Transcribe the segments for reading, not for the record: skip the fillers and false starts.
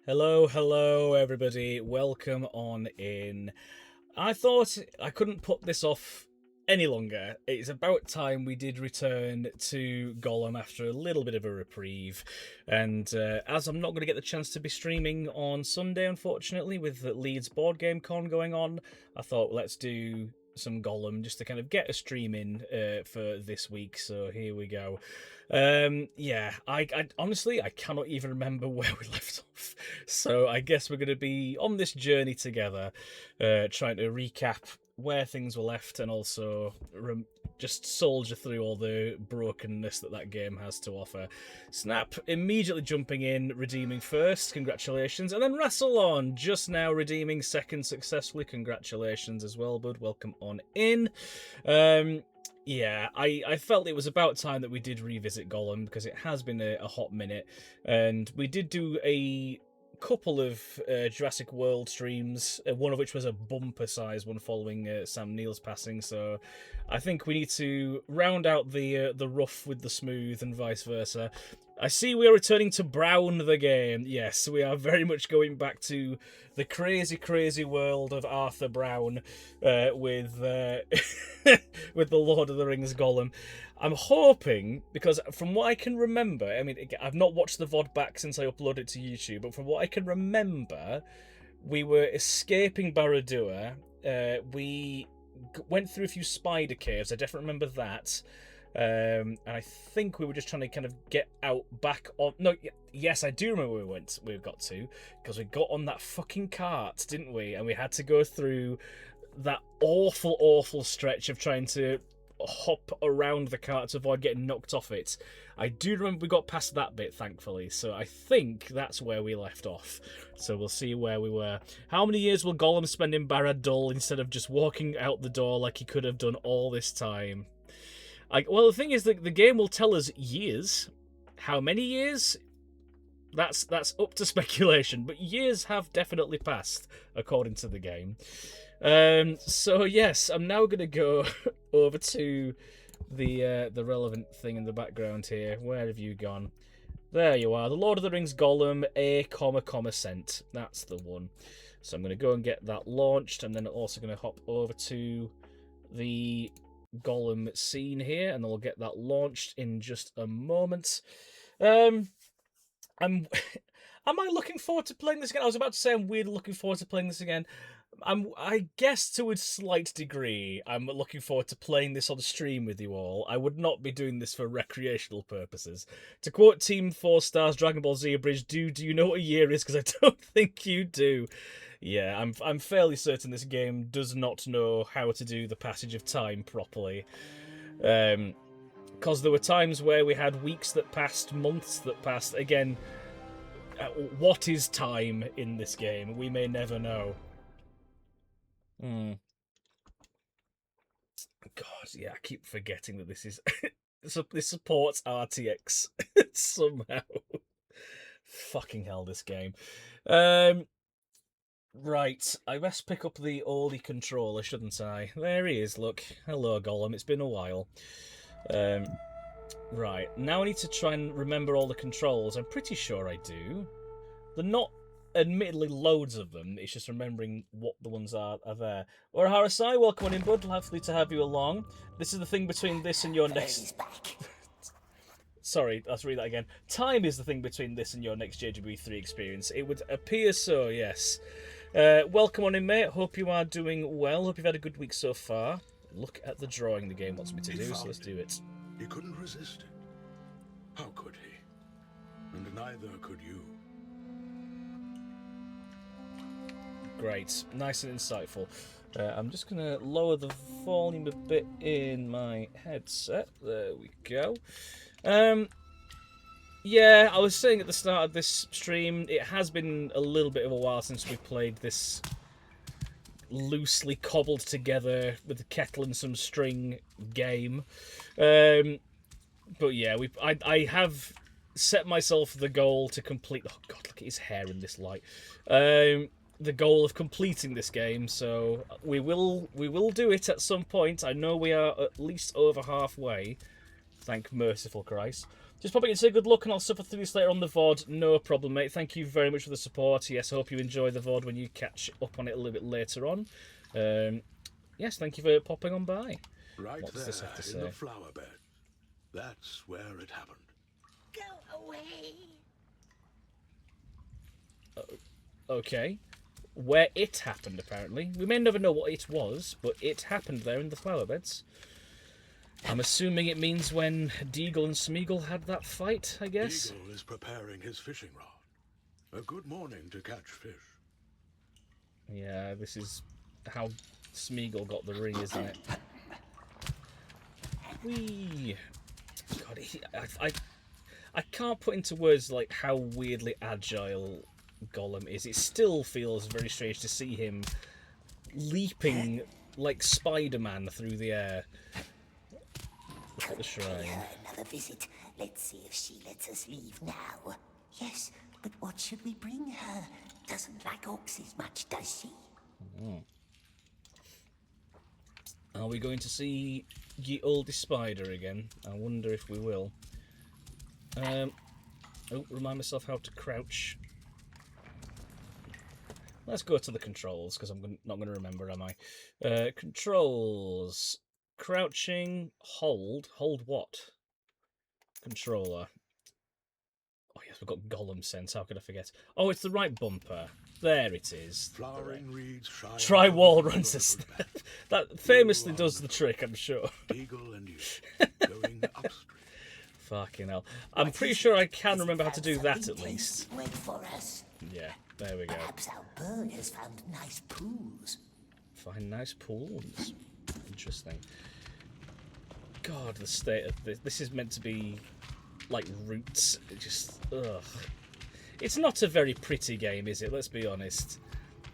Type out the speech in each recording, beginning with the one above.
Hello, everybody. Welcome on in. I thought I couldn't put this off any longer. It's about time we did return to Gollum after a little bit of a reprieve. And as I'm not going to get the chance to be streaming on Sunday, unfortunately, with the Leeds Board Game Con going on, I thought let's do some Gollum just to kind of get a stream in for this week. So here we go. I honestly I cannot even remember where we left off. So I guess we're going to be on this journey together, trying to recap where things were left and also just soldier through all the brokenness that game has to offer. Snap immediately jumping in, redeeming first, congratulations, and then Rassilon just now redeeming second successfully, congratulations as well, bud. Welcome on in. Yeah, I felt it was about time that we did revisit Gollum because it has been a hot minute, and we did do a couple of Jurassic World streams, one of which was a bumper-sized one following Sam Neill's passing. So I think we need to round out the rough with the smooth and vice versa. I see we are returning to Brown the game. Yes, we are very much going back to the crazy, crazy world of Arthur Brown with with the Lord of the Rings Gollum. I'm hoping, because from what I can remember, I mean, I've not watched the VOD back since I uploaded it to YouTube, but from what I can remember, we were escaping Barad-dûr. We went through a few spider caves. I definitely remember that. And I think we were just trying to kind of get out back on. No, yes, I do remember where we got to, because we got on that fucking cart, didn't we? And we had to go through that awful stretch of trying to hop around the cart to avoid getting knocked off it. I do remember we got past that bit, thankfully, so I think that's where we left off. So we'll see where we were. How many years will Gollum spend in Barad-dûr instead of just walking out the door like he could have done all this time? Well, the thing is that the game will tell us years. How many years? That's up to speculation, but years have definitely passed, according to the game. So yes, I'm now going to go over to the relevant thing in the background here. Where have you gone? There you are. The Lord of the Rings Gollum, sent. That's the one. So I'm going to go and get that launched, and then I'm also going to hop over to the Gollum scene here, and then we'll get that launched in just a moment. Am I looking forward to playing this again? I was about to say I'm weird looking forward to playing this again. I guess to a slight degree, I'm looking forward to playing this on stream with you all. I would not be doing this for recreational purposes. To quote Team 4 Stars Dragon Ball Z Abridged, do you know what a year is? Because I don't think you do. Yeah, I'm fairly certain this game does not know how to do the passage of time properly. Because there were times where we had weeks that passed, months that passed. Again, what is time in this game? We may never know. God, yeah, I keep forgetting that this is... this supports RTX somehow. Fucking hell, this game. Right, I best pick up the oldie controller, shouldn't I? There he is, look. Hello, Gollum, it's been a while. Right, now I need to try and remember all the controls. I'm pretty sure I do. They're not, admittedly, loads of them. It's just remembering what the ones are there. Or Harasai, welcome on in, bud. Lovely to have you along. This is the thing between this and your next... Sorry, let's read that again. Time is the thing between this and your next JGB3 experience. It would appear so, yes. Welcome on in, mate. Hope you are doing well. Hope you've had a good week so far. Look at the drawing the game wants me to do, so let's do it. He couldn't resist it. How could he? And neither could you. Great. Nice and insightful. I'm just going to lower the volume a bit in my headset. There we go. Yeah, I was saying at the start of this stream, it has been a little bit of a while since we played this loosely cobbled together with a kettle and some string game. But yeah, I have set myself the goal to complete... Oh god, look at his hair in this light. The goal of completing this game, so we will do it at some point. I know we are at least over halfway. Thank merciful Christ. Just popping in to say good luck, and I'll suffer through this later on the VOD. No problem, mate. Thank you very much for the support. Yes, I hope you enjoy the VOD when you catch up on it a little bit later on. Yes, thank you for popping on by. Right What does there this have to say? in the flower bed. That's where it happened. Go away. Okay. Where it happened, apparently. We may never know what it was, but it happened there in the flower beds. I'm assuming it means when Deagle and Smeagol had that fight, I guess. Eagle is preparing his fishing rod. A good morning to catch fish. Yeah, this is how Smeagol got the ring, isn't it? Whee! God, I can't put into words like how weirdly agile Gollum is. It still feels very strange to see him leaping like Spider-Man through the air. Look at the shrine. Pay her another visit. Let's see if she lets us leave now. Yes, but what should we bring her? Doesn't like oxes much, does she? Are we going to see ye olde spider again? I wonder if we will. Remind myself how to crouch. Let's go to the controls, because I'm not going to remember, am I? Controls. Crouching, hold. Hold what? Controller. Oh yes, we've got Gollum sense. How could I forget? Oh, it's the right bumper. There it is. Flowering reeds shy. Try wall runs. That famously does the trick, I'm sure. Eagle and you going upstream. Fucking hell. I'm pretty sure I can remember how to do that at least. Wait for us. Yeah, there we go. Perhaps our bird has found nice pools. Find nice pools. Interesting. God, the state of this. This is meant to be like Roots. It just, ugh. It's not a very pretty game, is it? Let's be honest.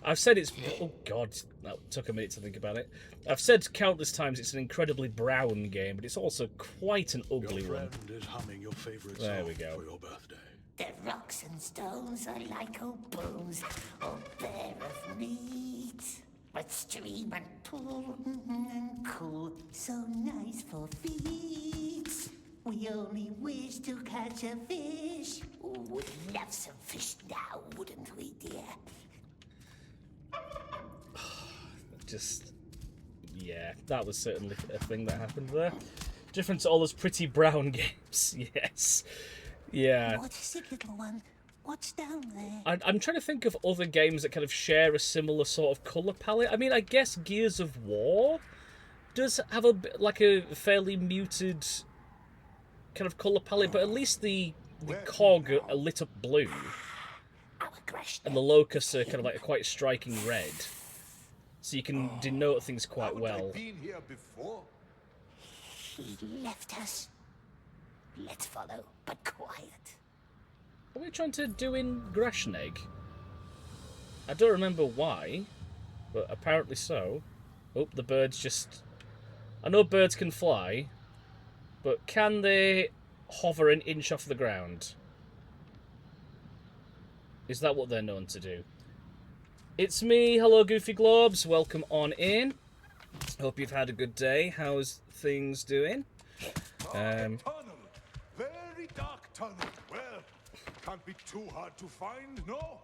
I've said it's... Oh, God. That took a minute to think about it. I've said countless times it's an incredibly brown game, but it's also quite an ugly Your one. friend is humming your favorite There song we go. for your birthday. The rocks and stones are like old bones, all bare of meat. But stream and pool and cool, so nice for feet. We only wish to catch a fish. Would love some fish now, wouldn't we, dear? Just... Yeah, that was certainly a thing that happened there. Different to all those pretty brown games, yes. Yeah. What is it, little one? What's down there? I'm trying to think of other games that kind of share a similar sort of colour palette. I mean, I guess Gears of War does have a bit, like a fairly muted kind of colour palette, but at least the cog are lit up blue, Our Grashna. and the locusts are kind of like a quite striking red, so you can denote things quite well. Been here before? He left us. Let's follow, but quiet. What are we trying to do in Grashnegg? I don't remember why, but apparently so. Oh, the birds just... I know birds can fly, but can they hover an inch off the ground? Is that what they're known to do? It's me, hello Goofy Globes, welcome on in. Hope you've had a good day. How's things doing? Tunnel. Very dark tunnel. Well, can't be too hard to find, no?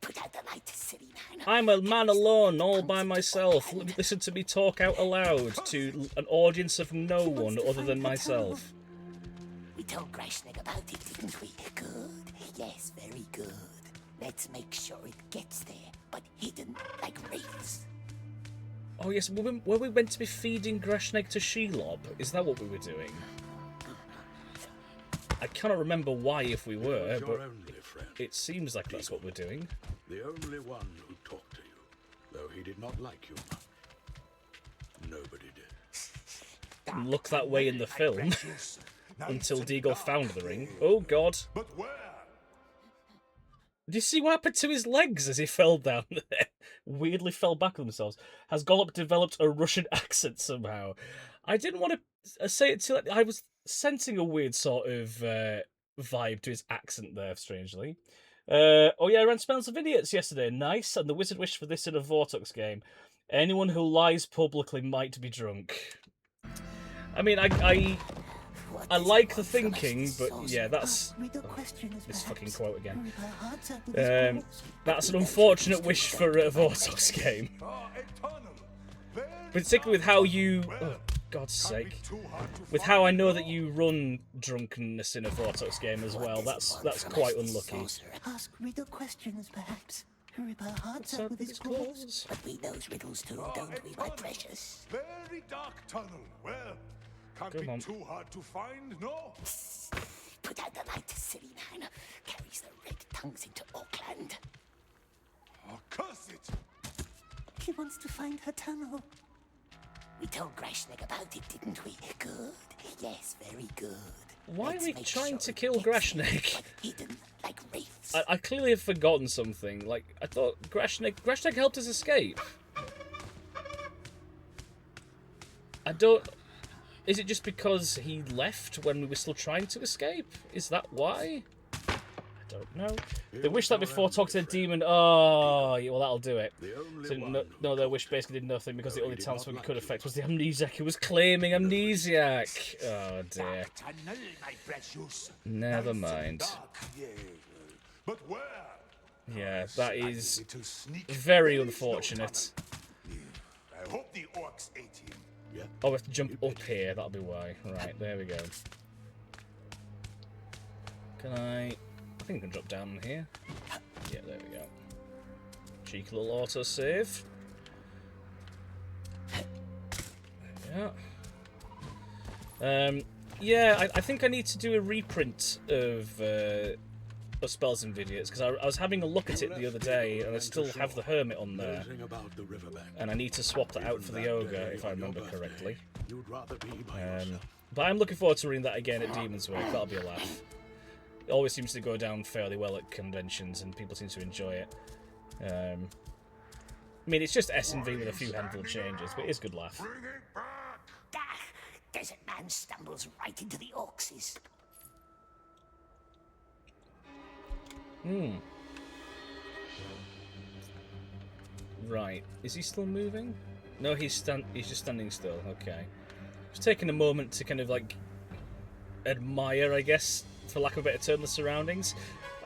Put out the light, silly man. I'm a man alone, all by myself. Listen to me talk out aloud to an audience of no one other than myself. We told Grashnig about it, didn't we? Good. Yes, very good. Let's make sure it gets there, but hidden like wraiths. Oh yes, were we meant to be feeding Grashnegg to Shelob? Is that what we were doing? I cannot remember why if we were, Your but only friend, it seems like that's what we're doing. the only one who talked to you, though he did not like you much. Nobody did. Look that way in the film until Deagle found the ring. Oh god. But where? Did you see what happened to his legs as he fell down there? Weirdly fell back on themselves. Has Gollum developed a Russian accent somehow? I didn't want to say it too. I was sensing a weird sort of vibe to his accent there, strangely. Oh yeah, I ran Spells of Idiots yesterday. Nice. And the wizard wished for this in a Vortex game. Anyone who lies publicly might be drunk. I mean, I like the thinking, but yeah, that's this fucking quote again. That's an unfortunate wish for a Vortox game, particularly with how you. Oh, God's sake! With how I know that you run drunkenness in a Vortox game as well. That's quite unlucky. Ask riddle questions, perhaps. Rip her hearts out with his claws. But we knows riddles too, don't we, my precious? Very dark tunnel. Well, can't be too hard to find, no? Put out the light, silly man. Carries the red tongues into Auckland. Oh, curse it! He wants to find her tunnel. We told Grashnik about it, didn't we? Good. Yes, very good. Why are we trying to kill Grashnik? Hidden like wraiths. I clearly have forgotten something. Like, I thought Grashnik helped us escape. I don't... Is it just because he left when we were still trying to escape? Is that why? I don't know. They wish that before talking to the demon. Oh, yeah, well, that'll do it. So, no, their wish basically did nothing because the only talisman we could affect was the amnesiac who was claiming amnesiac. Oh, dear. Never mind. But where? Yeah, that is very unfortunate. I hope the orcs ate him. Yeah. Oh, we have to jump up here. That'll be why. Right, there we go. Can I think I can drop down here. Yeah, there we go. Cheeky little autosave. Yeah. Yeah, I think I need to do a reprint of spells and videos because I was having a look at it the other day and I still have the hermit on there, and I need to swap that out for the ogre if I remember correctly. But I'm looking forward to reading that again at Demon's Work. That'll be a laugh. It always seems to go down fairly well at conventions and people seem to enjoy it. I mean, it's just S&V with a few handful of changes, but it's a good laugh. Desert man stumbles right into the orcs'. Right. Is he still moving? No, he's just standing still. Okay. Just taking a moment to kind of like admire, I guess, for lack of a better term, the surroundings.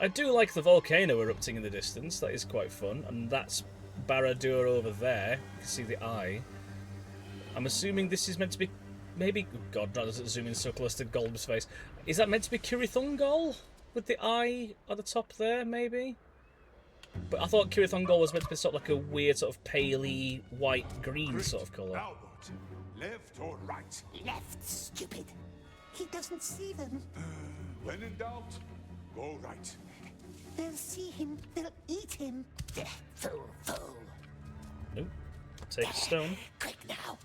I do like the volcano erupting in the distance. That is quite fun. And that's Barad-dûr over there. You can see the eye. I'm assuming this is meant to be maybe... Oh God, that doesn't zoom in so close to Gollum's face. Is that meant to be Cirith with the eye at the top there, maybe? But I thought Cirith was meant to be sort of like a weird sort of paley white-green sort of colour. Left or right? Left, stupid. He doesn't see them. When in doubt, go right. They'll see him. They'll eat him. Fool. Nope. Take a stone. Quick now.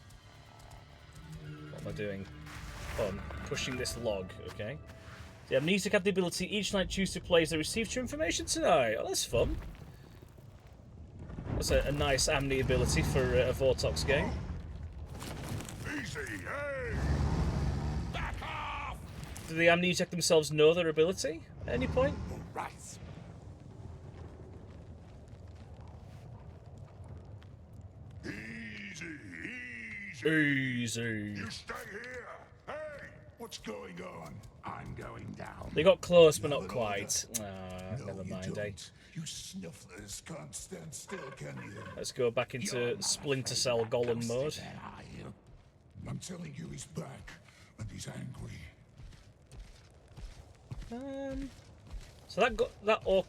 What am I doing? Oh, I'm pushing this log, okay. The amnesiac have the ability each night choose to play as they receive true information tonight. Oh, that's fun. That's a nice amni ability for a Vortox game. Easy, hey! Back off! Do the amnesiac themselves know their ability at any point? Right. Easy. You stay here. Hey, what's going on? I'm going down. They got close, but not quite. Never mind, eh? You snifflers can't stand still, can you? Let's go back into Splinter Cell Gollum mode. I'm telling you, he's back, and he's angry. So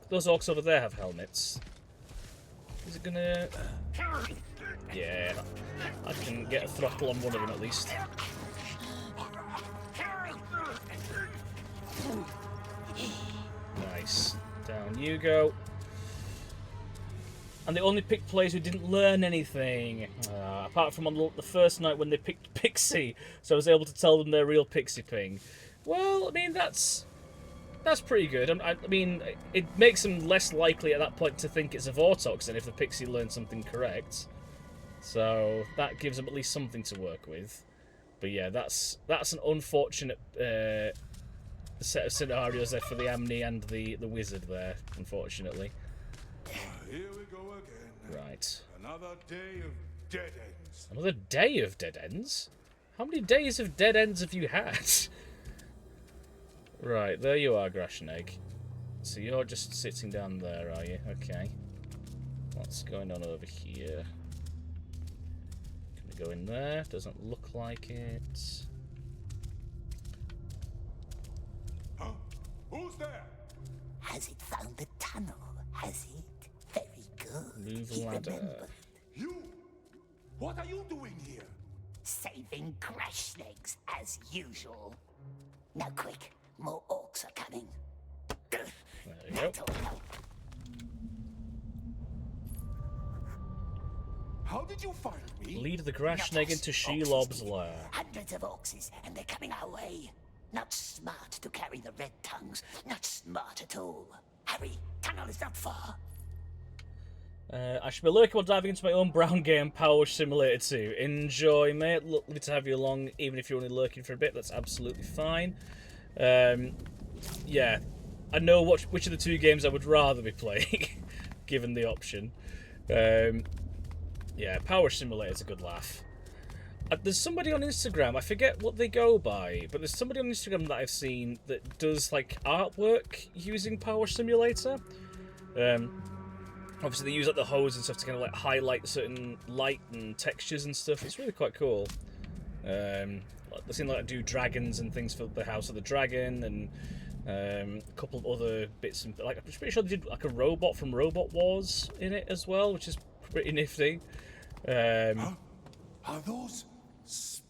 those orcs over there have helmets. Is it gonna? Yeah, I can get a throttle on one of them at least. Nice. Down you go. And they only picked players who didn't learn anything. Apart from on the first night when they picked Pixie, so I was able to tell them their real Pixie ping. Well, I mean, that's pretty good. I mean, it makes them less likely at that point to think it's a Vortox than if the Pixie learned something correct. So that gives them at least something to work with. But yeah, that's an unfortunate set of scenarios there for the Amni and the wizard there, unfortunately. Here we go again. Right. Another day of dead ends. Another day of dead ends? How many days of dead ends have you had? Right, there you are, Grashnegg. So you're just sitting down there, are you? Okay. What's going on over here? Can we go in there? Doesn't look like it. Huh? Who's there? Has it found the tunnel? Has it? Very good. Move He ladder. remembered. You? What are you doing here? Saving Grashnegs as usual. Now quick, more orcs are coming. There we go. That'll help. How did you find me? Lead the Grashnegg into Shelob's lair. Hundreds of orcs, and they're coming our way. Not smart to carry the red tongues. Not smart at all. Hurry, tunnel is not far. I should be lurking while diving into my own brown game, Power Simulator 2. Enjoy, mate. Lovely to have you along, even if you're only lurking for a bit. That's absolutely fine. Yeah, I know which of the two games I would rather be playing, given the option. Yeah, Power Simulator's a good laugh. There's somebody on Instagram, I forget what they go by, but there's somebody on Instagram that I've seen that does like artwork using Power Simulator. Obviously they use like the hose and stuff to kind of like highlight certain light and textures and stuff. It's really quite cool. They've seen like do dragons and things for the House of the Dragon and a couple of other bits. And like I'm pretty sure they did like a robot from Robot Wars in it as well, which is pretty nifty. Are those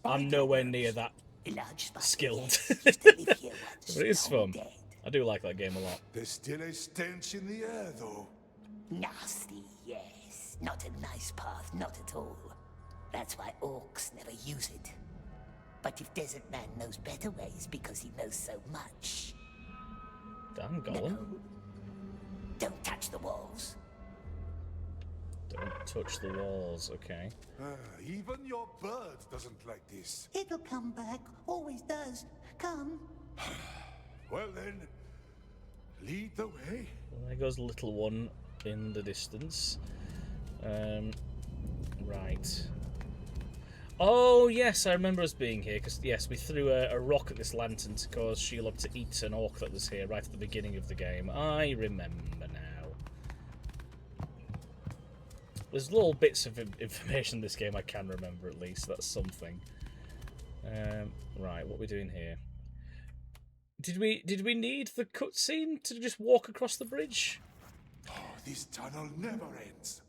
I'm nowhere near that Large spiders, skilled. yes, used to live here once, But it is now fun. dead. I do like that game a lot. There's still a stench in the air, though. Nasty, yes. Not a nice path, not at all. That's why orcs never use it. But if Desert Man knows better ways because he knows so much. Damn, Gollum. No. Don't touch the walls. Don't touch the walls, okay. Even your bird doesn't like this. It'll come back, always does. Come. Well then, lead the way. Well, there goes the little one in the distance. Right. Oh, yes, I remember us being here, because, yes, we threw a rock at this lantern to cause Shelob to eat an orc that was here right at the beginning of the game. I remember now. There's little bits of information in this game I can remember, at least. That's something. Right, what are we doing here? Did we need the cutscene to just walk across the bridge? Oh, this tunnel never ends.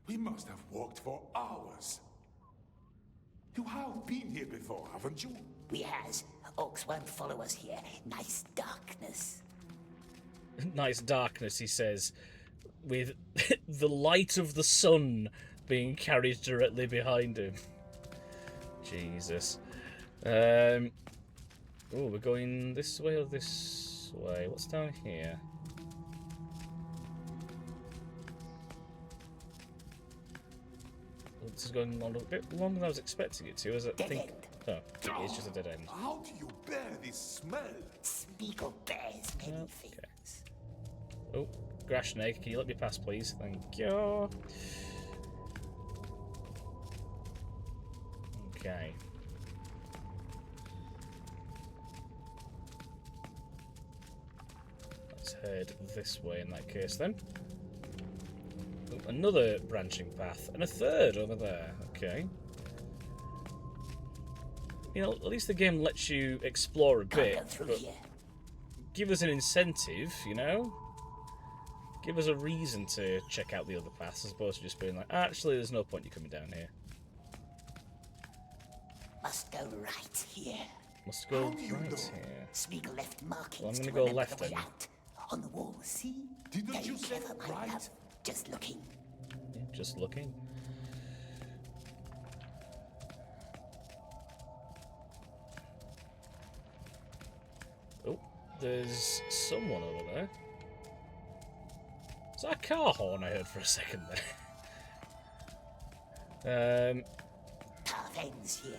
We must have walked for hours. You have been here before, haven't you? We has. Orcs won't follow us here. Nice darkness. Nice darkness, he says, with the light of the sun being carried directly behind him. Jesus. Oh, we're going this way or this way? What's down here? Well, this is going on a bit longer than I was expecting it to, is it? Dead end. Oh, it's just a dead end. How do you bear this smell? Smeagol bears many Okay. things. Oh, Grashnegg, can you let me pass, please? Thank you. Okay. Let's head this way in that case then. Oh, another branching path, and a third over there. Okay. You know, at least the game lets you explore a Can't bit, go through but here. give us an incentive, you know? Give us a reason to check out the other paths as opposed to just being like, actually, there's no point you coming down here. Must go right here. Must go How do you right know? here. Smeagol left markings Well, I'm gonna to go remember left the way then. out. On the wall, see? Didn't Very you say clever, my right? love. Just looking. Yeah, just looking. Oh, there's someone over there. Is that a car horn I heard for a second there? Path ends here.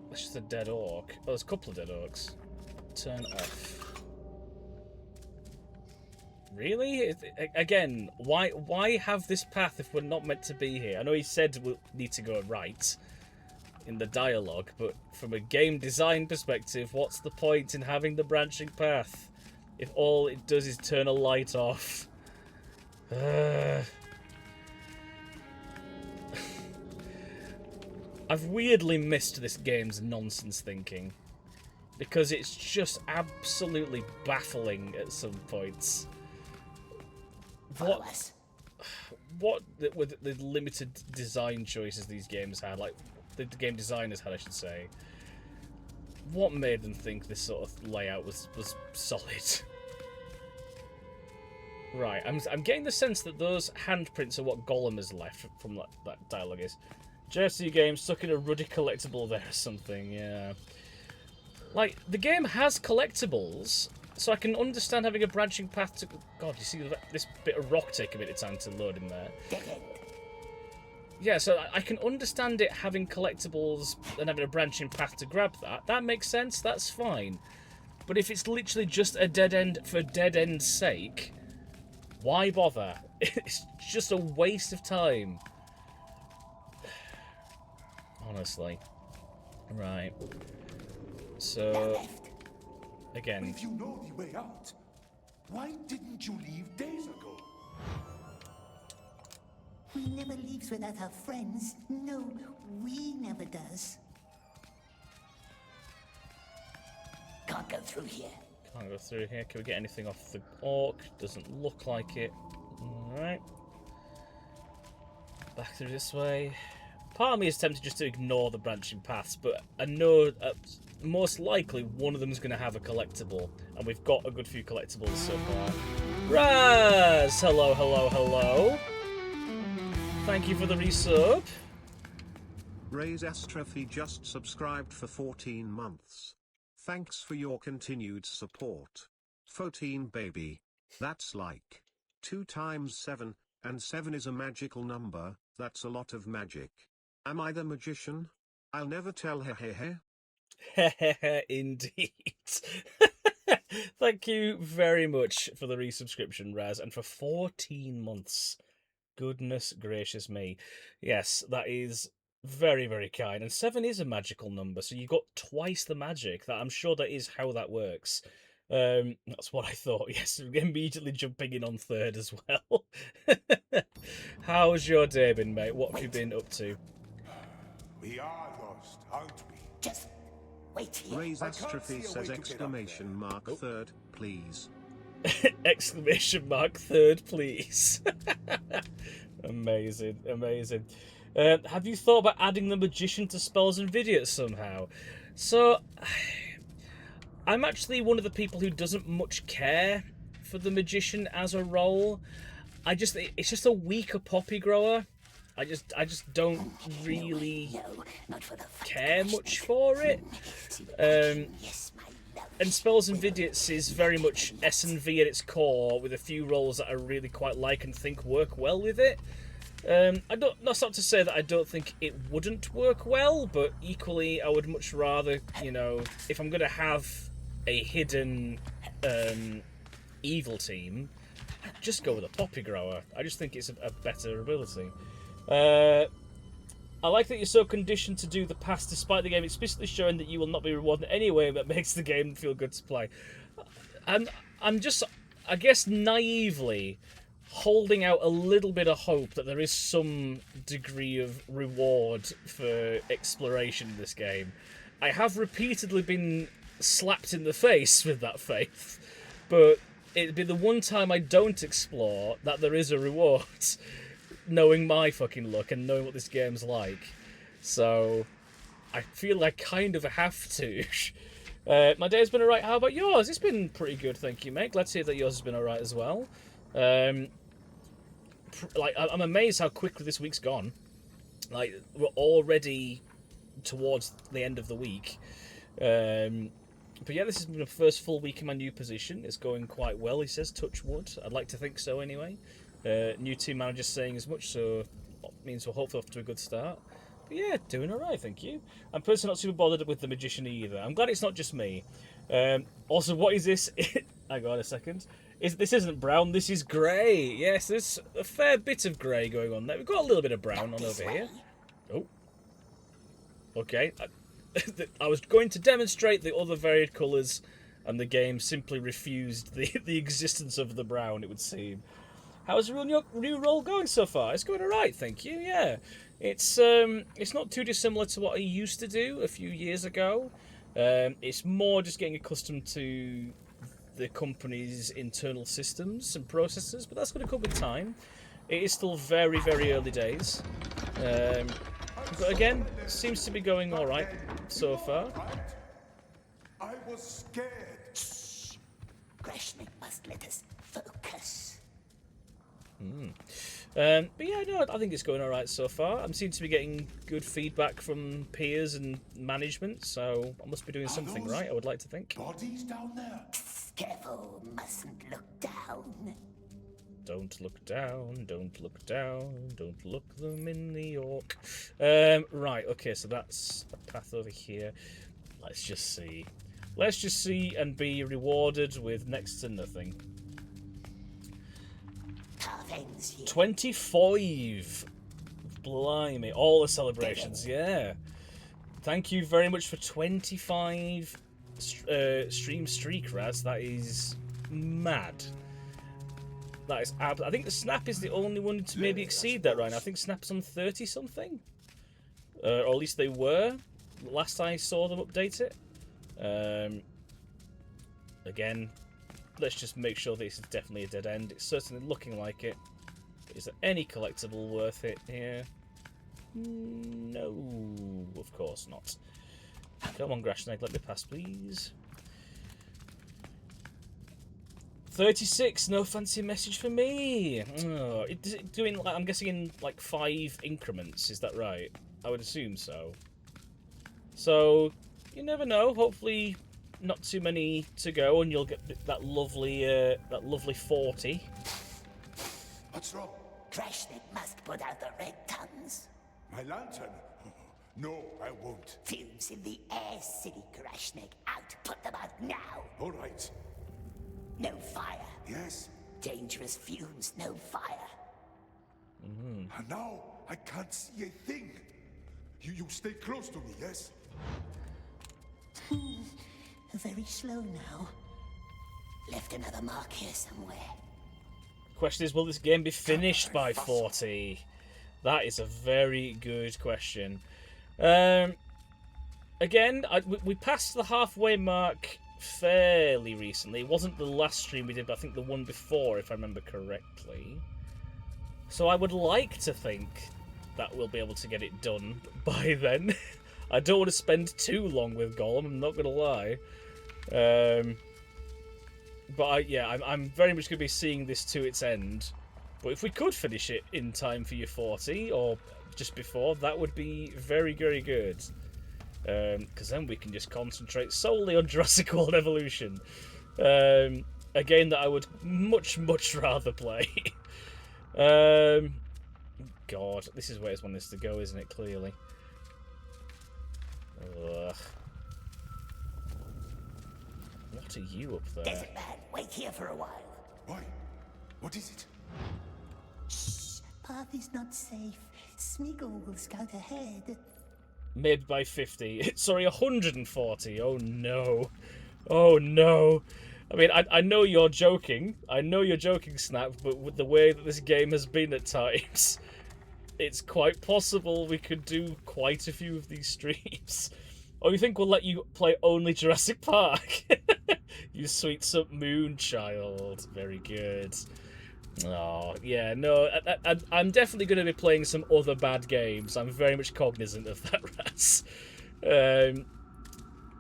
That's just a dead orc. Oh, there's a couple of dead orcs. Turn off. Really? Again, why have this path if we're not meant to be here? I know he said we'll need to go right. in the dialogue, but from a game design perspective, what's the point in having the branching path if all it does is turn a light off? I've weirdly missed this game's nonsense thinking, because it's just absolutely baffling at some points. What with the limited design choices these games had, like the game designers had, I should say. What made them think this sort of layout was solid? Right, I'm getting the sense that those handprints are what Gollum has left from that dialogue is. JSC game stuck in a ruddy collectible there or something, yeah. Like, the game has collectibles, so I can understand having a branching path to... God, you see this bit of rock take a bit of time to load in there. Yeah, so I can understand it having collectibles and having a branching path to grab that. That makes sense, that's fine. But if it's literally just a dead end for dead end's sake, why bother? It's just a waste of time. Honestly. Right. So, again. If you know the way out, why didn't you leave days ago? We never leaves without our friends. No, we never does. Can't go through here. Can't go through here. Can we get anything off the orc? Doesn't look like it. Alright. Back through this way. Part of me is tempted just to ignore the branching paths, but I know most likely one of them is going to have a collectible, and we've got a good few collectibles so far. Raz! Hello, hello, hello. Thank you for the resub. Ray's Astrophy just subscribed for 14 months. Thanks for your continued support. 14 baby. That's like 2 times 7, and 7 is a magical number. That's a lot of magic. Am I the magician? I'll never tell, hehehe. Hehehe, indeed. Thank you very much for the resubscription, Raz, and for 14 months. Goodness gracious me. Yes, that is very, very kind. And 7 is a magical number, so you got twice the magic. I'm sure that is how that works. That's what I thought. Yes, immediately jumping in on 3rd as well. How's your day been, mate? What have you been up to? We are lost, aren't we? Just wait here. Ray's I can't Astrophy see a says way to get up exclamation there. mark 3rd, please. Exclamation mark 3rd, please. Amazing, amazing. Have you thought about adding the magician to spells and videos somehow? So, I'm actually one of the people who doesn't much care for the magician as a role. It's just a weaker poppy grower. I just don't really care much for it. And Spells and Vidiots is very much S&V at its core, with a few roles that I really quite like and think work well with it. That's not to say that I don't think it wouldn't work well, but equally I would much rather, if I'm going to have a hidden evil team, just go with a poppy grower. I just think it's a better ability. I like that you're so conditioned to do the pass despite the game explicitly showing that you will not be rewarded anyway, that makes the game feel good to play. I'm just, I guess, naively holding out a little bit of hope that there is some degree of reward for exploration in this game. I have repeatedly been slapped in the face with that faith, but it'd be the one time I don't explore that there is a reward. Knowing my fucking luck and knowing what this game's like. So, I feel I kind of have to. My day's been alright. How about yours? It's been pretty good, thank you, mate. Glad to hear that yours has been alright as well. I'm amazed how quickly this week's gone. Like, we're already towards the end of the week. But yeah, this has been the first full week in my new position. It's going quite well, he says, touch wood. I'd like to think so anyway. New team manager saying as much, so that means we're hopefully off to a good start. But yeah, doing alright, thank you. I'm personally not super bothered with the magician either. I'm glad it's not just me. Also, what is this? Hang on a second. This isn't brown, this is grey. Yes, there's a fair bit of grey going on there. We've got a little bit of brown on over here. Oh. Okay, I was going to demonstrate the other varied colours, and the game simply refused the existence of the brown, it would seem. How's your new role going so far? It's going alright, thank you, yeah. It's not too dissimilar to what I used to do a few years ago. It's more just getting accustomed to the company's internal systems and processes, but that's going to come with time. It is still very, very early days. But again, seems to be going alright so far. I was scared. Grashnik must let us focus. But yeah, no, I think it's going alright so far. I seem to be getting good feedback from peers and management, so I must be doing something right, I would like to think. Bodies down there. Careful, mustn't look down. Don't look down, don't look down, don't look them in the York. Right, okay, so that's a path over here. Let's just see. Let's just see and be rewarded with next to nothing. 25! Blimey, all the celebrations, yeah. Thank you very much for 25 stream streak, Raz. That is mad. That is I think the Snap is the only one to maybe exceed that right now. I think Snap's on 30 something. Or at least they were. Last I saw them update it. Again, let's just make sure this is definitely a dead end. It's certainly looking like it. Is there any collectible worth it here? No, of course not. Come on, Grashnik, let me pass, please. 36, no fancy message for me. Oh, is it doing, like, I'm guessing in like 5 increments, is that right? I would assume so. So, you never know. Hopefully, not too many to go, and you'll get that lovely 40. What's wrong? Grashnik must put out the red tongues. My lantern? No, I won't. Fumes in the air, silly Grashnik. Out, put them out now. All right. No fire. Yes. Dangerous fumes, no fire. And now I can't see a thing. You stay close to me, yes? Very slow now. Left another mark here somewhere. Question is, will this game be finished by 40? That is a very good question. Again, we passed the halfway mark fairly recently. It wasn't the last stream we did, but I think the one before, if I remember correctly. So I would like to think that we'll be able to get it done by then. I don't want to spend too long with Gollum, I'm not going to lie. But I'm very much going to be seeing this to its end. But if we could finish it in time for your 40, or just before, that would be very, very good. Because then we can just concentrate solely on Jurassic World Evolution. A game that I would much, much rather play. God, this is where it's one this to go, isn't it, clearly? Ugh. What are you up there? Desert man, wait here for a while. Why? What is it? Shh, path is not safe. Smeagol will scout ahead. Maybe by 50. Sorry, 140. Oh no. Oh no. I mean, I know you're joking. I know you're joking, Snap, but with the way that this game has been at times, it's quite possible we could do quite a few of these streams. Or you think we'll let you play only Jurassic Park? You sweet sub moon child. Very good. Oh, yeah, no, I'm definitely going to be playing some other bad games. I'm very much cognizant of that, Raz.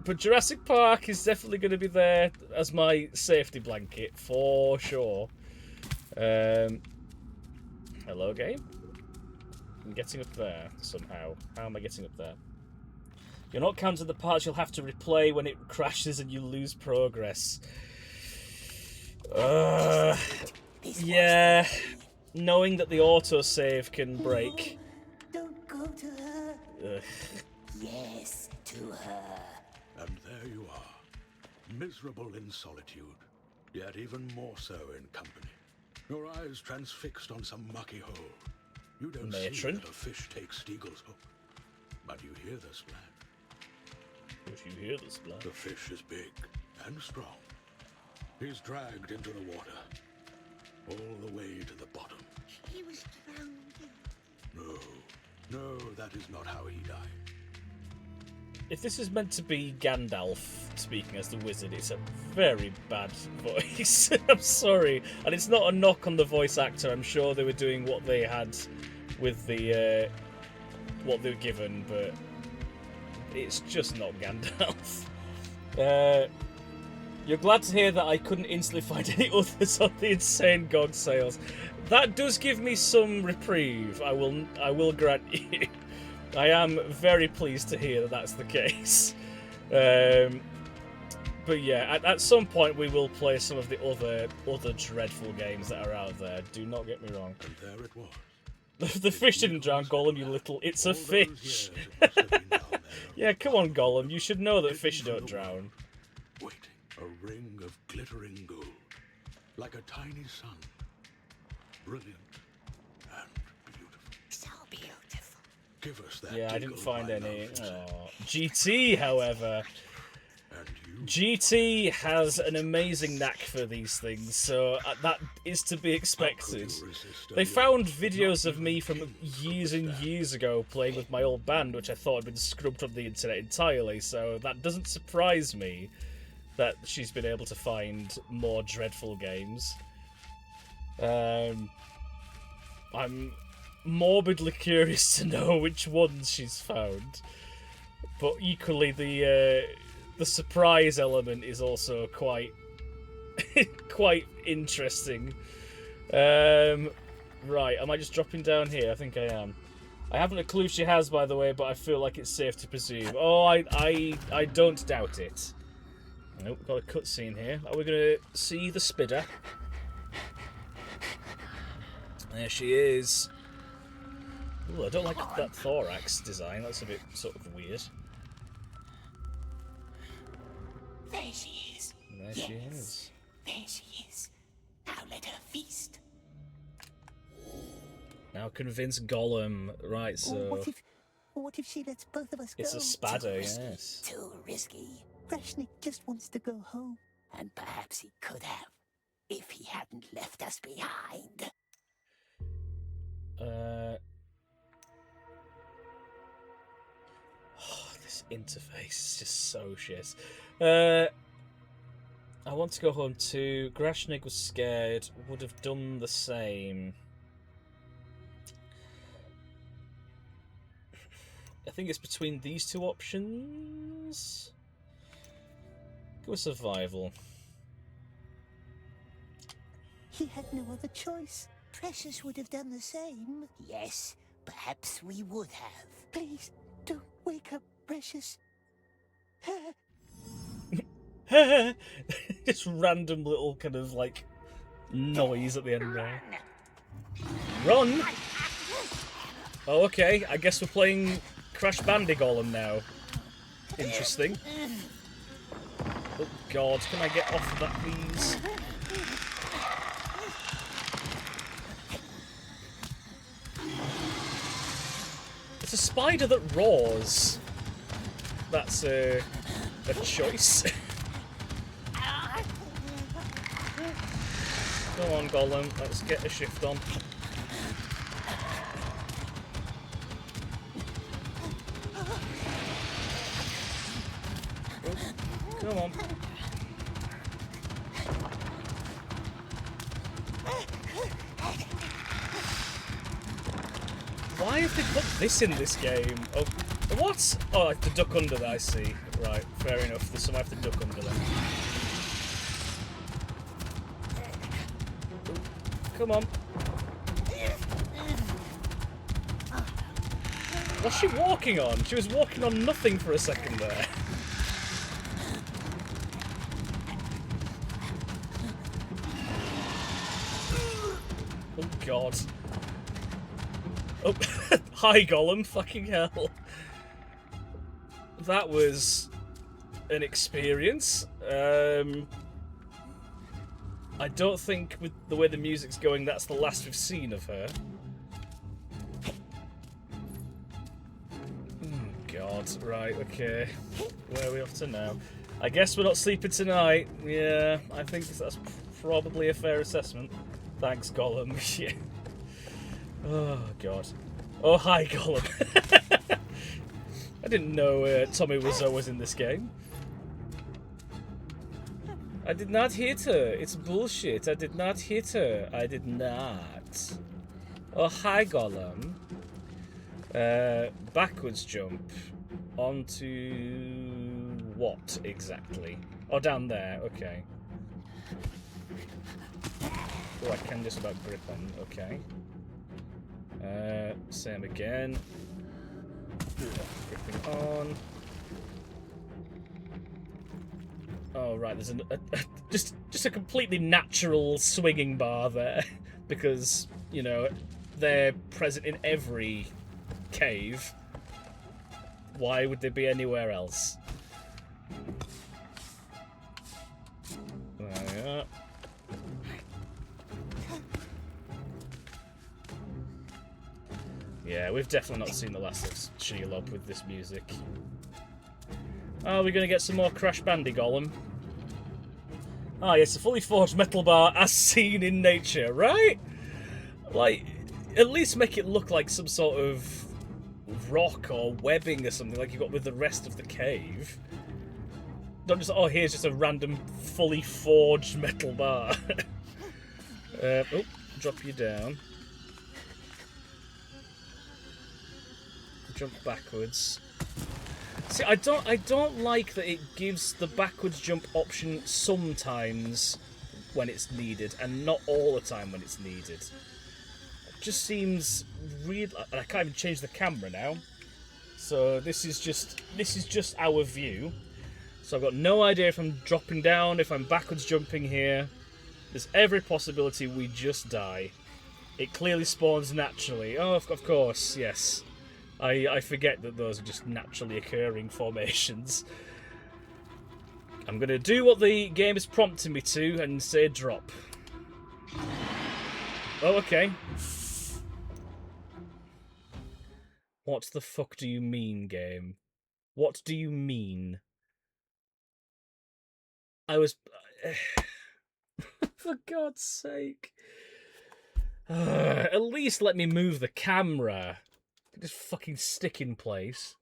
But Jurassic Park is definitely going to be there as my safety blanket, for sure. Hello, game? I'm getting up there, somehow. How am I getting up there? You're not counting the parts you'll have to replay when it crashes and you lose progress. Yeah, knowing that the autosave can break. Don't go to her. Ugh. Yes, to her. And there you are, miserable in solitude, yet even more so in company. Your eyes transfixed on some mucky hole. You don't see Matron. that a fish takes Steagle's hook. But you hear the splash. But you hear the splash. The fish is big and strong. He's dragged into the water, all the way to the bottom. He was drowned. No, that is not how he died. If this is meant to be Gandalf speaking as the wizard, it's a very bad voice. I'm sorry. And it's not a knock on the voice actor. I'm sure they were doing what they had with the what they were given, but it's just not Gandalf. You're glad to hear that I couldn't instantly find any others on the insane GOG sales. That does give me some reprieve, I will grant you. I am very pleased to hear that that's the case. But yeah, at some point we will play some of the other dreadful games that are out there. Do not get me wrong. And there it was. The fish didn't drown, Gollum, you little... It's a fish. Yeah, come on, Gollum. You should know that fish don't drown. Waiting, a ring of glittering gold, like a tiny sun. Brilliant and beautiful. So beautiful. Give us that. Yeah, I didn't tingle, find my any. love. Aw. GT, however... And you, GT has an amazing knack for these things, so that is to be expected. They found videos of me from years and years ago playing with my old band, which I thought had been scrubbed from the internet entirely, so that doesn't surprise me that she's been able to find more dreadful games. I'm morbidly curious to know which ones she's found, but equally the surprise element is also quite quite interesting. Right, am I just dropping down here? I think I am. I haven't a clue if she has, by the way, but I feel like it's safe to presume. Oh, I don't doubt it. Nope, got a cutscene here. Are we going to see the spidder? There she is. Ooh, I don't like that thorax design. That's a bit sort of weird. There she is. There she is. There she is. Now let her feast. Now convince Gollum. Right, so... What if she lets both of us go? It's a spadder, yes. Too risky. Rashnik just wants to go home. And perhaps he could have, if he hadn't left us behind. Oh, this interface is just so shit. I want to go home too. Grashnik was scared. Would have done the same. I think it's between these two options. Go with survival. He had no other choice. Precious would have done the same. Yes, perhaps we would have. Please, don't wake up, Precious. Just random little kind of like noise at the end there. Run! Oh, okay. I guess we're playing Crash Bandy Gollum now. Interesting. Oh god, can I get off of that, please? It's a spider that roars. That's a choice. Come on, Gollum, let's get a shift on. Oh, come on. Why have they put this in this game? Oh, what? Oh, I have to duck under that, I see. Right, fair enough. There's some I have to duck under there. Come on. What's she walking on? She was walking on nothing for a second there. Oh god. Oh, hi Gollum, fucking hell. That was an experience. I don't think with the way the music's going that's the last we've seen of her. God. Right, okay. Where are we off to now? I guess we're not sleeping tonight. Yeah, I think that's probably a fair assessment. Thanks, Gollum. Yeah. Oh, God. Oh, hi, Gollum. I didn't know Tommy Wiseau was in this game. I did not hit her. It's bullshit. I did not hit her. I did not. Oh, hi, Gollum. Backwards jump. Onto what exactly? Oh, down there. Okay. Oh, I can just about grip on. Okay. Same again. Gripping on. Oh right, there's just a completely natural swinging bar there, because you know they're present in every cave. Why would they be anywhere else? There we are. Yeah, we've definitely not seen the last of Shelob with this music. Are we going to get some more Crash Bandy, Gollum? Ah, yes, a fully forged metal bar as seen in nature, right? Like, at least make it look like some sort of rock or webbing or something like you got with the rest of the cave. Don't just, oh, here's just a random fully forged metal bar. Oh, drop you down. Jump backwards. See, I don't like that it gives the backwards jump option sometimes when it's needed and not all the time when it's needed. It just seems real. I can't even change the camera now. So this is just our view. So I've got no idea if I'm dropping down, if I'm backwards jumping here. There's every possibility we just die. It clearly spawns naturally. Oh, of course, yes. I forget that those are just naturally occurring formations. I'm going to do what the game is prompting me to and say drop. Oh, okay. What the fuck do you mean, game? What do you mean? I was... For God's sake. At least let me move the camera. Just fucking stick in place.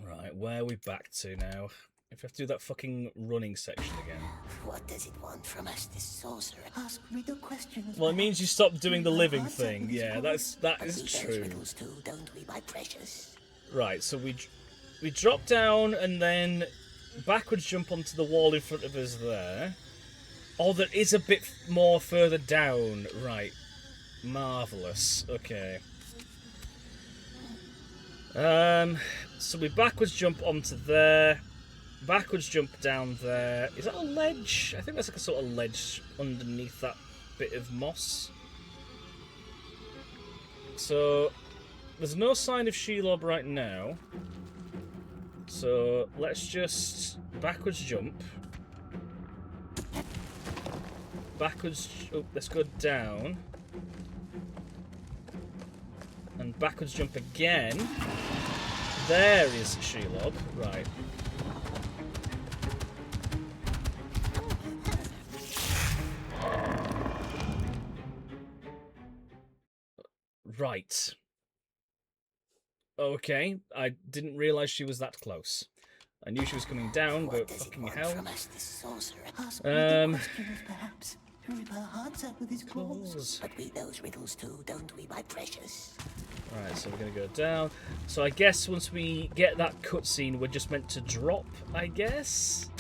Right, where are we back to now? If we have to do that fucking running section again. What does it want from us, this sorcerer? Ask riddle questions. Well, it means you stop doing the living thing. Yeah, that is true. Riddles too, don't we, my precious? Right, so we drop down and then backwards jump onto the wall in front of us there. Oh, there is a bit more further down. Right. Marvellous. Okay. So we backwards jump onto there. Backwards jump down there. Is that a ledge? I think that's like a sort of ledge underneath that bit of moss. So there's no sign of Shelob right now. So let's just backwards jump. Backwards. Oh, let's go down. And backwards jump again. There is Shelob. Right. Right. Okay. I didn't realise she was that close. I knew she was coming down, but fucking hell. Perhaps to rip our hearts out with his claws. But we knows riddles too, don't we, my precious? Right, so we're going to go down. So I guess once we get that cutscene, we're just meant to drop, I guess?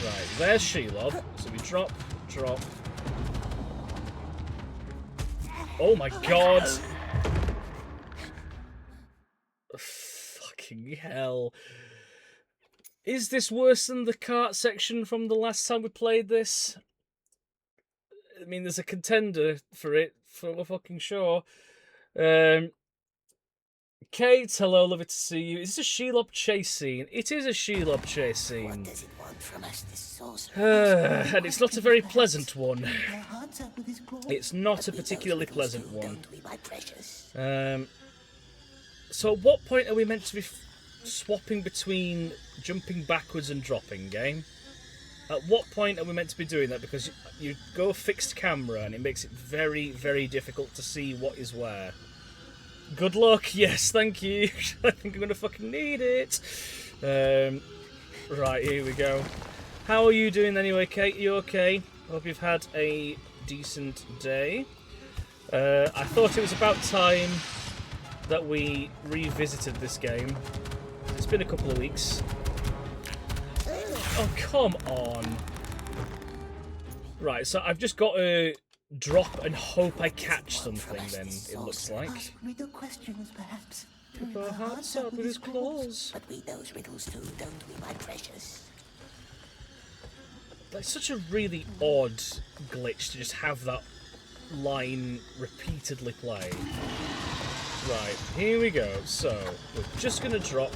Right, there's Shelob. So we drop. Oh my god! Fucking hell. Is this worse than the cart section from the last time we played this? I mean, there's a contender for it, for fucking sure. Kate, hello, lovely to see you. Is this a Shelob chase scene? It is a Shelob chase scene. What does it want from us, this sorcerer? And it's not a very pleasant one. It's not a particularly pleasant one. So at what point are we meant to be swapping between jumping backwards and dropping, game? At what point are we meant to be doing that? Because you go fixed camera and it makes it very, very difficult to see what is where. Good luck. Yes, thank you. I think I'm going to fucking need it. Right, here we go. How are you doing anyway, Kate? You okay? Hope you've had a decent day. I thought it was about time that we revisited this game. It's been a couple of weeks. Oh, come on. Right, so I've just got to drop and hope I catch something then, it looks like. Ask riddle questions, perhaps. Rip our hearts out with his claws. But we those riddles too, don't we, my precious? That's such a really odd glitch to just have that line repeatedly play. Right, here we go. So, we're just going to drop.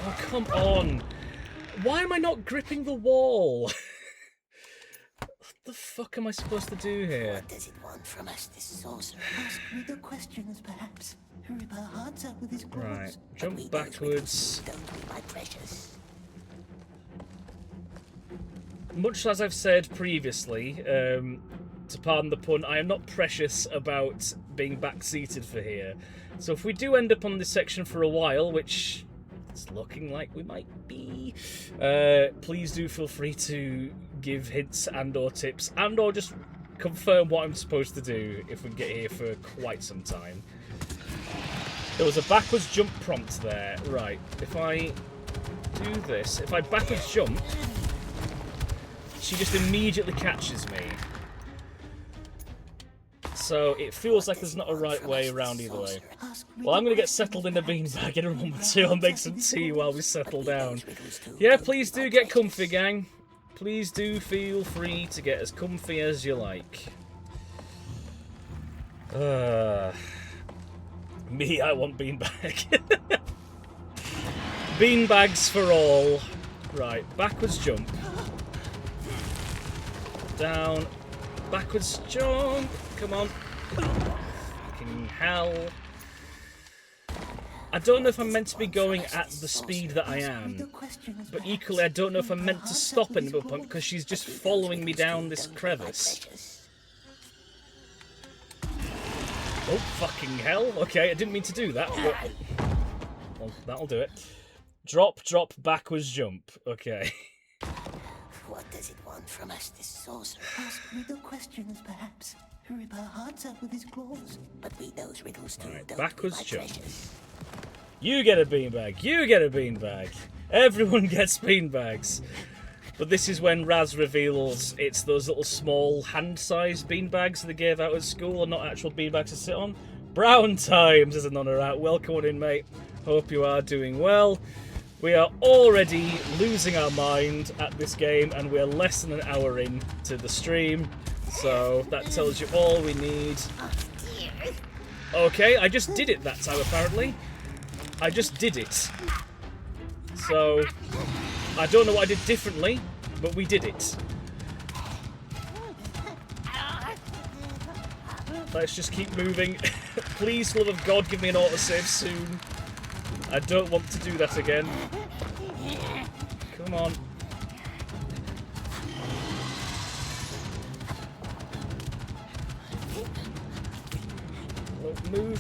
Oh, come on. Why am I not gripping the wall? What the fuck am I supposed to do here? What does it want from us, this sorcerer? Ask riddle questions, perhaps. Rip our hearts out with his claws. Right, But jump we those backwards. riddles too, don't we, my precious? Much as I've said previously, to pardon the pun, I am not precious about being back-seated for here. So if we do end up on this section for a while, which it's looking like we might be, please do feel free to give hints and or tips and or just confirm what I'm supposed to do if we get here for quite some time. There was a backwards jump prompt there. Right, if I do this, if I backwards jump, she just immediately catches me. So it feels like there's not a right way around either way. Well, I'm going to get settled in the beanbag in a moment or two. I'll make some tea while we settle down. Yeah, please do get comfy, gang. Please do feel free to get as comfy as you like. Me, I want beanbag. Beanbags for all. Right, backwards jump. Down. Backwards jump. Come on. Fucking hell. I don't know if I'm meant to be going at the speed that I am, but equally I don't know if I'm meant to stop at any point because she's just following me down this crevice. Oh, fucking hell. Okay, I didn't mean to do that, but well, that'll do it. Drop, backwards jump. Okay. What does it want from us, this sorcerer? Ask riddle questions, perhaps. Rip our hearts out with his claws. But we those riddles too, Right, don't backwards we, my jump. precious? You get a beanbag. You get a beanbag. Everyone gets beanbags. But this is when Raz reveals it's those little small hand-sized beanbags that they gave out at school and not actual beanbags to sit on. Brown times, as an honour out. Welcome on in, mate. Hope you are doing well. We are already losing our mind at this game and we're less than an hour in to the stream. So that tells you all we need. Okay, I just did it that time apparently. I just did it. So, I don't know what I did differently, but we did it. Let's just keep moving. Please, for the love of God, give me an autosave soon. I don't want to do that again. Come on. Oh, move.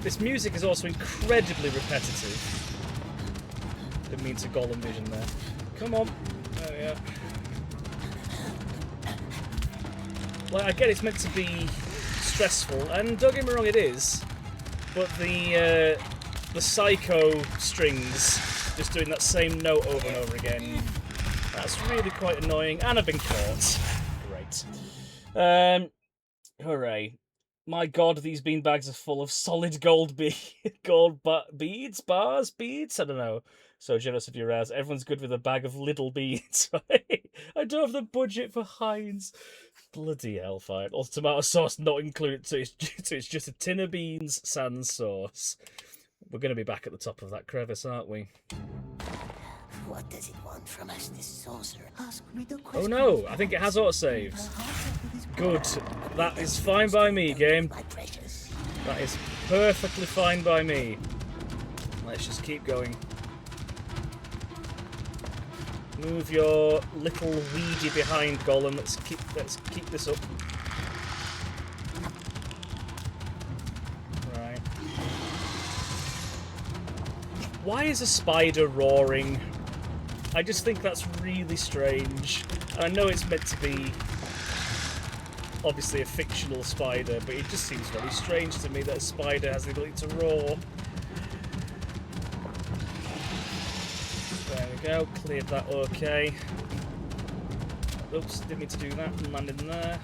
This music is also incredibly repetitive. Didn't mean to Gollum vision there. Come on. Oh, yeah. Like, I get it's meant to be stressful, and don't get me wrong, it is. But the psycho strings, just doing that same note over and over again, that's really quite annoying, and I've been caught. Great. Hooray. My god, these beanbags are full of solid gold beads, beads? I don't know. So jealous of your Raz. Everyone's good with a bag of little beads, right? I don't have the budget for Heinz. Bloody hellfire. Also, tomato sauce not included, so it's just a tin of beans, sans sauce. We're going to be back at the top of that crevice, aren't we? What does it want from us, this sorcerer? Ask me the Oh question. no, I think it has autosaves. Good. That is fine by me, game. My precious. That is perfectly fine by me. Let's just keep going. Move your little weedy behind, Gollum. Let's keep this up. Right. Why is a spider roaring? I just think that's really strange. I know it's meant to be obviously a fictional spider, but it just seems very strange to me that a spider has the ability to roar. There we go, cleared that okay. Oops, didn't mean to do that, and landed in there.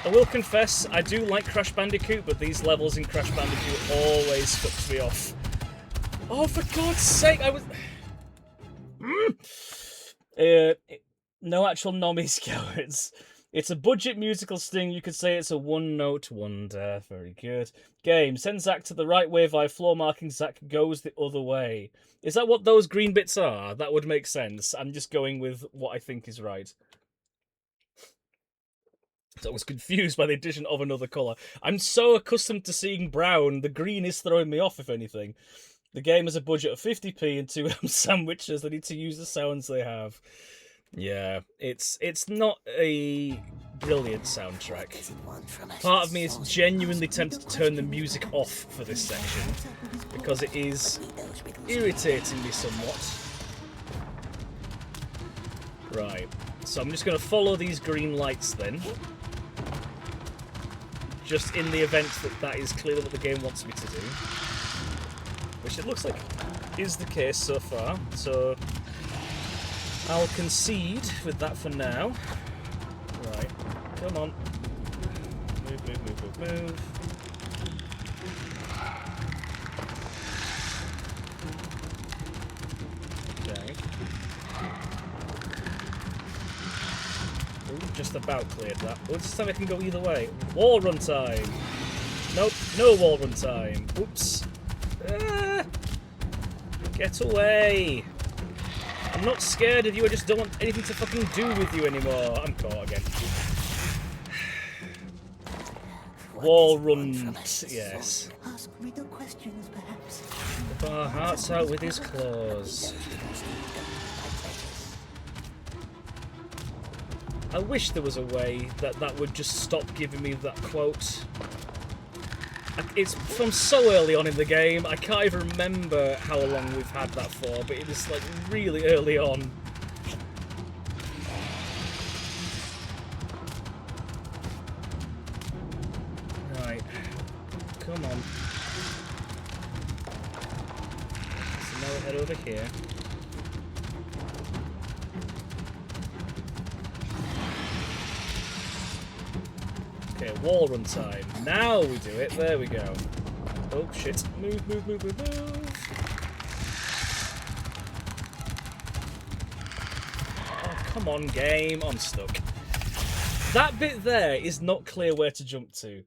I will confess, I do like Crash Bandicoot, but these levels in Crash Bandicoot always fucks me off. Oh, for God's sake, I was... no actual nommies, cowards. It's a budget musical sting. You could say it's a one-note wonder. Very good. Game. Send Zach to the right way via floor marking. Zach goes the other way. Is that what those green bits are? That would make sense. I'm just going with what I think is right. So I was confused by the addition of another colour. I'm so accustomed to seeing brown, the green is throwing me off, if anything. The game has a budget of 50p and 2 ham sandwiches. They need to use the sounds they have. Yeah, it's not a brilliant soundtrack. Part of me is genuinely tempted to turn the music off for this section, because it is irritating me somewhat. Right, so I'm just going to follow these green lights then. Just in the event that that is clearly what the game wants me to do. Which it looks like is the case so far, so I'll concede with that for now. Right, come on. Move, move, move, move, move. Okay. Ooh, just about cleared that. Oh, this time I can go either way. Wall run time! Nope, no wall run time. Oops. Ah, get away! I'm not scared of you, I just don't want anything to fucking do with you anymore. I'm caught again. Wall run, yes. Ask me the questions, perhaps. Rip our hearts out with his claws. I wish there was a way that that would just stop giving me that quote. It's from so early on in the game, I can't even remember how long we've had that for, but it was like really early on. Right, come on. So now we head over here. Okay, wall run time. Now we do it. There we go. Oh, shit. Move, move, move, move, move. Oh, come on, game. I'm stuck. That bit there is not clear where to jump to.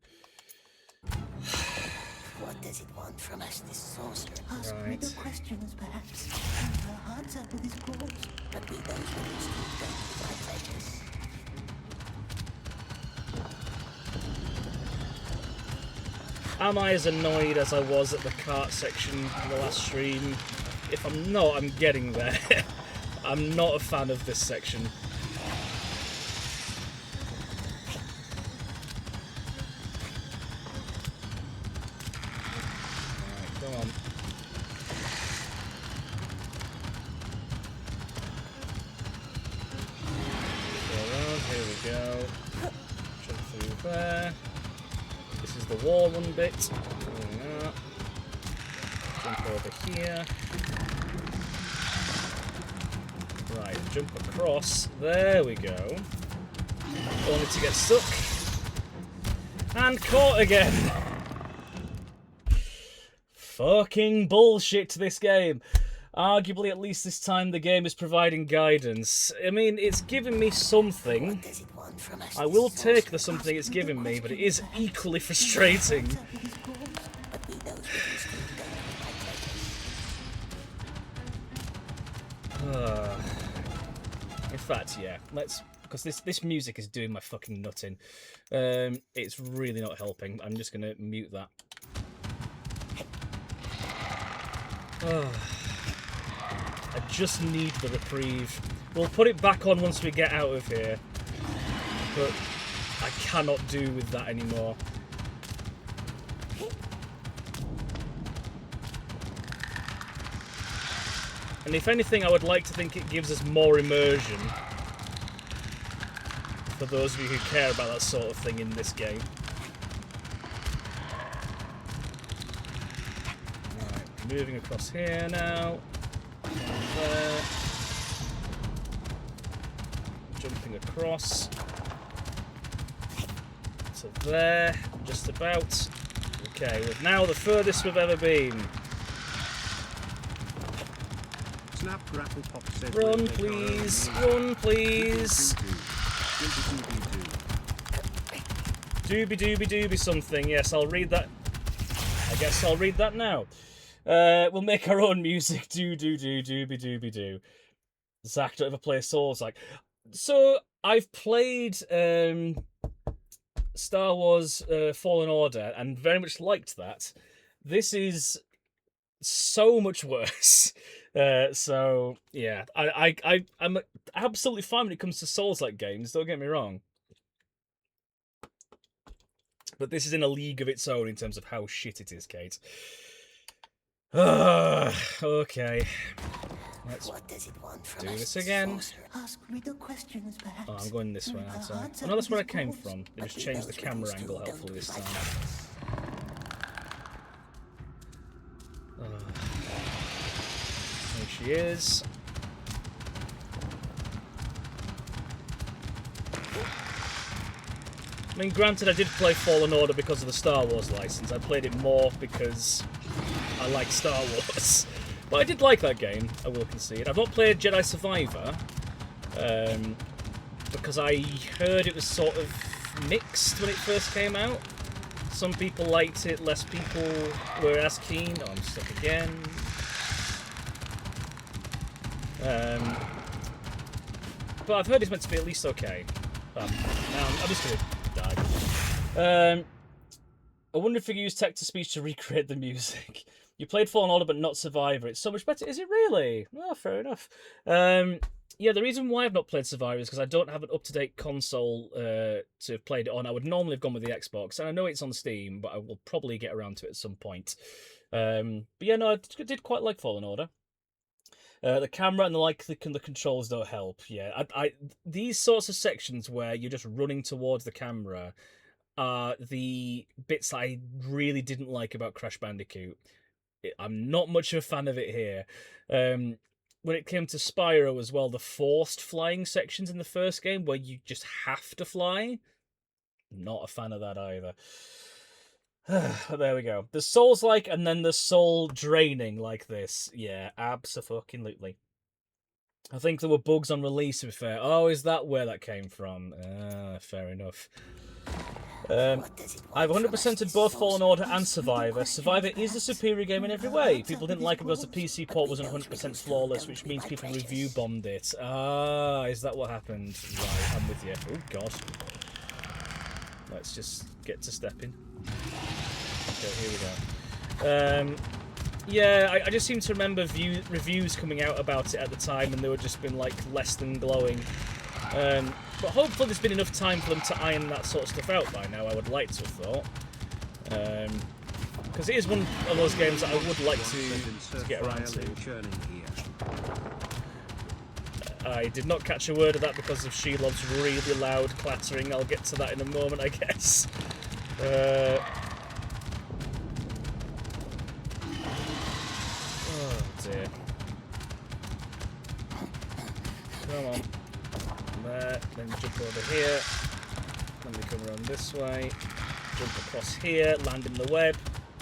What does it want from us, this sorcerer? Ask me the questions, perhaps. Her heart's up with his claws. But we those who still don't by pleasures. Am I as annoyed as I was at the cart section in the last stream? If I'm not, I'm getting there. I'm not a fan of this section. Alright, come on. Go around, here we go. Jump through there. This is the wall run bit. Doing that. Jump over here. Right, jump across. There we go. Only to get stuck. And caught again. Fucking bullshit, this game. Arguably, at least this time, the game is providing guidance. I mean, it's giving me something. I will take the something it's giving me, but it is equally frustrating. In fact, yeah, let's, because this music is doing my fucking nutting. It's really not helping. I'm just gonna mute that. I just need the reprieve. We'll put it back on once we get out of here, but I cannot do with that anymore. And if anything, I would like to think it gives us more immersion for those of you who care about that sort of thing in this game. Right, moving across here now. There. Jumping across. To there, just about. Okay, we're now the furthest we've ever been. Snap Grapple Pop said Run, please. Run, please. Dooby dooby dooby something. Yes, I'll read that. I guess I'll read that now. We'll make our own music. Do dooby dooby. Zach, don't ever play Souls like. So I've played Star Wars Fallen Order and very much liked that. This is so much worse. So yeah, I'm absolutely fine when it comes to Souls-like games. Don't get me wrong, but this is in a league of its own in terms of how shit it is, Kate. Okay, let's do this again. Ask riddle questions, perhaps. Oh, I'm going this way, aren't I? Oh, no, that's where I came from. They just changed the camera angle helpfully this time. There she is. I mean, granted, I did play Fallen Order because of the Star Wars license. I played it more because I like Star Wars. But I did like that game, I will concede. I've not played Jedi Survivor, because I heard it was sort of mixed when it first came out. Some people liked it, less people were as keen. Oh, I'm stuck again. But I've heard it's meant to be at least okay. Now I'm just going to die. I wonder if you use text-to-speech to recreate the music. You played Fallen Order but not Survivor. It's so much better. Is it really? Oh, fair enough. Yeah, the reason why I've not played Survivor is because I don't have an up-to-date console to have played it on. I would normally have gone with the Xbox, and I know it's on Steam, but I will probably get around to it at some point. But yeah, no, I did quite like Fallen Order. The camera and the controls don't help. Yeah, these sorts of sections where you're just running towards the camera are the bits that I really didn't like about Crash Bandicoot. I'm not much of a fan of it here. When it came to Spyro as well, the forced flying sections in the first game where you just have to fly, not a fan of that either. There we go. The Souls-like and then the soul-draining like this. Yeah, abso-fucking-lutely. I think there were bugs on release, to be fair. Oh, is that where that came from? Fair enough. I've 100%ed both Fallen Order and Survivor. Survivor is the superior game in every way. People didn't like it because the PC port wasn't 100% flawless, which means people review bombed it. Ah, is that what happened? Right, I'm with you. Oh, God. Let's just get to stepping. Okay, here we go. Yeah, I just seem to remember reviews coming out about it at the time, and they were just been, like, less than glowing. But hopefully there's been enough time for them to iron that sort of stuff out by now, I would like to have thought. Because it is one of those games that I would like to get around to. I did not catch a word of that because of Shelob's really loud clattering. I'll get to that in a moment, I guess. Oh dear. Come on. There, then jump over here, then we come around this way, jump across here, land in the web,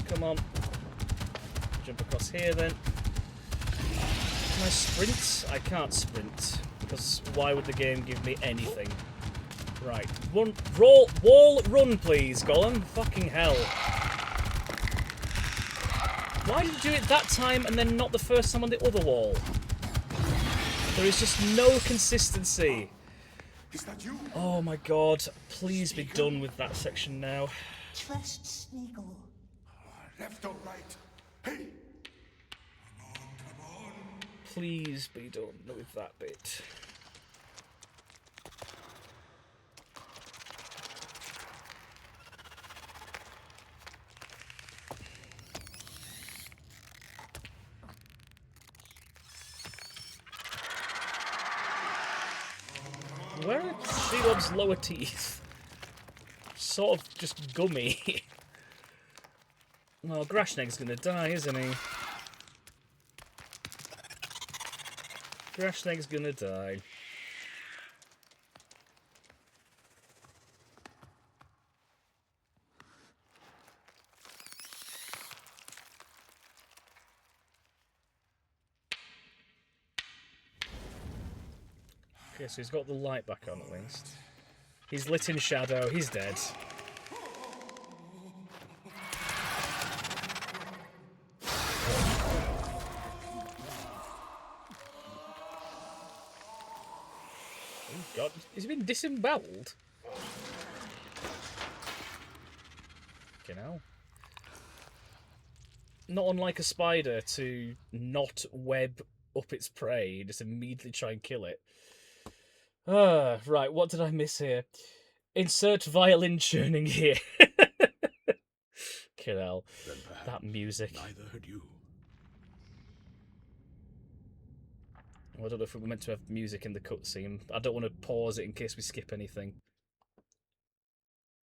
come on, jump across here then. Can I sprint? I can't sprint, because why would the game give me anything? Right, run, wall, run please, Gollum, fucking hell. Why did you do it that time and then not the first time on the other wall? There is just no consistency. Is that you? Oh my god, please be done with that section now. Trust Smeagol. Left or right? Hey! Come on. Please be done with that bit. Where are Sheob's lower teeth? Sort of just gummy. Well, Grashneg's gonna die, isn't he? Grashneg's gonna die. Okay, so he's got the light back on at least. He's lit in shadow, he's dead. Oh god, has he been disemboweled? Fucking hell. Not unlike a spider to not web up its prey, just immediately try and kill it. Right, what did I miss here? Insert violin churning here. Fucking hell. Then perhaps That music. neither had you. I don't know if we were meant to have music in the cutscene. I don't want to pause it in case we skip anything.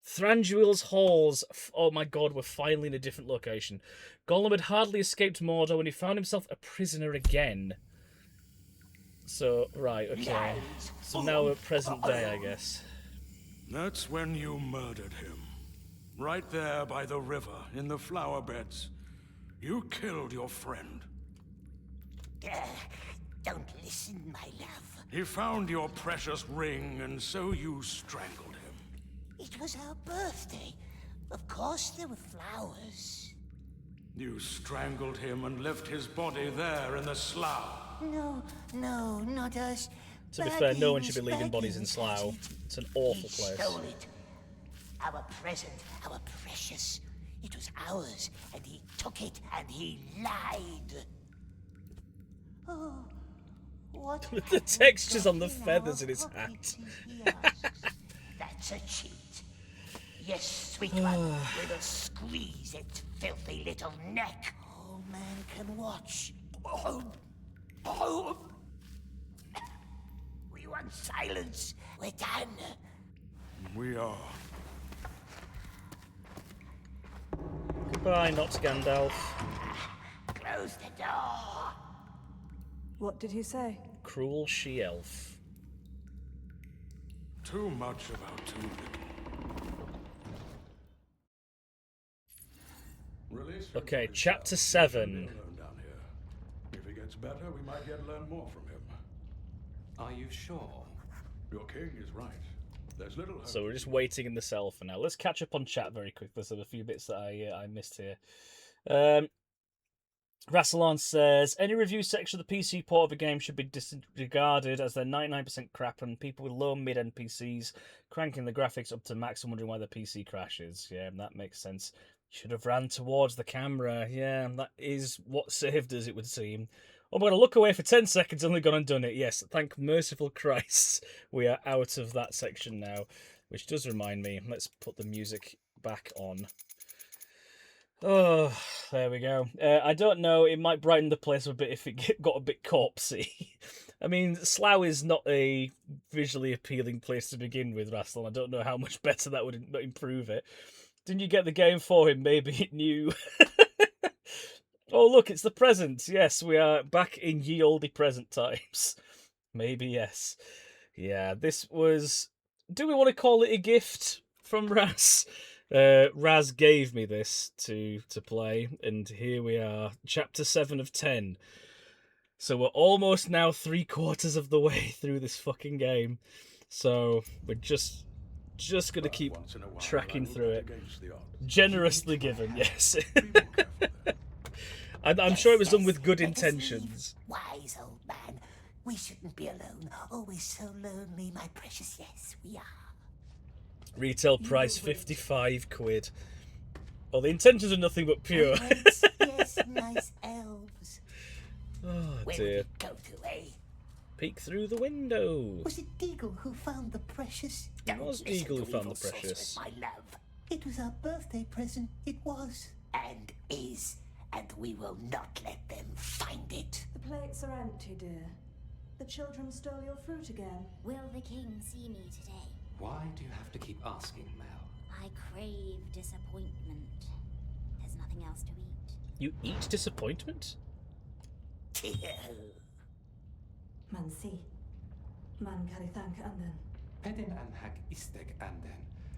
Thranduil's halls. Oh my god, we're finally in a different location. Gollum had hardly escaped Mordor when he found himself a prisoner again. So, right, okay. So now we're at present day, I guess. That's when you murdered him. Right there by the river, in the flower beds. You killed your friend. Don't listen, my love. He found your precious ring, and so you strangled him. It was our birthday. Of course there were flowers. You strangled him and left his body there in the slough. No, not us. To be fair, no one should be leaving bodies in Slough. It's an awful He place. stole it. Our present, our precious. It was ours, and he took it, and he lied. Oh, what? The textures on the feathers in his hat. That's a cheat. Yes, sweet one, we'll squeeze its filthy little neck. All man can watch. Oh. We want silence. We're done. We are. Goodbye, not Gandalf. Close the door. What did he say? Cruel she-elf. Too much about too little. Release him Okay, from his chapter cell. 7. Learn down here. If he gets better, we might yet learn more from him. Are you sure? Your king is right. There's little hope. So we're just waiting in the cell for now. Let's catch up on chat very quick. There's a few bits that I missed here. Rassilon says, any review section of the PC port of a game should be disregarded as they're 99% crap and people with low mid-end PCs cranking the graphics up to max and wondering why the PC crashes. Yeah, that makes sense. Should have ran towards the camera. Yeah, that is what saved us, it would seem. I'm going to look away for 10 seconds, only gone and done it. Yes, thank merciful Christ, we are out of that section now. Which does remind me, let's put the music back on. Oh, there we go. I don't know, it might brighten the place a bit if it got a bit corpsey. I mean, Slough is not a visually appealing place to begin with, Rastlin. I don't know how much better that would improve it. Didn't you get the game for him? Maybe it knew. Oh, look, it's the present. Yes, we are back in ye olde present times. Maybe, yes. Yeah, this was... Do we want to call it a gift from Raz? Raz gave me this to play, and here we are, chapter 7 of 10. So we're almost now 3/4 of the way through this fucking game. So we're just gonna keep Once in a while, tracking I will through bet it. against the odds. Generously given, yes. Be more careful then. I'm sure it was done with good Let us leave. intentions. Wise old man. We shouldn't won't be alone. Always so lonely, my precious. Yes, we are. Retail price £55. Well, the intentions are nothing but pure. Elves, yes, nice elves. Oh Where dear. would we go to, eh? Peek through the window. Was it Deagle who found the precious? It was Don't listen Deagle who to found evil the precious. sorcerers, my love. It was our birthday present. It was. And is. And we will not let them find it. The plates are empty, dear. The children stole your fruit again. Will the king see me today? Why do you have to keep asking, Mel? I crave disappointment. There's nothing else to eat. You eat disappointment? Man see. Man carry thank anden. Pedin an hag istek anden.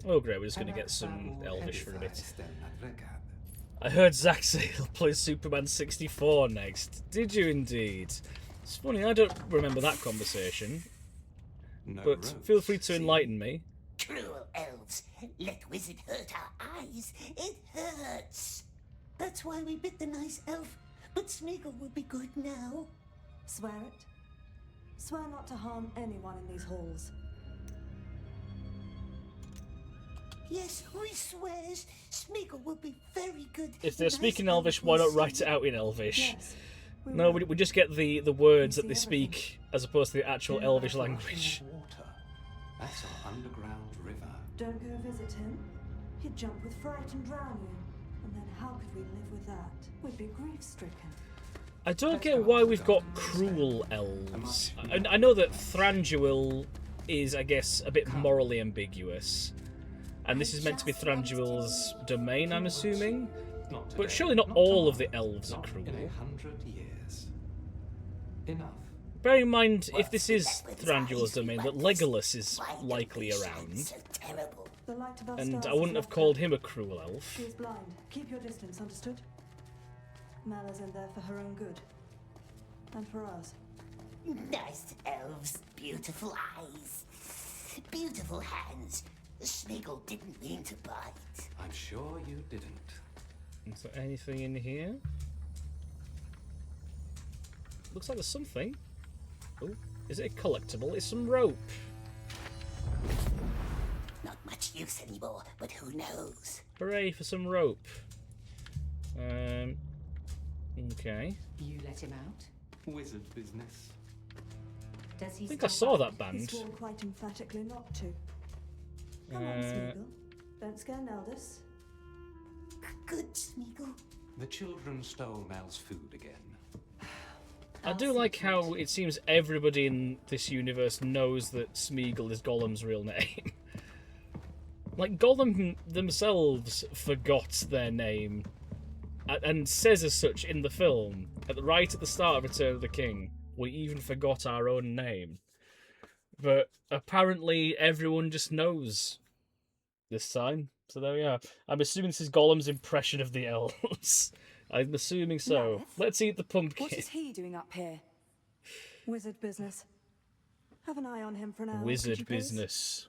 Oh great, we're just going to get some Elvish for a bit. I heard Zach say he'll play Superman 64 next. Did you indeed? It's funny, I don't remember that conversation. No But roads, feel free to see? enlighten me. Cruel elves. Let wizard hurt our eyes. It hurts. That's why we bit the nice elf. But Smeagol will be good now. Swear it. Swear not to harm anyone in these halls. Yes, we swears. Smeagol will be very good. If they're Nice speaking elf Elvish, will why not see write it you. out in Elvish? Yes. No, will. we just get the words that they see everything. speak as opposed to the actual Elvish language. Water. That's our underground river. Don't go visit him. He'd jump with fright and drown you. And then how could we live with that? We'd be grief-stricken. I don't get why we've got cruel elves. I know that Thranduil is, I guess, a bit morally ambiguous. And this is meant to be Thranduil's domain, I'm assuming. Not today, But surely not all of the tomorrow, elves are not cruel. in 100 years. Enough. Bear in mind, if this is That with his Thranduil's eyes, domain, we that want this. Legolas is Why don't likely they shine around. So terrible. The light of our And stars I has wouldn't have left called her. him a cruel elf. She is blind. Keep your distance, understood? Mal is in there for her own good. And for ours. Nice elves, beautiful eyes, beautiful hands. Smeagol didn't mean to bite. I'm sure you didn't. Is there anything in here? Looks like there's something. Oh, is it a collectible? It's some rope. Not much use anymore, but who knows? Hooray for some rope. Okay. You let him out? Wizard business. Does he I think I still saw bite? that He's band. sworn quite emphatically not to. Come on, Smeagol. Don't scare Neldis. Good, Smeagol. The children stole Mel's food again. I do like how it seems everybody in this universe knows that Smeagol is Gollum's real name. Like, Gollum themselves forgot their name and says as such in the film, right at the start of Return of the King, we even forgot our own name. But apparently everyone just knows this time. So there we are. I'm assuming this is Gollum's impression of the elves. I'm assuming so. Yes. Let's eat the pumpkin. What is he doing up here? Wizard business. Have an eye on him for now. could Wizard you please? business.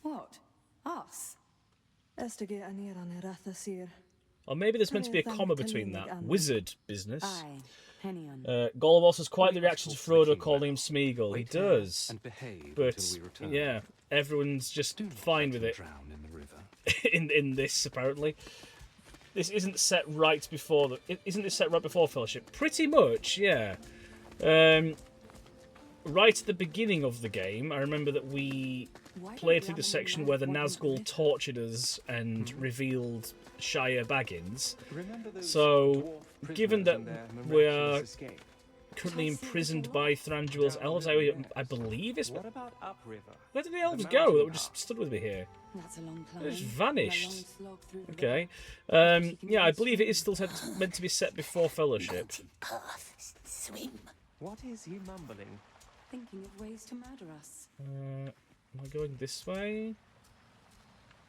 What? Us? Estige anir an eratha sir. Or maybe there's meant to be a Thank comma you, between Lily that. Ann. Wizard business. Aye, Hennion. Gollum also has quite the We reaction to must talk Frodo to calling him Mel. Smeagol. He Wait here does. And behave But, until we return. yeah, everyone's just Do not fine let with him it drown in the river. in this, apparently. This isn't set right before isn't this set right before Fellowship? Pretty much, yeah. Right at the beginning of the game, I remember that we Why played don't through the Ram section and where the Lev want Nazgul me to tortured us and revealed Shire Baggins. Remember those So, dwarf given prisoners that and we their are miraculous escape? currently Trust the imprisoned little by Thranduil's Down elves, the I believe it's... What about upriver? Where did the elves The go mountain that were just path. stood with me here? That's a long climb. They just and a vanished. long slog through the Okay. river. Yeah, I believe it is still meant to be set before Fellowship. Mountain path, swim. What is he mumbling? Thinking of ways to murder us. Am I going this way?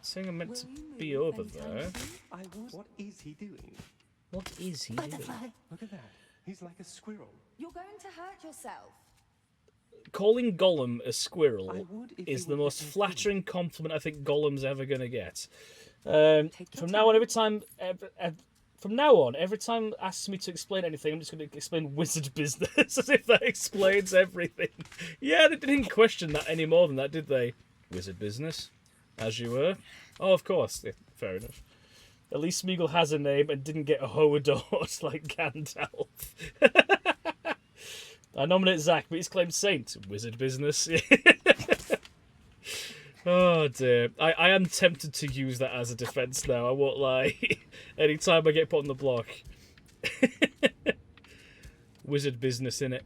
Saying I'm meant Will to you move be over anytime there. soon? I would. What is he doing? What is he doing? Butterfly. Look at that. He's like a squirrel. You're going to hurt yourself. Calling Gollum a I squirrel would if is he the would most let me flattering compliment I think Gollum's ever going to get. Take your From now on, time. every time From now on, every time it asks me to explain anything, I'm just going to explain wizard business as if that explains everything. Yeah, they didn't question that any more than that, did they? Wizard business, as you were. Oh, of course. Yeah, fair enough. At least Smeagol has a name and didn't get Hoadort like Gandalf. I nominate Zach, but he's claimed Saint. Wizard business. Oh dear. I am tempted to use that as a defense now, I won't lie. Anytime I get put on the block. Wizard business, innit?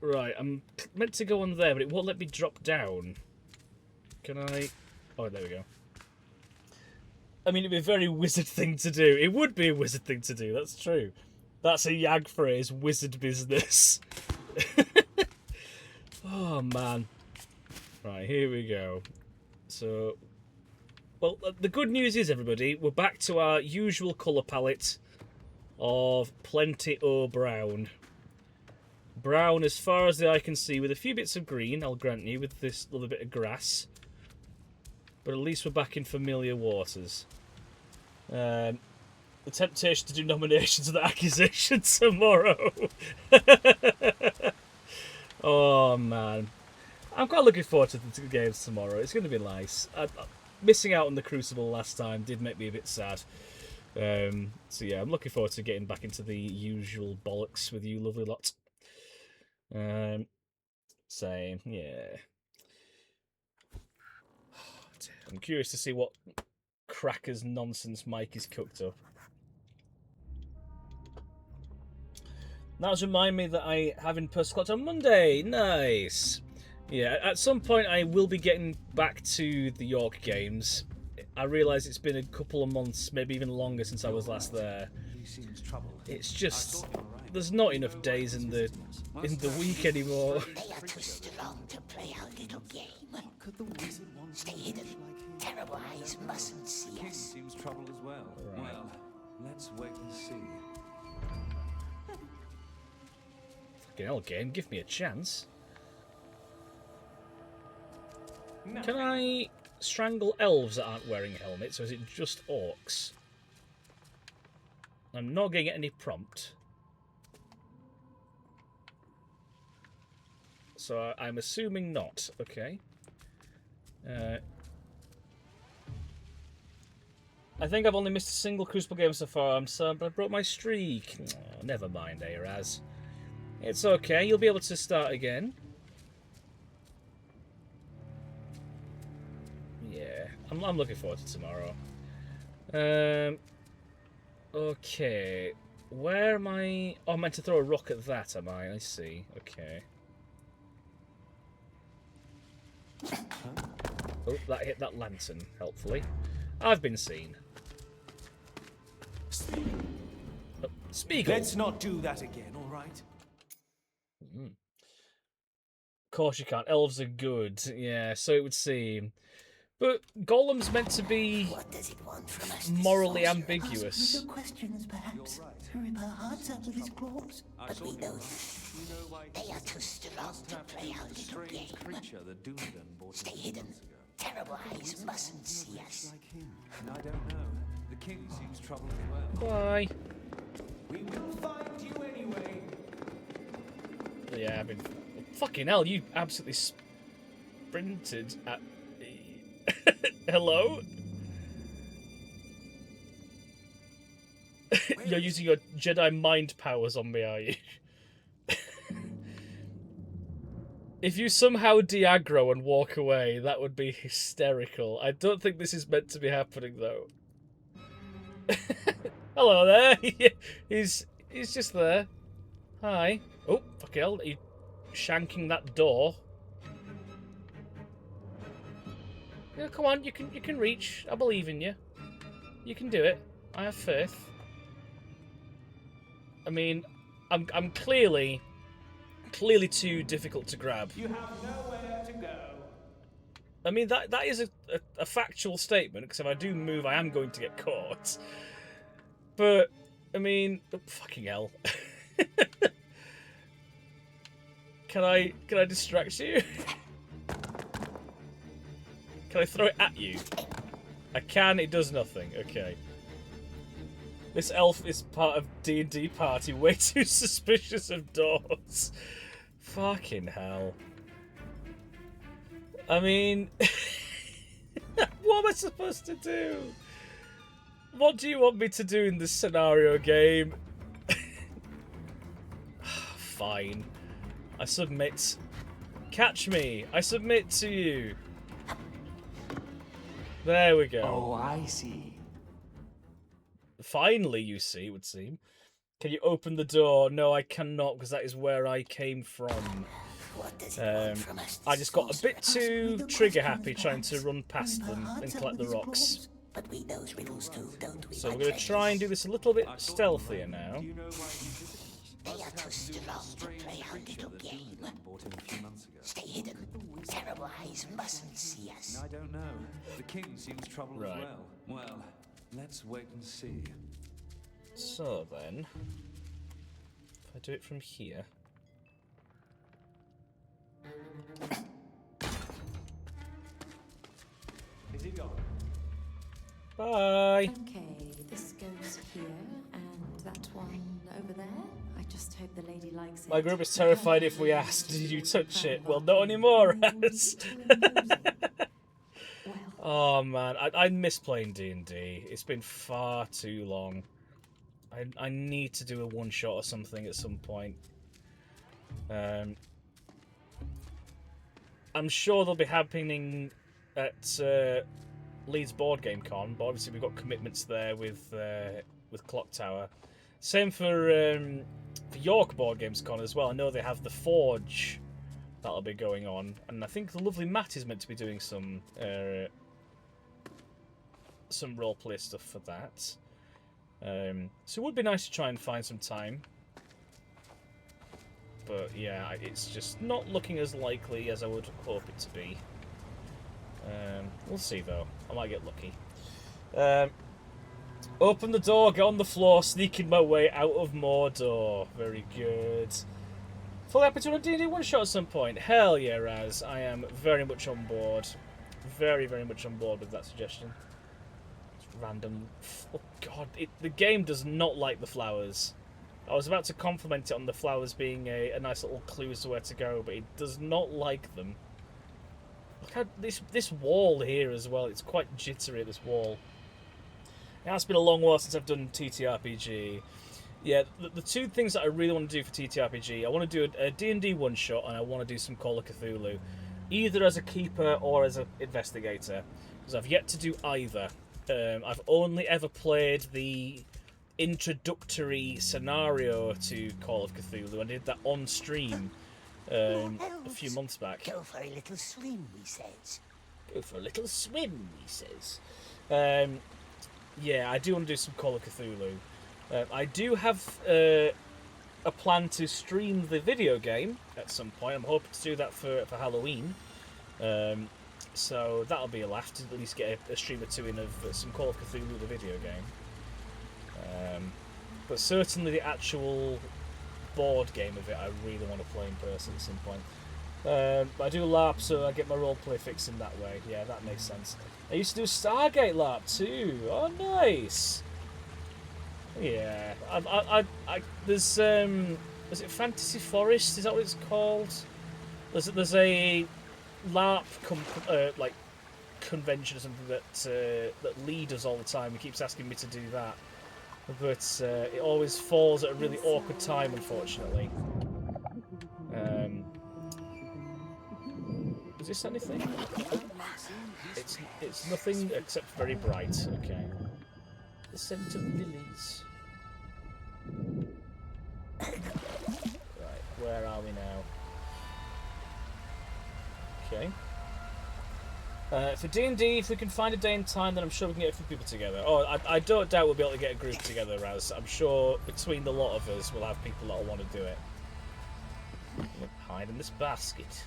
Right, I'm meant to go on there, but it won't let me drop down. Can I... Oh, there we go. I mean, it'd be a very wizard thing to do. It would be a wizard thing to do, that's true. That's a Yag phrase, wizard business. Oh, man. Right, here we go. So, well, the good news is, everybody, we're back to our usual colour palette of plenty o' brown. Brown as far as the eye can see, with a few bits of green, I'll grant you, with this little bit of grass. But at least we're back in familiar waters. The temptation to do nominations of the accusation tomorrow. Oh, man. I'm quite looking forward to the games tomorrow. It's going to be nice. Missing out on the Crucible last time did make me a bit sad. So yeah, I'm looking forward to getting back into the usual bollocks with you lovely lot. Same, yeah. I'm curious to see what crackers nonsense Mike is cooked up. That was remind me that I have in-person class on Monday. Nice. Yeah, at some point I will be getting back to the York games. I realise it's been a couple of months, maybe even longer since I was last there. It's just there's not enough days in the week anymore. They are too strong to play our little game. Stay hidden. Terrible eyes mustn't see us. Seems troubled as well. Right. Well, let's wait and see. Fucking hell, game, give me a chance. Can I strangle elves that aren't wearing helmets, or is it just orcs? I'm not going to get any prompt. So I'm assuming not. Okay. I think I've only missed a single Crucible game so far. I'm sorry, but I broke my streak. Oh, never mind, Raz. It's okay. You'll be able to start again. Yeah, I'm looking forward to tomorrow. Okay. Where am I? Oh, I'm meant to throw a rock at that, am I? I see. Okay. Oh, that hit that lantern, helpfully. I've been seen. Oh, Spiegel! Let's not do that again, all right? Of course you can't. Elves are good. Yeah, so it would seem. But Gollum's meant to be What does it want from us? morally This ambiguous. sorcerer? Ask little questions, perhaps. Rip our hearts out with his claws. But we know they are too strong to play our little game. Stay hidden. Terrible eyes mustn't see us. Like him. I don't know. The king seems troubled as well. Bye. We will find you anyway. Yeah, I mean, fucking hell, you absolutely sprinted at me. Hello? You're using your Jedi mind powers on me, are you? If you somehow de-aggro and walk away, that would be hysterical. I don't think this is meant to be happening, though. Hello there. He's just there. Hi. Oh, fucking hell. Are you shanking that door? Yeah, come on, you can reach. I believe in you. You can do it. I have faith. I mean, I'm clearly too difficult to grab. You have nowhere to go. I mean, that is a factual statement, because if I do move, I am going to get caught. But, I mean, oh, fucking hell. Can I distract you? Can I throw it at you? I can, it does nothing. Okay. This elf is part of D&D party, way too suspicious of doors. Fucking hell. I mean, what am I supposed to do? What do you want me to do in this scenario game? Fine. I submit. Catch me. I submit to you. There we go. Oh, I see. Finally, you see, it would seem. Can you open the door? No, I cannot, because that is where I came from. I just got a bit too trigger happy trying to run past them and collect the rocks. But we knows riddles too, don't we? So we're going to try and do this a little bit stealthier now. They are too strong to play our little game. Stay hidden. Terrible eyes mustn't see us. I don't know. The king seems troubled as well. Well, let's wait and see. So then, if I do it from here. Is he gone? Bye. Okay, this goes here, and that one over there. I just hope the lady likes it. My group is terrified if we asked, did you touch it? Well, not anymore, Raz. Oh man, I miss playing D&D. It's been far too long. I need to do a one-shot or something at some point. I'm sure they'll be happening at Leeds Board Game Con, but obviously we've got commitments there with Clock Tower. Same for York Board Games Con as well. I know they have the Forge that'll be going on, and I think the lovely Matt is meant to be doing some roleplay stuff for that. So it would be nice to try and find some time. But yeah, it's just not looking as likely as I would hope it to be. We'll see though. I might get lucky. Open the door, get on the floor, sneaking my way out of Mordor. Very good. Fully happy to run a D&D one-shot at some point. Hell yeah, Raz. I am very much on board. Very, very much on board with that suggestion. Random. Oh god, the game does not like the flowers. I was about to compliment it on the flowers being a nice little clue as to where to go, but it does not like them. Look how this wall here as well. It's quite jittery, this wall. It has been a long while since I've done TTRPG. Yeah, the two things that I really want to do for TTRPG, I want to do a D&D one shot, and I want to do some Call of Cthulhu, either as a keeper or as an investigator, because I've yet to do either. I've only ever played the introductory scenario to Call of Cthulhu. I did that on stream a few months back. Go for a little swim, he says. Go for a little swim, he says. Yeah, I do want to do some Call of Cthulhu. I do have a plan to stream the video game at some point. I'm hoping to do that for Halloween. So that'll be a laugh to at least get a stream or two in of some Call of Cthulhu, the video game. But certainly the actual board game of it, I really want to play in person at some point. I do LARP, so I get my roleplay fix in that way. Yeah, that makes sense. I used to do Stargate LARP too. Oh, nice. Yeah, there's is it Fantasy Forest? Is that what it's called? There's a LARP like convention or something that Lee does all the time. He keeps asking me to do that, but it always falls at a really awkward time, unfortunately. Is this anything? It's nothing except very bright. Okay. The scent of lilies. Right, where are we now? Okay. For D&D, if we can find a day and time, then I'm sure we can get a few people together. Oh, I don't doubt we'll be able to get a group together, Raz. I'm sure between the lot of us, we'll have people that will want to do it. Hide in this basket.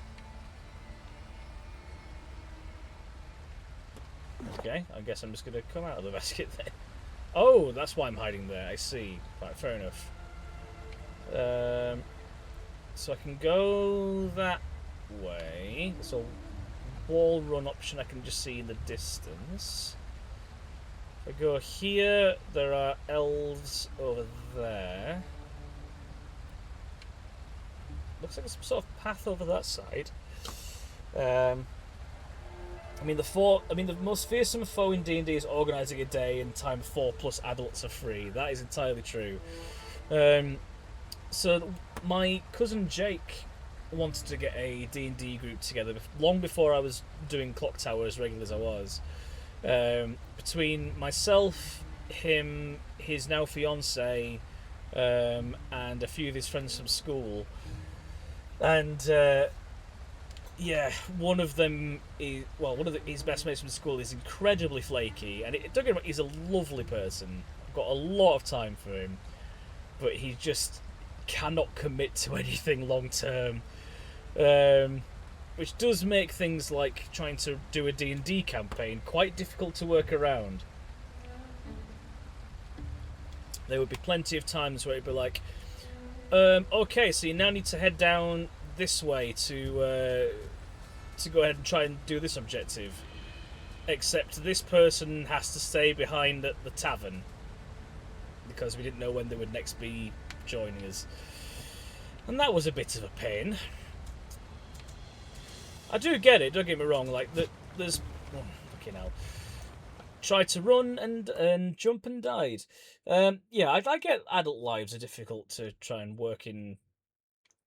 Okay, I guess I'm just going to come out of the basket then. Oh, that's why I'm hiding there. I see. Right, fair enough. So I can go that way. There's a wall run option I can just see in the distance. If I go here, there are elves over there. Looks like some sort of path over that side. I mean, the most fearsome foe in D&D is organising a day in time 4 plus adults are free. That is entirely true. So my cousin Jake wanted to get a D&D group together long before I was doing Clock Tower as regular as I was. Between myself, him, his now fiance, and a few of his friends from school, and yeah, one of his best mates from school is incredibly flaky, and don't get me wrong, he's a lovely person. I've got a lot of time for him, but he just cannot commit to anything long term, which does make things like trying to do a D&D campaign quite difficult to work around. There would be plenty of times where it'd be like, okay, so you now need to head down this way to go ahead and try and do this objective, except this person has to stay behind at the tavern because we didn't know when they would next be joining us, and that was a bit of a pain. I do get it, don't get me wrong, like there's fucking hell, tried to run and jump and died. Yeah, I get adult lives are difficult to try and work in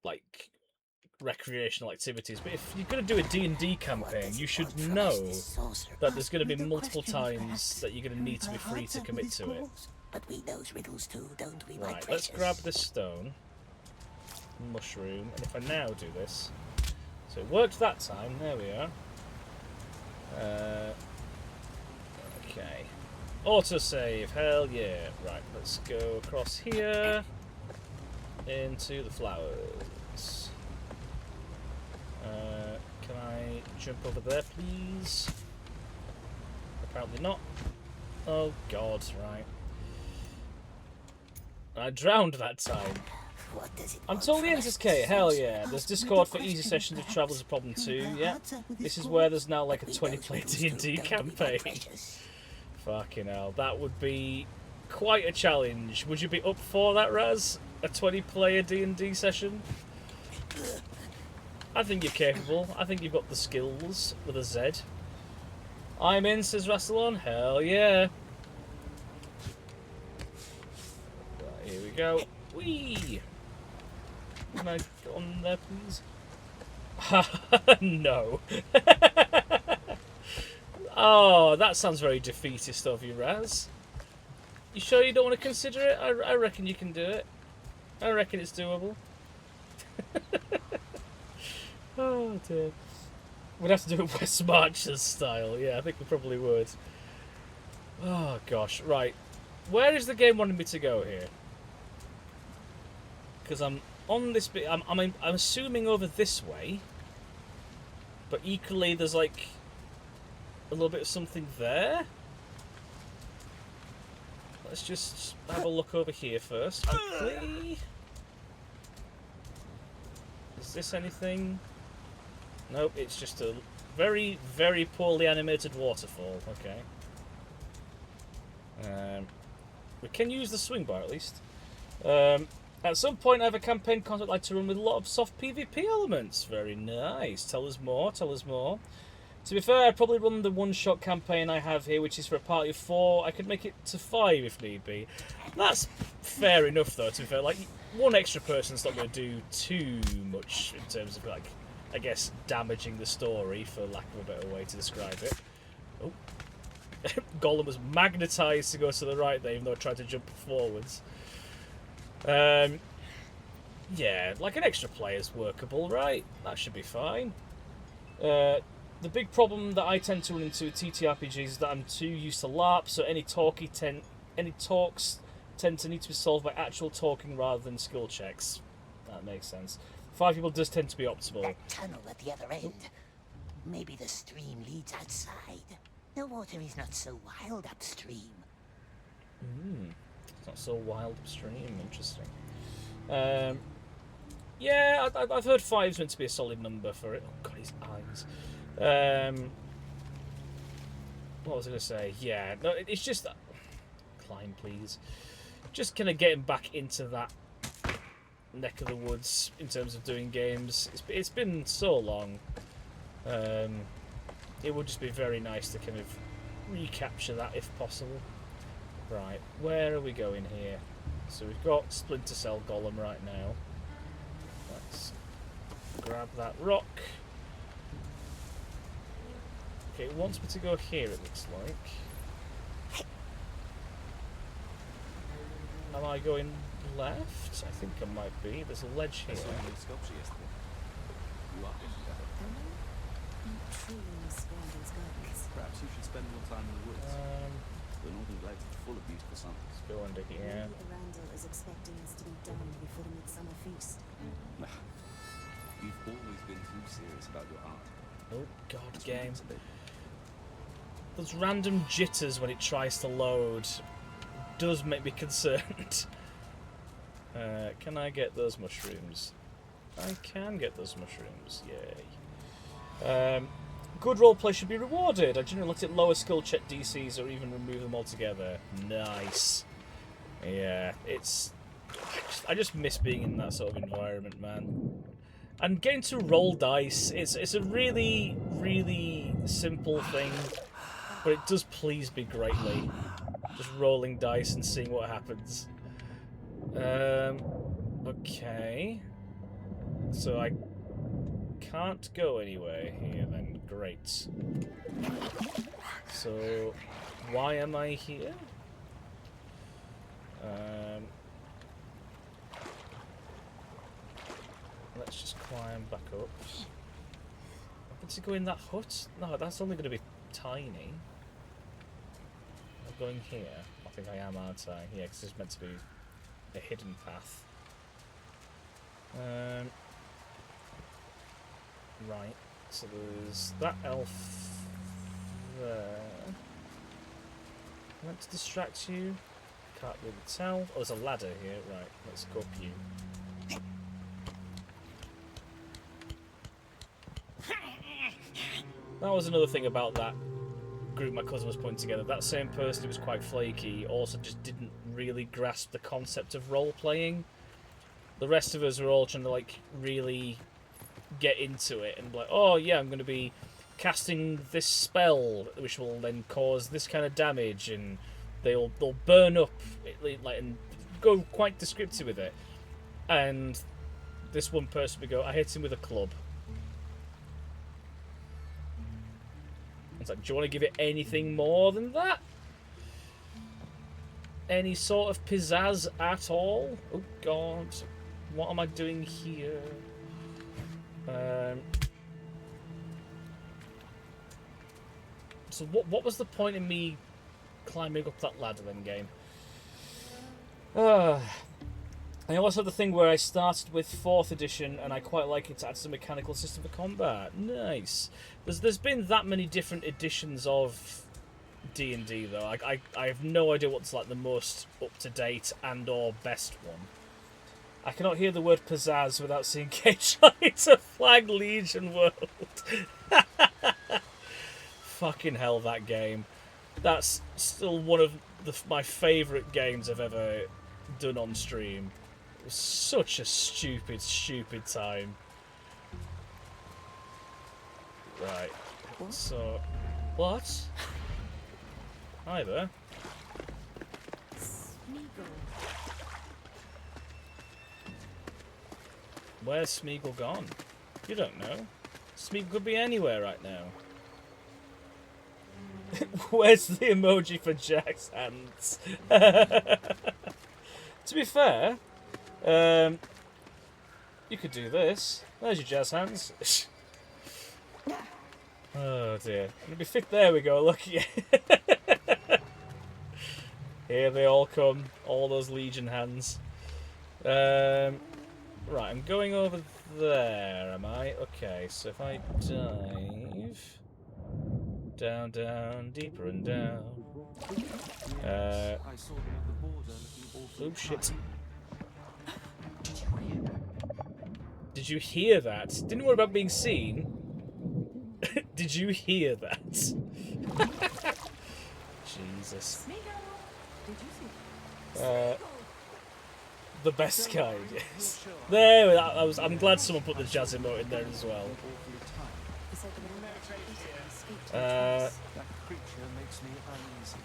like recreational activities, but if you're going to do a D&D campaign, you should know that there's going to be multiple times that you're going to need to be free to commit to it. But we knows riddles too, don't we, my Right, precious? let's grab this stone, mushroom, and if I now do this, so it worked that time, there we are. Okay, autosave, hell yeah. Right, let's go across here into the flowers. Can I jump over there, please? Apparently not. Oh god, right. I drowned that time. I'm totally NZK, hell yeah. There's Discord for easy sessions if travel's a problem too, yeah. This is where there's now like a 20-player D&D campaign. Fucking hell, that would be quite a challenge. Would you be up for that, Raz? A 20-player D&D session? I think you're capable. I think you've got the skills with a Z. I'm in, says Rastalon. Hell yeah. Right, here we go. Whee! Can I get on there, please? No. Oh, that sounds very defeatist of you, Raz. You sure you don't want to consider it? I reckon you can do it. I reckon it's doable. Oh dear. We'd have to do it West Marches style. Yeah, I think we probably would. Oh gosh, right. Where is the game wanting me to go here? Because I'm on this bit. I'm assuming over this way. But equally, there's like a little bit of something there. Let's just have a look over here first, quickly. Is this anything? Nope, it's just a very, very poorly animated waterfall. Okay. We can use the swing bar at least. At some point I have a campaign concept I'd like to run with a lot of soft PvP elements. Very nice. Tell us more, tell us more. To be fair, I'd probably run the one-shot campaign I have here, which is for a party of 4. I could make it to 5 if need be. That's fair enough, though, to be fair. Like, one extra person's not going to do too much in terms of, like, I guess, damaging the story, for lack of a better way to describe it. Oh. Gollum was magnetised to go to the right there, even though I tried to jump forwards. Yeah, like an extra player's workable, right? That should be fine. The big problem that I tend to run into with TTRPGs is that I'm too used to LARP, so any talks tend to need to be solved by actual talking rather than skill checks. That makes sense. 5 people does tend to be optimal. That tunnel at the other end. Maybe the stream leads outside. The water is not so wild upstream. It's not so wild upstream. Interesting. Yeah, I've heard 5's meant to be a solid number for it. Oh god, his eyes. What was I going to say? Yeah, no, it's just climb, please. Just kind of getting back into that neck of the woods in terms of doing games. It's been so long. It would just be very nice to kind of recapture that if possible. Right, where are we going here? So we've got Splinter Cell Gollum right now. Let's grab that rock. Okay, it wants me to go here, it looks like. Am I going left? I think I might be. There's a ledge here. Perhaps you should spend more time in the woods. The northern glades are full of beautiful sunsets. Let's go under here. Randall is expecting us to be done before the midsummer feast. You've always been too serious about your art. Oh god, game. Those random jitters when it tries to load does make me concerned. Can I get those mushrooms? I can get those mushrooms, yay. Good roleplay should be rewarded. I generally let it lower skill check DCs or even remove them altogether. Nice. Yeah, I just miss being in that sort of environment, man. And getting to roll dice, it's a really, really simple thing, but it does please me greatly. Just rolling dice and seeing what happens. Okay. So I can't go anywhere here then. Great. So, why am I here? Let's just climb back up. I'm going to go in that hut? No, that's only going to be tiny. I'm going here. I think I am, aren't I? Yeah, because it's meant to be a hidden path. Right. So there's that elf there. Meant to distract you. Can't really tell. Oh, there's a ladder here. Right, let's go up you. That was another thing about that group my cousin was putting together. That same person who was quite flaky also just didn't really grasp the concept of role-playing. The rest of us were all trying to, like, really get into it and be like, oh yeah, I'm going to be casting this spell which will then cause this kind of damage, and they'll burn up, like, and go quite descriptive with it. And this one person would go, I hit him with a club. It's like, do you want to give it anything more than that? Any sort of pizzazz at all? Oh god, what am I doing here? So what was the point in me climbing up that ladder then, game? I also have the thing where I started with 4th edition and I quite like it to add some mechanical system for combat. Nice. There's been that many different editions of D&D though. I have no idea what's like the most up-to-date and or best one. I cannot hear the word pizzazz without seeing Kate trying to flag Legion World. Fucking hell, that game. That's still one of my favourite games I've ever done on stream. It was such a stupid, stupid time. Right. So, what? Hi there. Where's Smeagol gone? You don't know. Smeagol could be anywhere right now. Where's the emoji for Jack's hands? To be fair, you could do this. There's your jazz hands. Oh dear. It'll be fit. There we go, look. Here they all come. All those Legion hands. Right, I'm going over there, am I? Okay, so if I dive... Down, down, deeper and down. Oh shit. Did you hear that? Didn't worry about being seen. Did you hear that? Jesus. Did you see? The best kind, yes. There, I'm glad someone put the jazz emote in there as well. That creature makes me uneasy.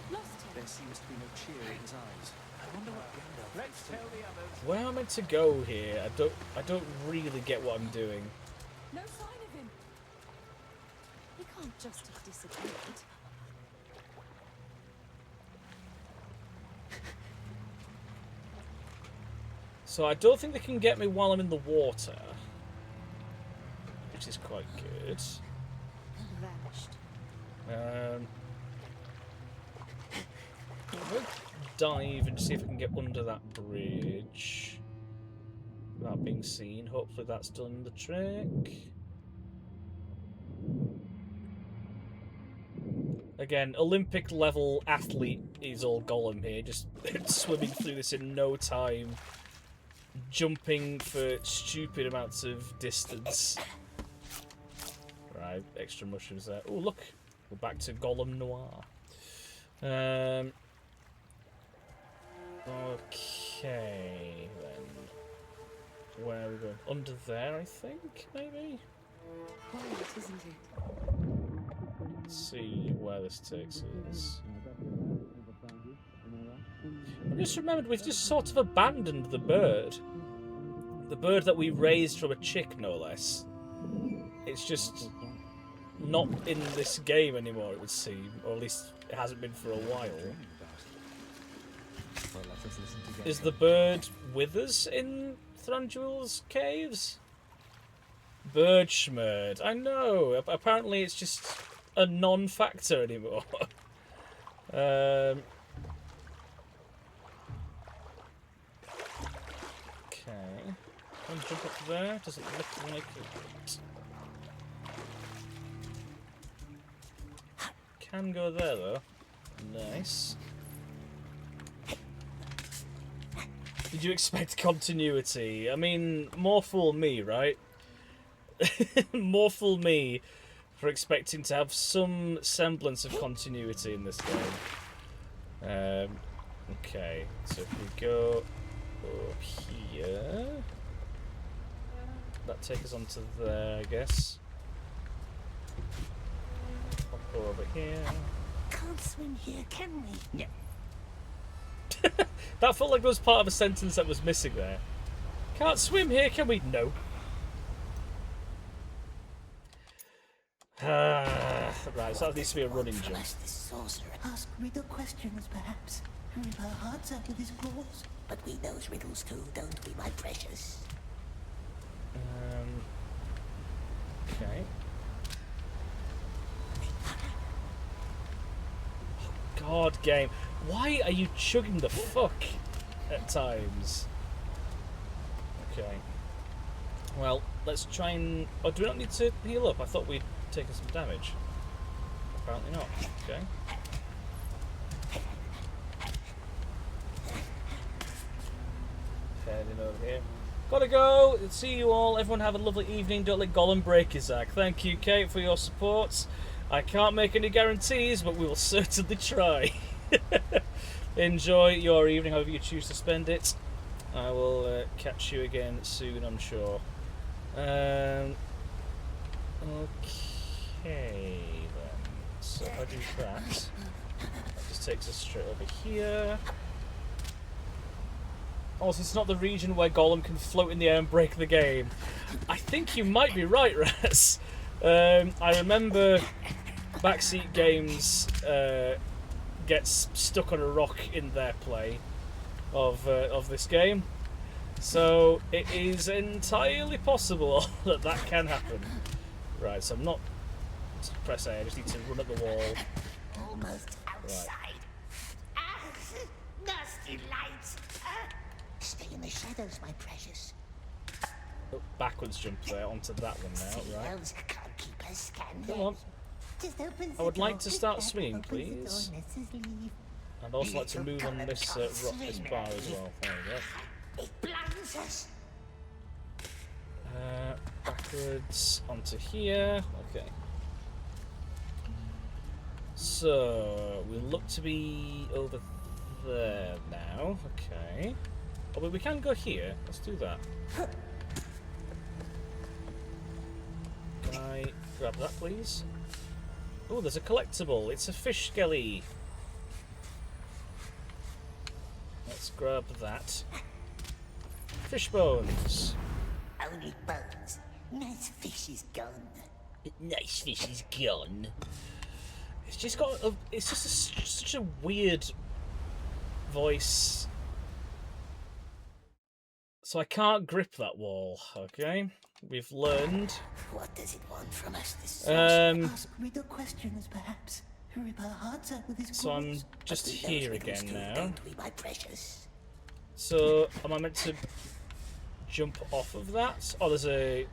There seems to be no cheer in his eyes. I wonder what Gandalf. Let's tell the others. Where am I meant to go here? I don't really get what I'm doing. No sign of him. He can't just have disappeared. So I don't think they can get me while I'm in the water, which is quite good. Vanished. I'll dive and see if I can get under that bridge without being seen. Hopefully that's done the trick. Again, Olympic level athlete is all Gollum here, just swimming through this in no time, jumping for stupid amounts of distance. Right, extra mushrooms there. Oh, look, we're back to Gollum Noir. Okay, then. Where are we going? Under there, I think, maybe? Quiet, isn't it? Let's see where this takes us. I just remembered we've just sort of abandoned the bird. The bird that we raised from a chick, no less. It's just not in this game anymore, it would seem. Or at least it hasn't been for a while. Is the bird with us in Thranduil's caves? Bird schmurd. I know. Apparently it's just a non-factor anymore. Okay. Can I jump up there? Does it look like it? Can go there though. Nice. Did you expect continuity? I mean, more fool me, right? More fool me for expecting to have some semblance of continuity in this game. Okay, so if we go up here, that takes us onto there, I guess. Hop over here. Can't swim here, can we? No. That felt like there was part of a sentence that was missing there. Can't swim here, can we? No. Right, so that needs to be a running jump. Ask this sorcerer. Ask riddle questions, perhaps. Rip our hearts out with his claws. But we knows riddles too, don't we, my precious? Okay. God, game. Why are you chugging the fuck at times? Okay. Well, let's try and... Oh, do we not need to heal up? I thought we'd taken some damage. Apparently not. Okay. Heading over here. Gotta go. See you all. Everyone have a lovely evening. Don't let Gollum break you, Zach. Thank you, Kate, for your support. I can't make any guarantees, but we will certainly try. Enjoy your evening, however you choose to spend it. I will catch you again soon, I'm sure. Okay, then. So if I do that just takes us straight over here. Also, it's not the region where Gollum can float in the air and break the game. I think you might be right, Raz. I remember Backseat Games gets stuck on a rock in their play of this game, so it is entirely possible that that can happen. Right, so I'm not to press A. I just need to run at the wall. Almost outside. Ah, nasty lights. Stay in the shadows, my precious. Oh, backwards jump there onto that one now. Right. Elves can't keep us standing. Come on. Just opens I would the like door, to start click, swinging, opens the door, please. lets us leave. I'd also like to move on this rock, this bar as well. There we go. It blinds us. Backwards onto here. Okay. So we look to be over there now. Okay. Oh, but we can go here. Let's do that. Can I grab that, please? Oh, there's a collectible. It's a fish skelly. Let's grab that. Fish bones. Only bones. Nice fish is gone. Nice fish is gone. It's just got a, it's just such a weird voice. So I can't grip that wall, okay? We've learned. What does it want from us, this ask riddle questions, perhaps. Rip our hearts out with his So I'm claws. just But we here those riddles again too, now. Don't we, my precious? So am I meant to jump off of that? Oh, there's a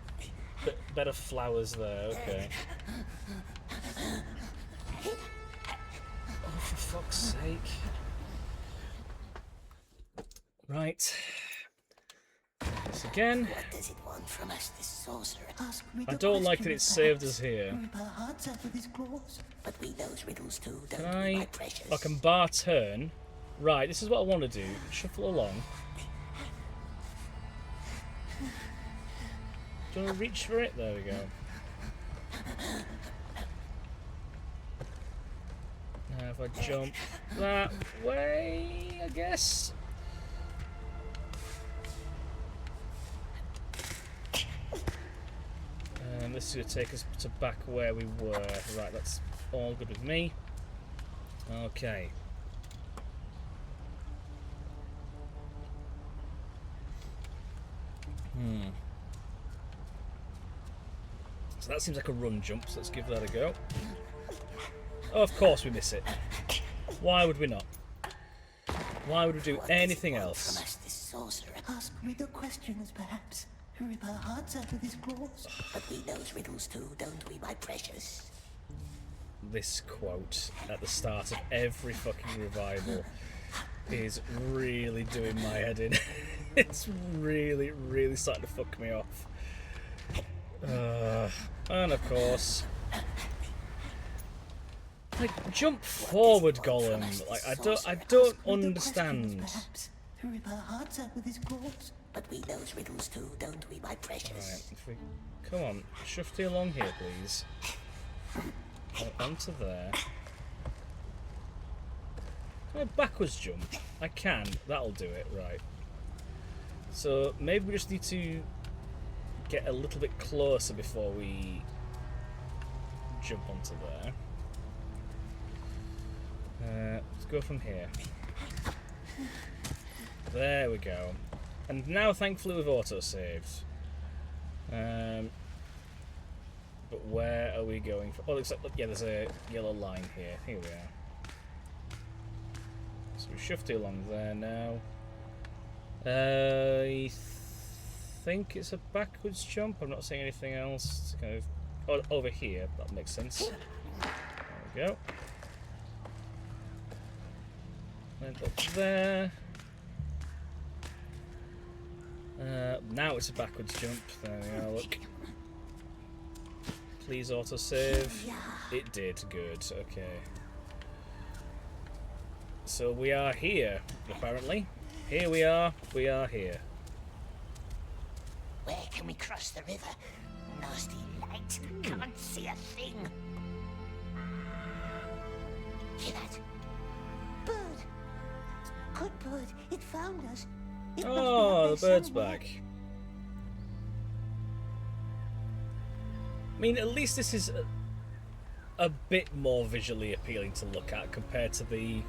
bed of flowers there, okay. Oh, for fuck's sake. Right. This again. What does it want from us, this sorcerer? Ask I don't like that it saved us here. Rip our hearts out with his claws. But we those riddles too, don't Can we, my I... precious? I can bar turn. Right, this is what I want to do. Shuffle along. Do you want to reach for it? There we go. Now if I jump that way, I guess. And this is going to take us to back where we were. Right, that's all good with me. Okay. So that seems like a run jump, so let's give that a go. Oh, of course we miss it. Why would we not? Why would we do anything else? From us, this sorcerer. Ask riddle questions, perhaps. Rip our hearts out with his claws. But we those riddles too, don't we, my precious? This quote at the start of every fucking revival is really doing my head in. It's really, really starting to fuck me off. And of course, like, jump forward, Gollum. Like, I don't understand. Rip our hearts out with his claws. But we those riddles too, don't we, my precious? Right, if we come on, shufty along here, please. Onto there. Can I backwards jump? I can. That'll do it. Right. So maybe we just need to get a little bit closer before we jump onto there. Let's go from here. There we go. And now, thankfully, we've auto-saved. But where are we going from? Oh, looks like, yeah, there's a yellow line here. Here we are. So we shifted along there now. I think it's a backwards jump. I'm not seeing anything else. It's kind of over here. That makes sense. There we go. And up there. Now it's a backwards jump. There we are, look. Please autosave. It did, good, okay. So we are here, apparently. Here we are here. Where can we cross the river? Nasty light, can't see a thing. Hear that? Bird! Good bird, it found us. Oh, the bird's back. I mean, at least this is a bit more visually appealing to look at compared to the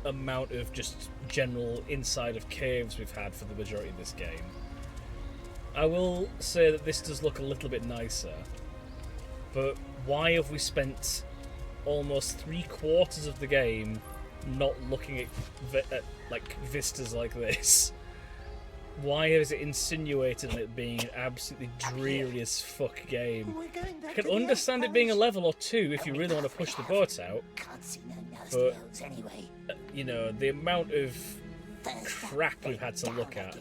amount of just general inside of caves we've had for the majority of this game. I will say that this does look a little bit nicer, but why have we spent almost 3/4 of the game not looking at like vistas like this? Why is it insinuated on it being an absolutely dreary as fuck game? I can understand it being a level or two if you really want to push the boat out, but you know, the amount of crap we've had to look at,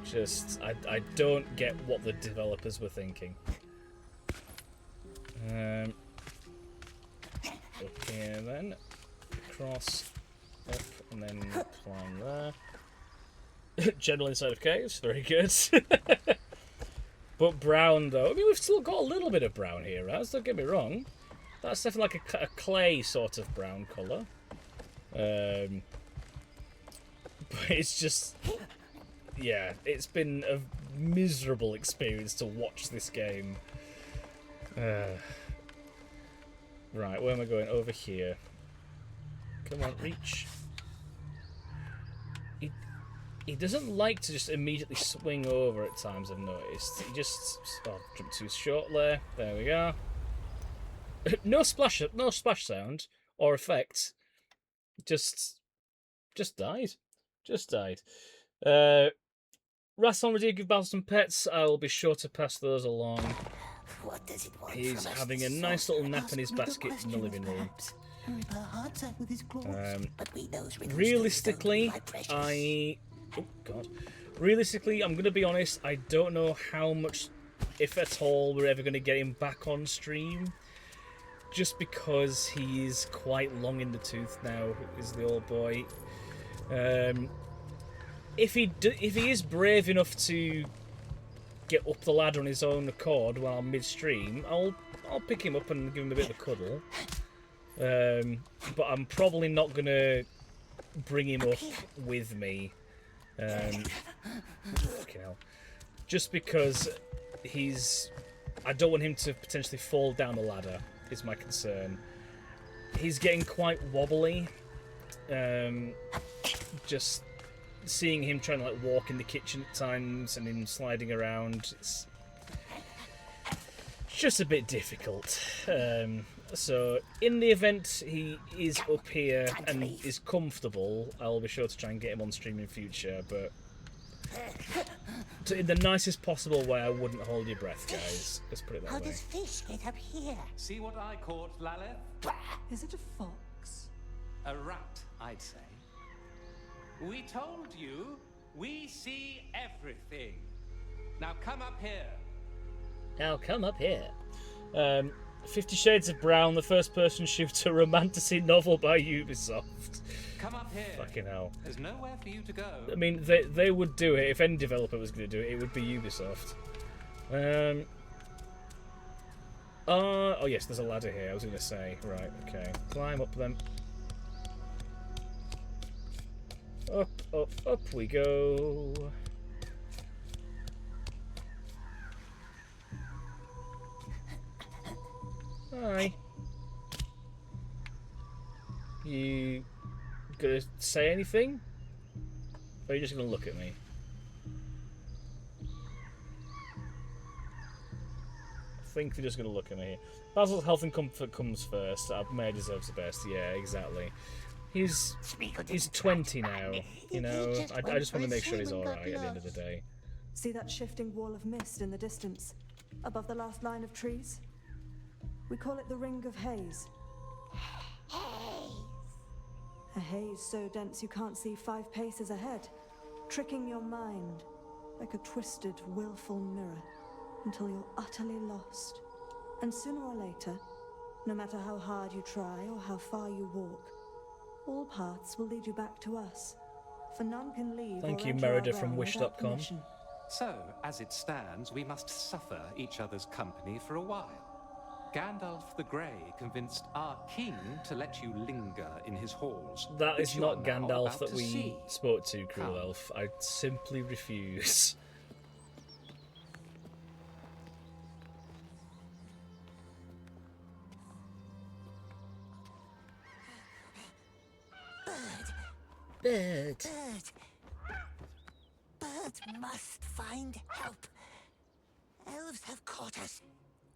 just I don't get what the developers were thinking. Up here then, across, up, and then climb there. General inside of caves, very good. But brown, though. I mean, we've still got a little bit of brown here, Raz, don't get me wrong. That's definitely like a clay sort of brown colour. But it's just... Yeah, it's been a miserable experience to watch this game. Right, where am I going? Over here. Come on, reach. He doesn't like to just immediately swing over at times, I've noticed. He just... Oh, jumped too short there. There we go. No splash sound or effect. Just died. Just died. Rasson, would you give Basil some pets? I will be sure to pass those along. What does it want He's from us? having a nice little nap in his basket in the living room. Realistically, oh god. Realistically, I'm gonna be honest, I don't know how much, if at all, we're ever gonna get him back on stream. Just because he is quite long in the tooth now, is the old boy. If he is brave enough to get up the ladder on his own accord while I'm midstream, I'll pick him up and give him a bit of a cuddle. But I'm probably not gonna bring him up with me. Fucking hell. Just because I don't want him to potentially fall down the ladder, is my concern. He's getting quite wobbly. Just seeing him trying to like walk in the kitchen at times and him sliding around, it's just a bit difficult. So in the event he is up here and is comfortable, I'll be sure to try and get him on stream in future, but in the nicest possible way, I wouldn't hold your breath, guys. Let's put it that way. How does fish get up here? See what I caught, Lalith? Is it a fox? A rat, I'd say. We told you, we see everything. Now come up here. Now come up here. 50 Shades of Brown, the first-person shooter romantasy novel by Ubisoft. Come up here. Fucking hell. There's nowhere for you to go. I mean, they would do it. If any developer was going to do it, it would be Ubisoft. Oh, yes, there's a ladder here, I was going to say. Right, okay. Climb up then. Up, up, up we go. Hi. You gonna say anything? Or are you just gonna look at me? I think they're just gonna look at me. Basil's health and comfort comes first. Mayor deserves the best. Yeah, exactly. He's 20 now. You know, I just want to make sure he's alright at the end of the day. See that shifting wall of mist in the distance, above the last line of trees? We call it the Ring of Haze. A haze so dense you can't see 5 paces ahead, tricking your mind like a twisted, willful mirror until you're utterly lost. And sooner or later, no matter how hard you try or how far you walk, all paths will lead you back to us, for none can leave. Thank you, enter our Merida realm from without Wish.com. permission. So, as it stands, we must suffer each other's company for a while. Gandalf the Grey convinced our king to let you linger in his halls. That is which you not are now Gandalf about that to we see. spoke to, Cruel Come. Elf. I simply refuse. Bird. Bird must find help. Elves have caught us.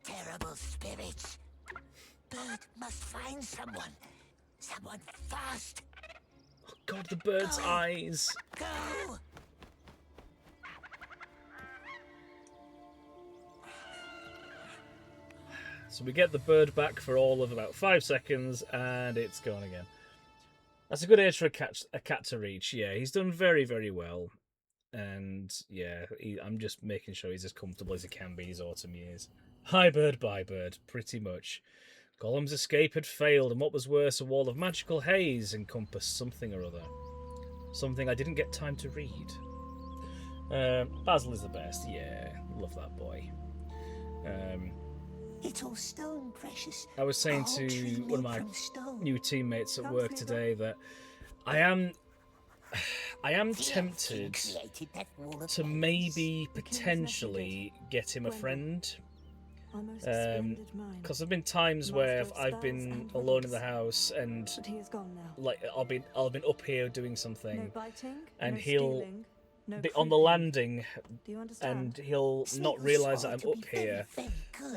Terrible spirits. Bird must find someone. Someone fast. Oh God, the bird's eyes. Go! So we get the bird back for all of about 5 seconds, and it's gone again. That's a good age for a cat to reach. Yeah, he's done very, very well. And yeah, I'm just making sure he's as comfortable as he can be in his autumn years. Hi bird, bye bird, pretty much. Gollum's escape had failed, and what was worse, a wall of magical haze encompassed something or other. Something I didn't get time to read. Basil is the best, yeah. Love that boy. It's all stone, precious. I was saying to one of my new teammates at work today that I am tempted to maybe potentially get him a friend. Because there've been times where I've been alone in the house and like I'll been up here doing something, and he'll be on the landing, and he'll not realise that I'm up here,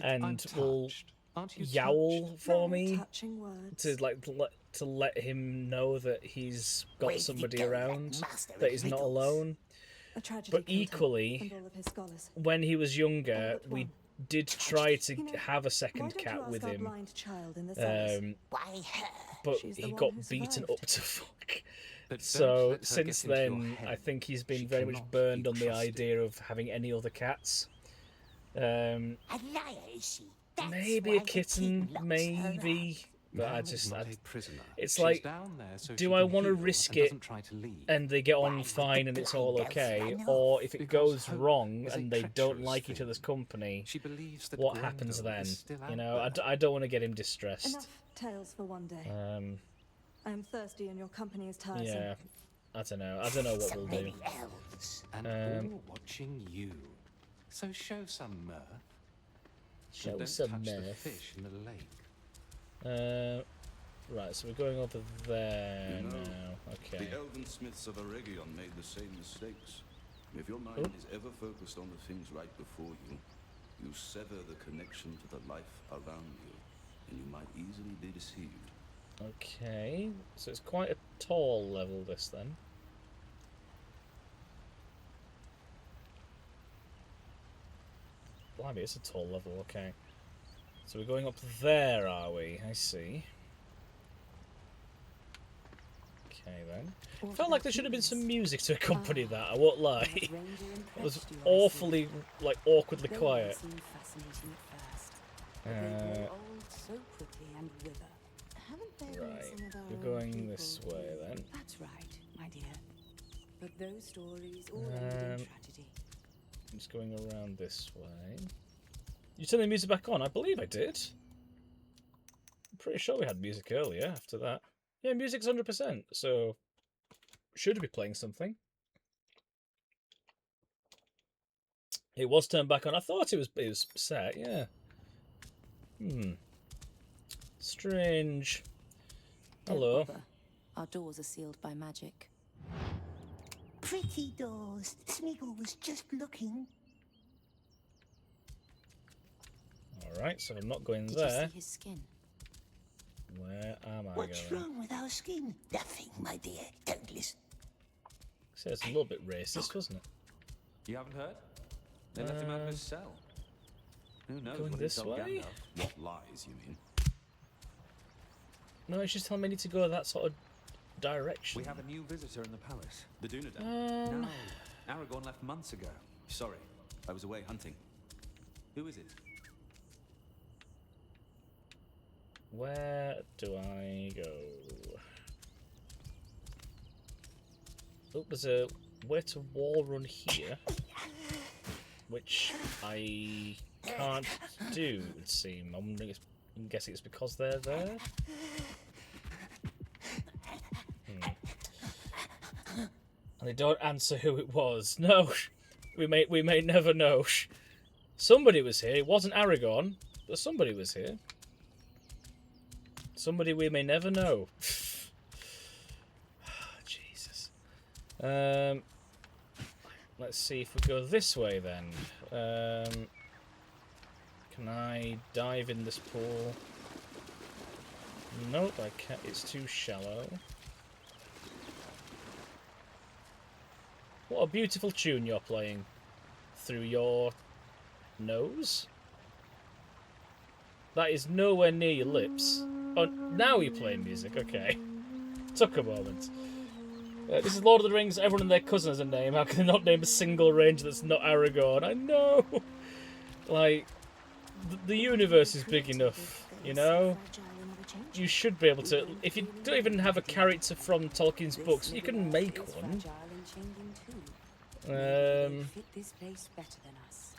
and will yowl for me to let him know that he's got somebody around, that he's not alone. But equally, when he was younger, we did try to have a second cat with him, but he got beaten up to fuck. So since then, I think he's been very much burned on the idea of having any other cats. Maybe a kitten, maybe. But it's like, do I want to risk it and they get on fine and it's all okay? Or if it goes wrong and they don't like each other's company, what happens then? You know, I don't want to get him distressed. Enough tales for one day. I am thirsty and your company is tiresome. Yeah, I don't know what we'll do. And all watching you. So show some mirth. Show some touch the mirth. fish in the lake. Right, so we're going over there now. Okay. The elven smiths of Eregion made the same mistakes. If your mind is ever focused on the things right before you, you sever the connection to the life around you, and you might easily be deceived. Okay, so it's quite a tall level, this then. Blimey, it's a tall level, okay. So we're going up there, are we? I see. Okay, then. I felt like there should have been some music to accompany that, I won't lie. It was awfully, like, awkwardly quiet. Right, we're going this way, then. That's right, my dear. But those stories all end in tragedy. I'm just going around this way. You turned the music back on? I believe I did. I'm pretty sure we had music earlier after that. Yeah, music's 100%, so should be playing something. It was turned back on. I thought it was set, yeah. Strange. Hello. Our doors are sealed by magic. Pretty doors. Smeagol was just looking. Alright, so I'm not going Did there. you see his skin? Where am I What's going? wrong with our skin? Nothing, my dear. Don't listen. So it's a little bit racist, wasn't it? You haven't heard? They left him out of his cell. Who knows Going what this he told way? Gandalf? What lies, you mean? No, it's just telling me to go that sort of direction. We have a new visitor in the palace. The Dunedain? No, Aragorn left months ago. Sorry, I was away hunting. Who is it? Where do I go? Oh, there's a way to wall run here, which I can't do, it would seem. I'm guessing it's because they're there. And they don't answer who it was. No, we may never know. Somebody was here. It wasn't Aragorn, but somebody was here. Somebody we may never know. Jesus. Let's see if we go this way then. Can I dive in this pool? Nope, I can't. It's too shallow. What a beautiful tune you're playing. Through your nose? That is nowhere near your lips. Oh, now you're playing music, okay. Took a moment. This is Lord of the Rings, everyone and their cousin has a name. How can they not name a single ranger that's not Aragorn? I know! Like, the universe is big enough You know? You should be able to... If you don't even have a character from Tolkien's books, you can make one. Fit this place better than us.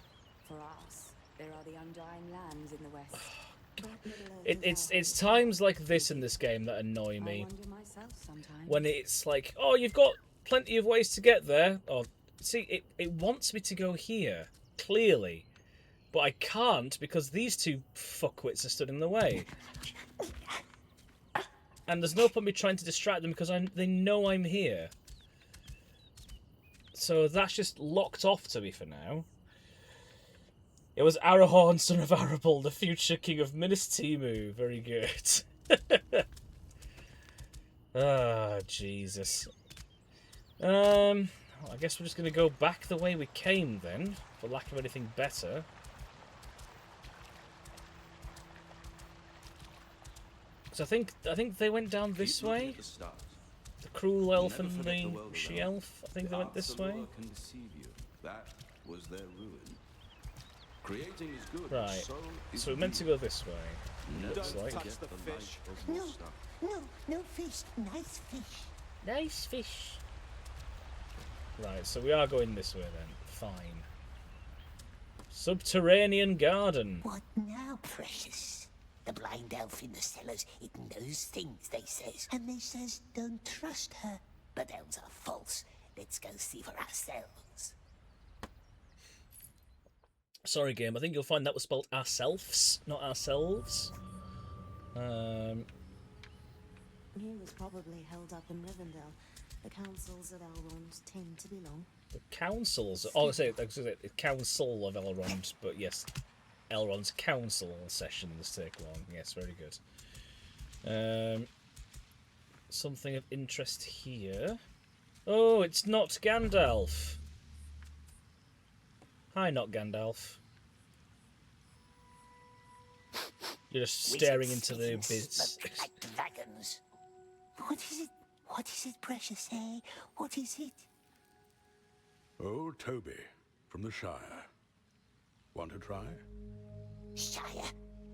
For us, there are the Undying Lands in the west. It's times like this in this game that annoy me. When it's like, oh, you've got plenty of ways to get there. Or see, it wants me to go here, clearly. But I can't because these two fuckwits are stood in the way. And there's no point me trying to distract them because they know I'm here. So that's just locked off to me for now. It was Arahorn, son of Arabal, the future king of Minas Tirith. Very good. Ah, Jesus. I guess we're just going to go back the way we came then, for lack of anything better. So I think they went down this way. The cruel elf and the she-elf. I think they went this way. That was their ruin. Creating is good. Right. So we're meant to go this way. Looks like. Touch the fish. No fish. Nice fish. Nice fish. Right, so we are going this way then. Fine. Subterranean garden. What now, precious? The blind elf in the cellars, it knows things, they says. And they says, don't trust her. But elves are false. Let's go see for ourselves. Sorry, game. I think you'll find that was spelled ourselves, not ourselves. He was probably held up in Rivendell. The councils of Elrond tend to be long. The councils... Oh, I say council of Elrond, but yes, Elrond's council sessions take long. Yes, very good. Something of interest here. Oh, it's not Gandalf. Hi, not Gandalf. You're just staring into the abyss. Like dragons. What is it? What is it, precious, eh? What is it? Old Toby from the Shire. Want to try? Shire?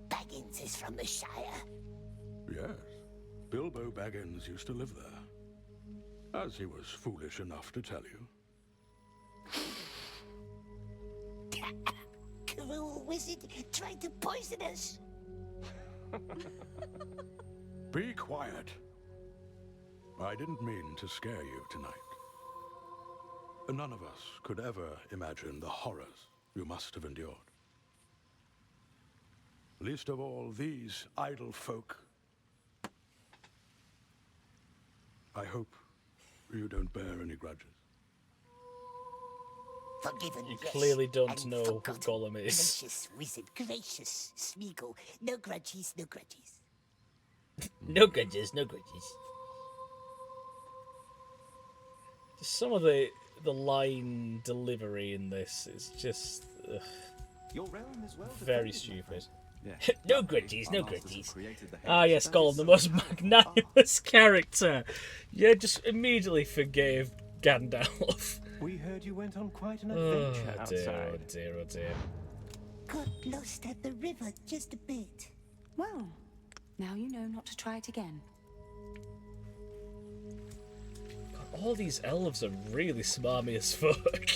Baggins is from the Shire. Yes. Bilbo Baggins used to live there. As he was foolish enough to tell you. Cruel wizard trying to poison us. Be quiet. I didn't mean to scare you tonight. None of us could ever imagine the horrors you must have endured. Least of all these idle folk. I hope you don't bear any grudges. Forgiven, You yes, clearly don't and know who forgotten. Gollum is. Gracious wizard, gracious Smeagol. No grudges, no grudges. No grudges, no grudges. Some of the line delivery in this is just Your realm is well very defended, my stupid. friend. No grudges, no Our masters have grudges. created the Ah, yes, heritage Gollum, the most magnanimous character. Yeah, just immediately forgave Gandalf. We heard you went on quite an Oh adventure dear, oh outside. dear, oh dear. Got lost at the river just a bit. Well, now you know not to try it again. All these elves are really smarmy as fuck.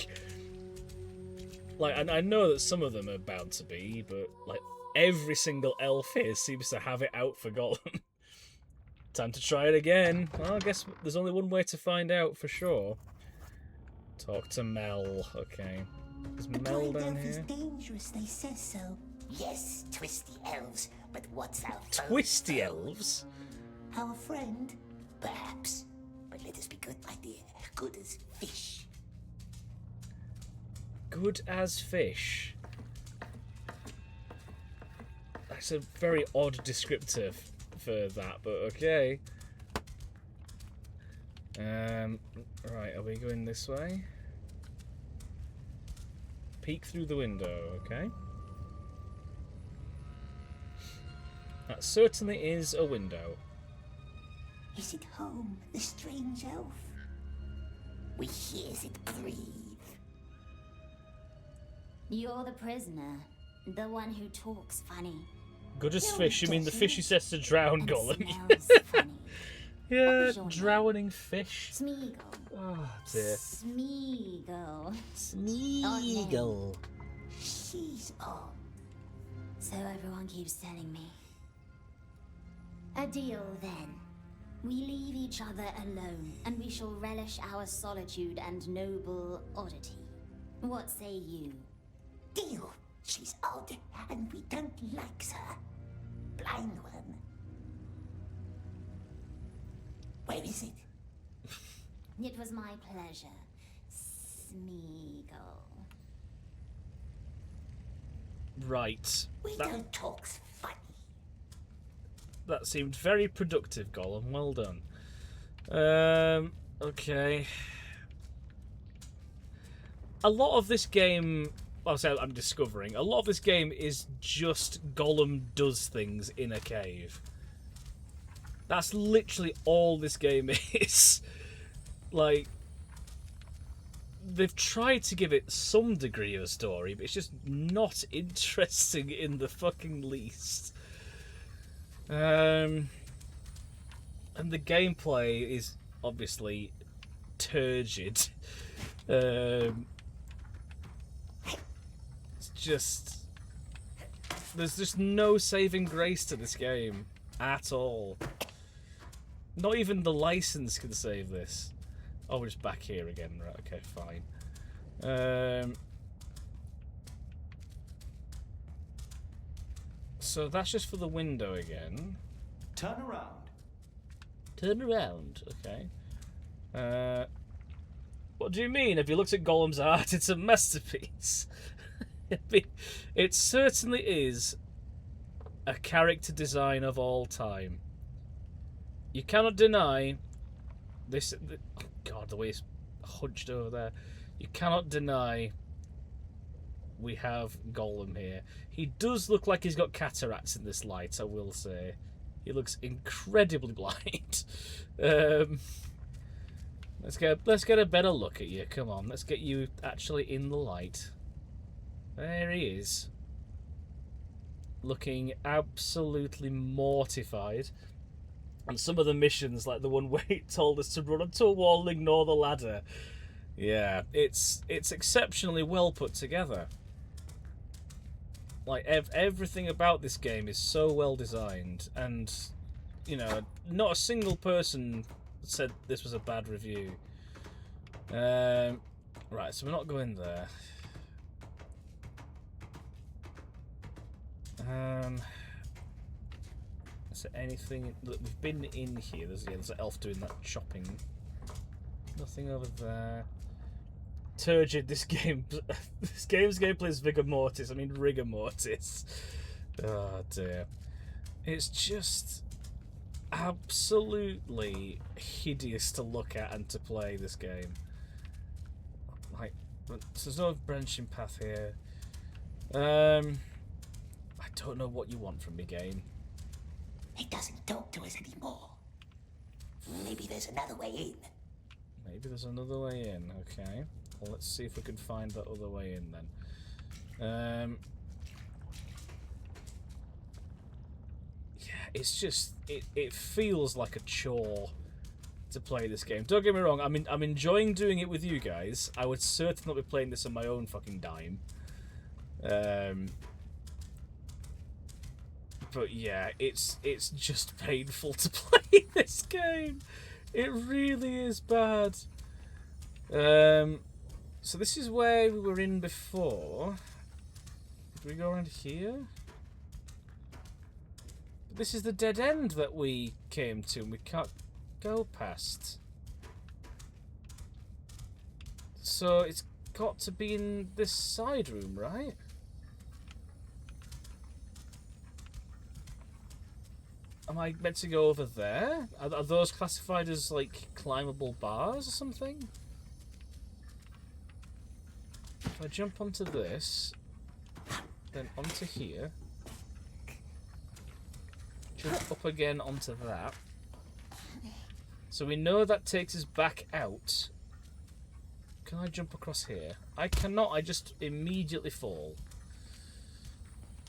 Like, and I know that some of them are bound to be, but like every single elf here seems to have it out for Gollum. Time to try it again. Well, I guess there's only one way to find out for sure. Talk to Mel. Okay. Is Mel Blind down elf is here? dangerous, they says so. Yes, twisty elves, but what's our foe? Twisty elves? Our friend? Perhaps. But let us be good, my dear. Good as fish. Good as fish. That's a very odd descriptor for that, but okay. Right, are we going this way? Peek through the window, okay. That certainly is a window. Is it home, the strange elf? We hears it breathe. You're the prisoner, the one who talks funny. Good as No, fish. You it mean the fish who says to drown, And Gollum? smells funny. Yeah, was your name? drowning fish. Smeagol. Oh dear. Smeagol. Smeagol. She's old. So everyone keeps telling me. A deal then. We leave each other alone, and we shall relish our solitude and noble oddity. What say you? Deal. She's old, and we don't like her. Blind one. Where is it? It was my pleasure, Smeagol. Right. We don't talk funny. That seemed very productive, Gollum. Well done. Okay. A lot of this game, I'm discovering, a lot of this game is just Gollum does things in a cave. That's literally all this game is. Like, they've tried to give it some degree of a story, but it's just not interesting in the fucking least. And the gameplay is obviously turgid. It's just... There's just no saving grace to this game at all. Not even the license can save this. Oh, we're just back here again. Right, okay, fine. So that's just for the window again. Turn around. Turn around, okay. What do you mean? Have you looked at Gollum's art? It's a masterpiece. It certainly is a character design of all time. You cannot deny this. Oh God, the way it's hunched over there. You cannot deny we have Gollum here. He does look like he's got cataracts in this light, I will say. He looks incredibly blind. Let's get a better look at you. Come on, let's get you actually in the light. There he is. Looking absolutely mortified. And some of the missions, like the one where he told us to run onto a wall and ignore the ladder. Yeah, it's exceptionally well put together. Like, everything about this game is so well designed. And, you know, not a single person said this was a bad review. Right, so we're not going there. Is there anything... Look, we've been in here. There's an elf doing that chopping. Nothing over there. Turgid, this game... This game's gameplay is vigor mortis. I mean, rigor mortis. Oh, dear. It's just absolutely hideous to look at and to play, this game. Like, there's no branching path here. I don't know what you want from me, game. It doesn't talk to us anymore. Maybe there's another way in. Maybe there's another way in, okay. Well, let's see if we can find that other way in then. Yeah, it's just... It feels like a chore to play this game. Don't get me wrong, I'm enjoying doing it with you guys. I would certainly not be playing this on my own fucking dime. But yeah, it's just painful to play this game. It really is bad. So this is where we were in before. Did we go around here? This is the dead end that we came to and we can't go past. So it's got to be in this side room, right? Am I meant to go over there? Are those classified as, like, climbable bars or something? If I jump onto this, then onto here, jump up again onto that. So we know that takes us back out. Can I jump across here? I cannot, I just immediately fall.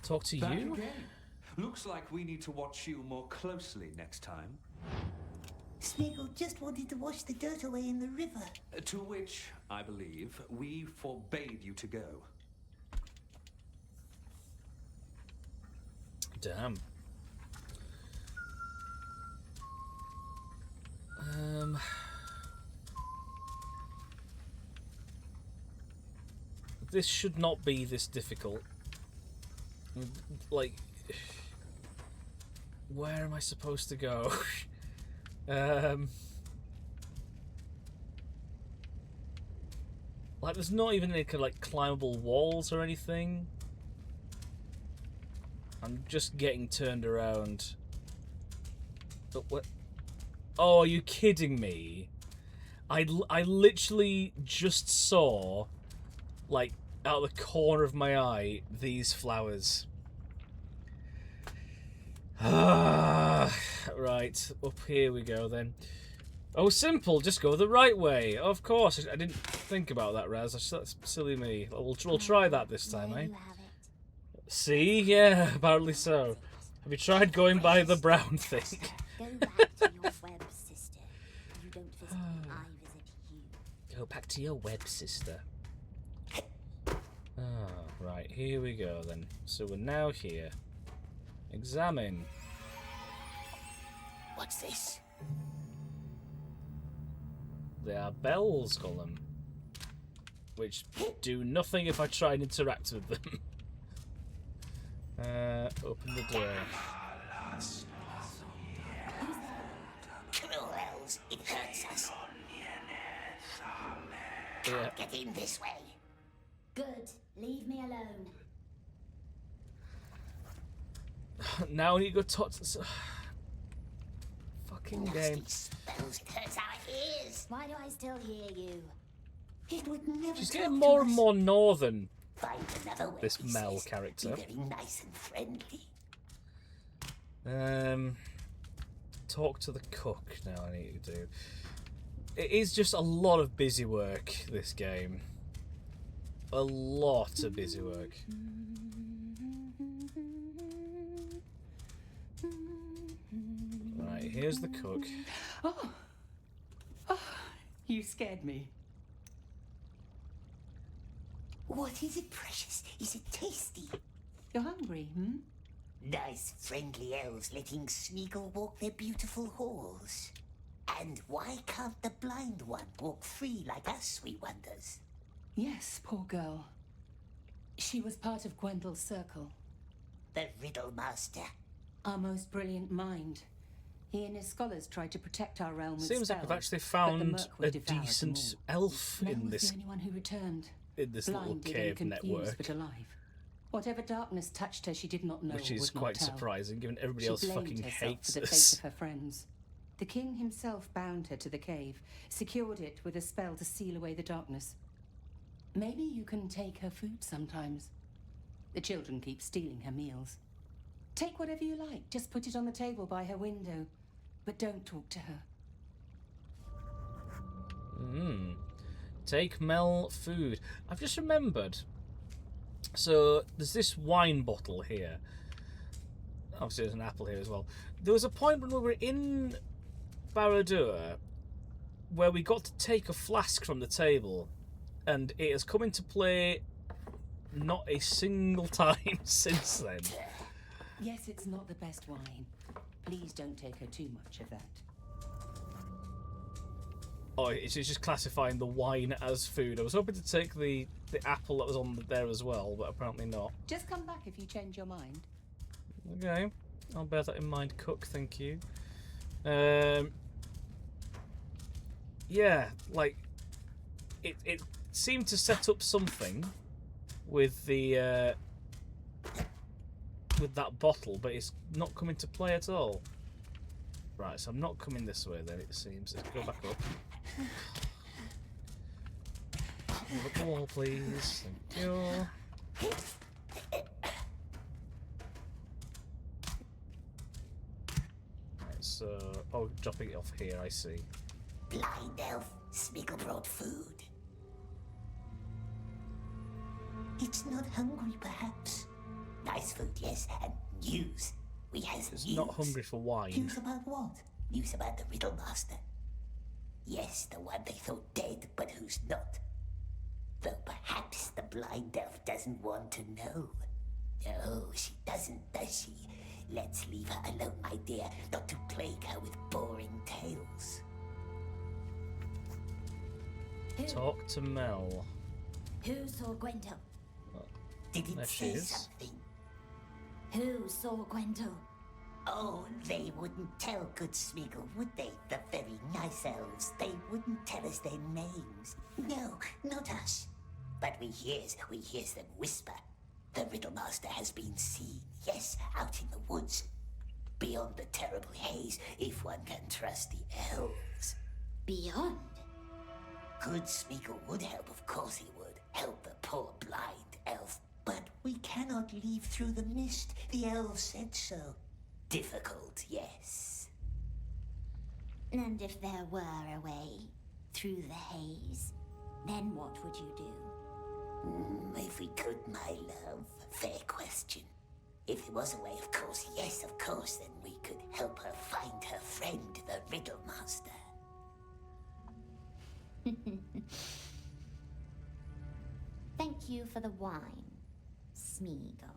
Talk to you? Again. Looks like we need to watch you more closely next time. Smeagol just wanted to wash the dirt away in the river. To which, I believe, we forbade you to go. Damn. This should not be this difficult. Like, where am I supposed to go? Like, there's not even any kind of, like, climbable walls or anything. I'm just getting turned around. But what? Oh, are you kidding me? I literally just saw, like, out of the corner of my eye, these flowers. Right, up here we go then. Oh, simple, just go the right way. Of course, I didn't think about that, Raz. That's silly me. We'll try that this time, eh? See? Yeah, apparently so. Have you tried going by the brown thing? Go back to your web, sister. Ah, right, here we go then. So we're now here. Examine. What's this? They are bells, Gollum. Which do nothing if I try and interact with them. Open the door. Cruel elves, it hurts us. Yeah. Get in this way. Good. Leave me alone. Now I need to go talk to this fucking game. Spells, it hurts our ears. Why do I still hear you? It would never. She's getting more and more northern. Find another way, This he Mel says. character. Be very nice and friendly. Talk to the cook now I need to do. It is just a lot of busy work, this game. A lot of busy work. Right, here's the cook. Oh, you scared me. What is it, precious? Is it tasty? You're hungry, hmm? Nice, friendly elves letting Smeagol walk their beautiful halls. And why can't the blind one walk free like us, we wonders? Yes, poor girl. She was part of Gwendel's circle. The Riddle Master. Our most brilliant mind. He and his scholars tried to protect our realm with Seems like spells, we've actually but the found Mirkwood a devoured them decent all. elf Mel in was this the only one who returned. little Blinded cave and confused, network. but alive. Whatever darkness touched her, she did not know. Which or is would not quite tell. surprising, given everybody She else blamed fucking herself hates for the fate us. of her friends. The king himself bound her to the cave, secured it with a spell to seal away the darkness. Maybe you can take her food sometimes. The children keep stealing her meals. Take whatever you like, just put it on the table by her window. But don't talk to her. Take Mel food. I've just remembered. So there's this wine bottle here. Obviously there's an apple here as well. There was a point when we were in Barad-dûr where we got to take a flask from the table, and it has come into play not a single time since then. Yes, it's not the best wine. Please don't take her too much of that. Oh, it's just classifying the wine as food. I was hoping to take the apple that was on there as well, but apparently not. Just come back if you change your mind. Okay, I'll bear that in mind, cook, thank you. Yeah, like, it seemed to set up something with the, with that bottle, but it's not come into play at all. Right, so I'm not coming this way then, it seems. Let's go back up. Look at the wall, please. Thank you. Right, so... Oh, dropping it off here, I see. Blind elf, Smeagol brought food. It's not hungry, perhaps. Nice food, yes, and news. We has It's news. not hungry for wine. News about what? News about the Riddle Master. Yes, the one they thought dead, but who's not. Though perhaps the blind elf doesn't want to know. No, she doesn't, does she? Let's leave her alone, my dear, not to plague her with boring tales. Talk to Mel. Who saw Gwendol? Did it There she say is. something? Who saw Gwendol? Oh, they wouldn't tell good Smeagol, would they? The very nice elves. They wouldn't tell us their names. No, not us. But we hears them whisper. The Riddle Master has been seen, yes, out in the woods. Beyond the terrible haze, if one can trust the elves. Beyond? Good Smeagol would help, of course he would. Help the poor blind elf. But we cannot leave through the mist. The elves said so. Difficult, yes. And if there were a way through the haze, then what would you do? If we could, my love. Fair question. If there was a way, of course, yes, of course, then we could help her find her friend, the Riddle Master. Thank you for the wine, Smeagol.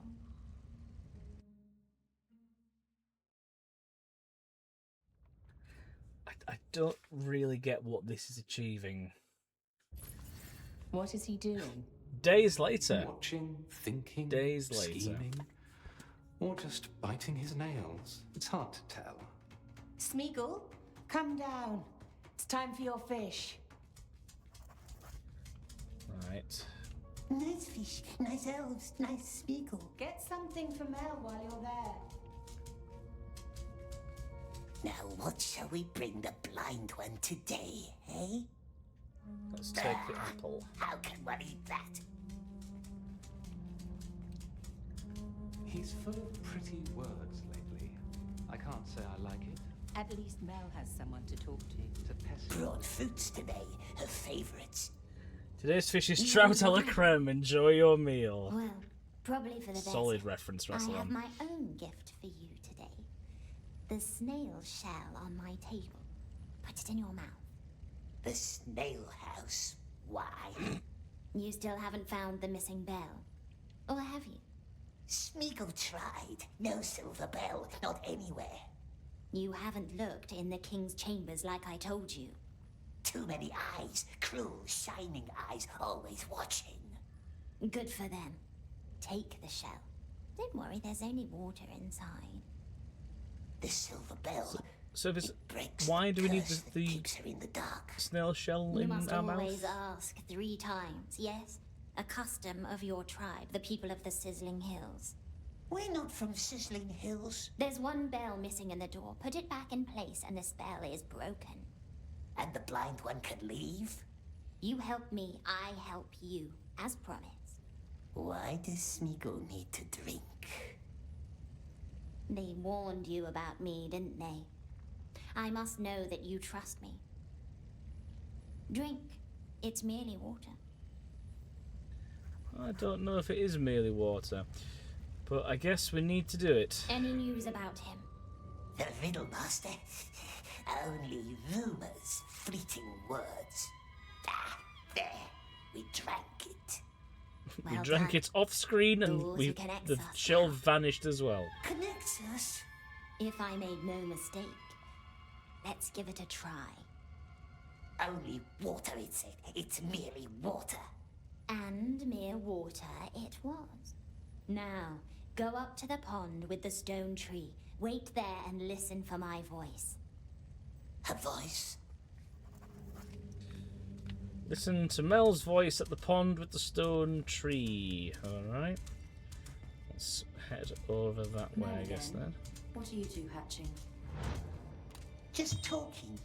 I don't really get what this is achieving. What is he doing? Days later. Watching, thinking, Days later. scheming, or just biting his nails. It's hard to tell. Smeagol, come down. It's time for your fish. Right. Nice fish, nice elves, nice Smeagol. Get something for Mel while you're there. Now, what shall we bring the blind one today, eh? Let's take the apple. How can one eat that? He's full of pretty words lately. I can't say I like it. At least Mel has someone to talk to. To pester. Brought fruits today, her favorites. Today's fish is trout a la creme. Enjoy your meal. Well, probably for the best. Solid reference, I have Russell. my own gift for you today. The snail shell on my table. Put it in your mouth. The snail house. Why? You still haven't found the missing bell. Or have you? Smeagol tried. No silver bell, not anywhere. You haven't looked in the king's chambers like I told you. Too many eyes, cruel, shining eyes, always watching. Good for them. Take the shell. Don't worry, there's only water inside. The silver bell. So this, breaks why do we need curse that the keeps her in the dark. snail shell You in must our always mouth? ask 3 times, yes? A custom of your tribe, the people of the Sizzling Hills. We're not from Sizzling Hills. There's one bell missing in the door. Put it back in place and the spell is broken. And the blind one can leave? You help me, I help you, as promised. Why does Smeagol need to drink? They warned you about me, didn't they? I must know that you trust me. Drink. It's merely water. I don't know if it is merely water, but I guess we need to do it. Any news about him? The Riddle Master? Only rumors, fleeting words. Ah, there. We drank it. We Well drank done. it off screen and Those we who connect the us shell now. vanished as well. Connects us. If I made no mistake, let's give it a try. Only water, it said. It's merely water. And mere water it was. Now, go up to the pond with the stone tree. Wait there and listen for my voice. Her voice? Listen to Mel's voice at the pond with the stone tree. Alright. Let's head over that way, I guess, then. What are you two hatching? Just talking.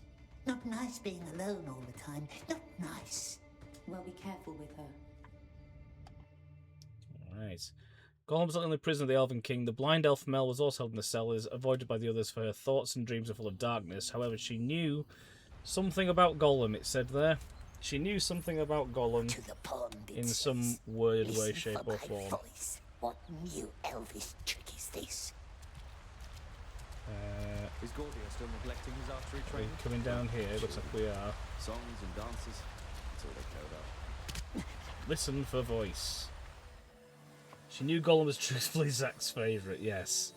Not nice being alone all the time. Not nice. Well, be careful with her. Alright. Gollum's the only prisoner of the Elven King. The blind elf Mel was also held in the cellars, avoided by the others for her thoughts and dreams are full of darkness. However, she knew something about Gollum, it said there. She knew something about Gollum To the pond, it in says. some weird way, Listen shape, for or my form. voice. What new elvish trick is this? Is Gordia still neglecting his archery Are we training? coming down here? Looks like we are. Songs and dances, that's all they care about. Listen for voice. She knew Gollum was truthfully Zak's favourite, yes.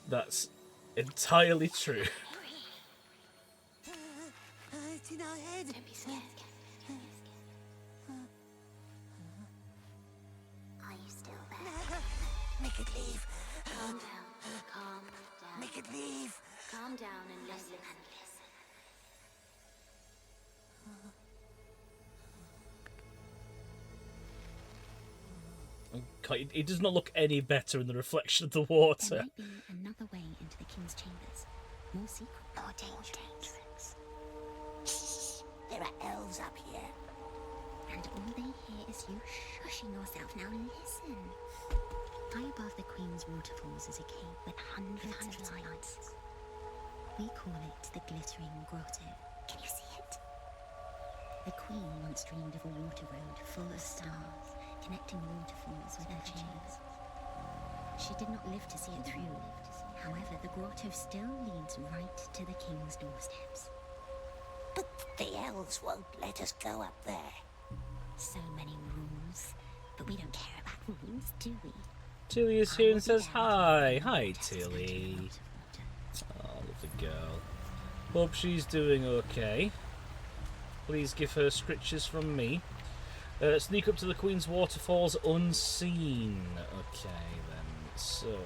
That's entirely true. It's in our head. Don't be scared. Are you still there? Make it leave. Calm down. Calm down. Make it leave. Calm down and listen. God, it does not look any better in the reflection of the water. There might be another way into the king's chambers. More secret. More dangerous. Shh. There are elves up here. And all they hear is you shushing yourself. Now listen. High above the Queen's waterfalls is a cave with hundreds of lights. We call it the Glittering Grotto. Can you see it? The Queen once dreamed of a water road full of stars, connecting waterfalls with her chambers. She did not live to see it through. However, the grotto still leads right to the King's doorsteps. But the elves won't let us go up there. So many rules. But we don't care about rules, do we? Tilly is here and says hi. Hi, Tilly. Oh, lovely girl. Hope she's doing okay. Please give her scritches from me. Sneak up to the Queen's waterfalls unseen. Okay, then. So...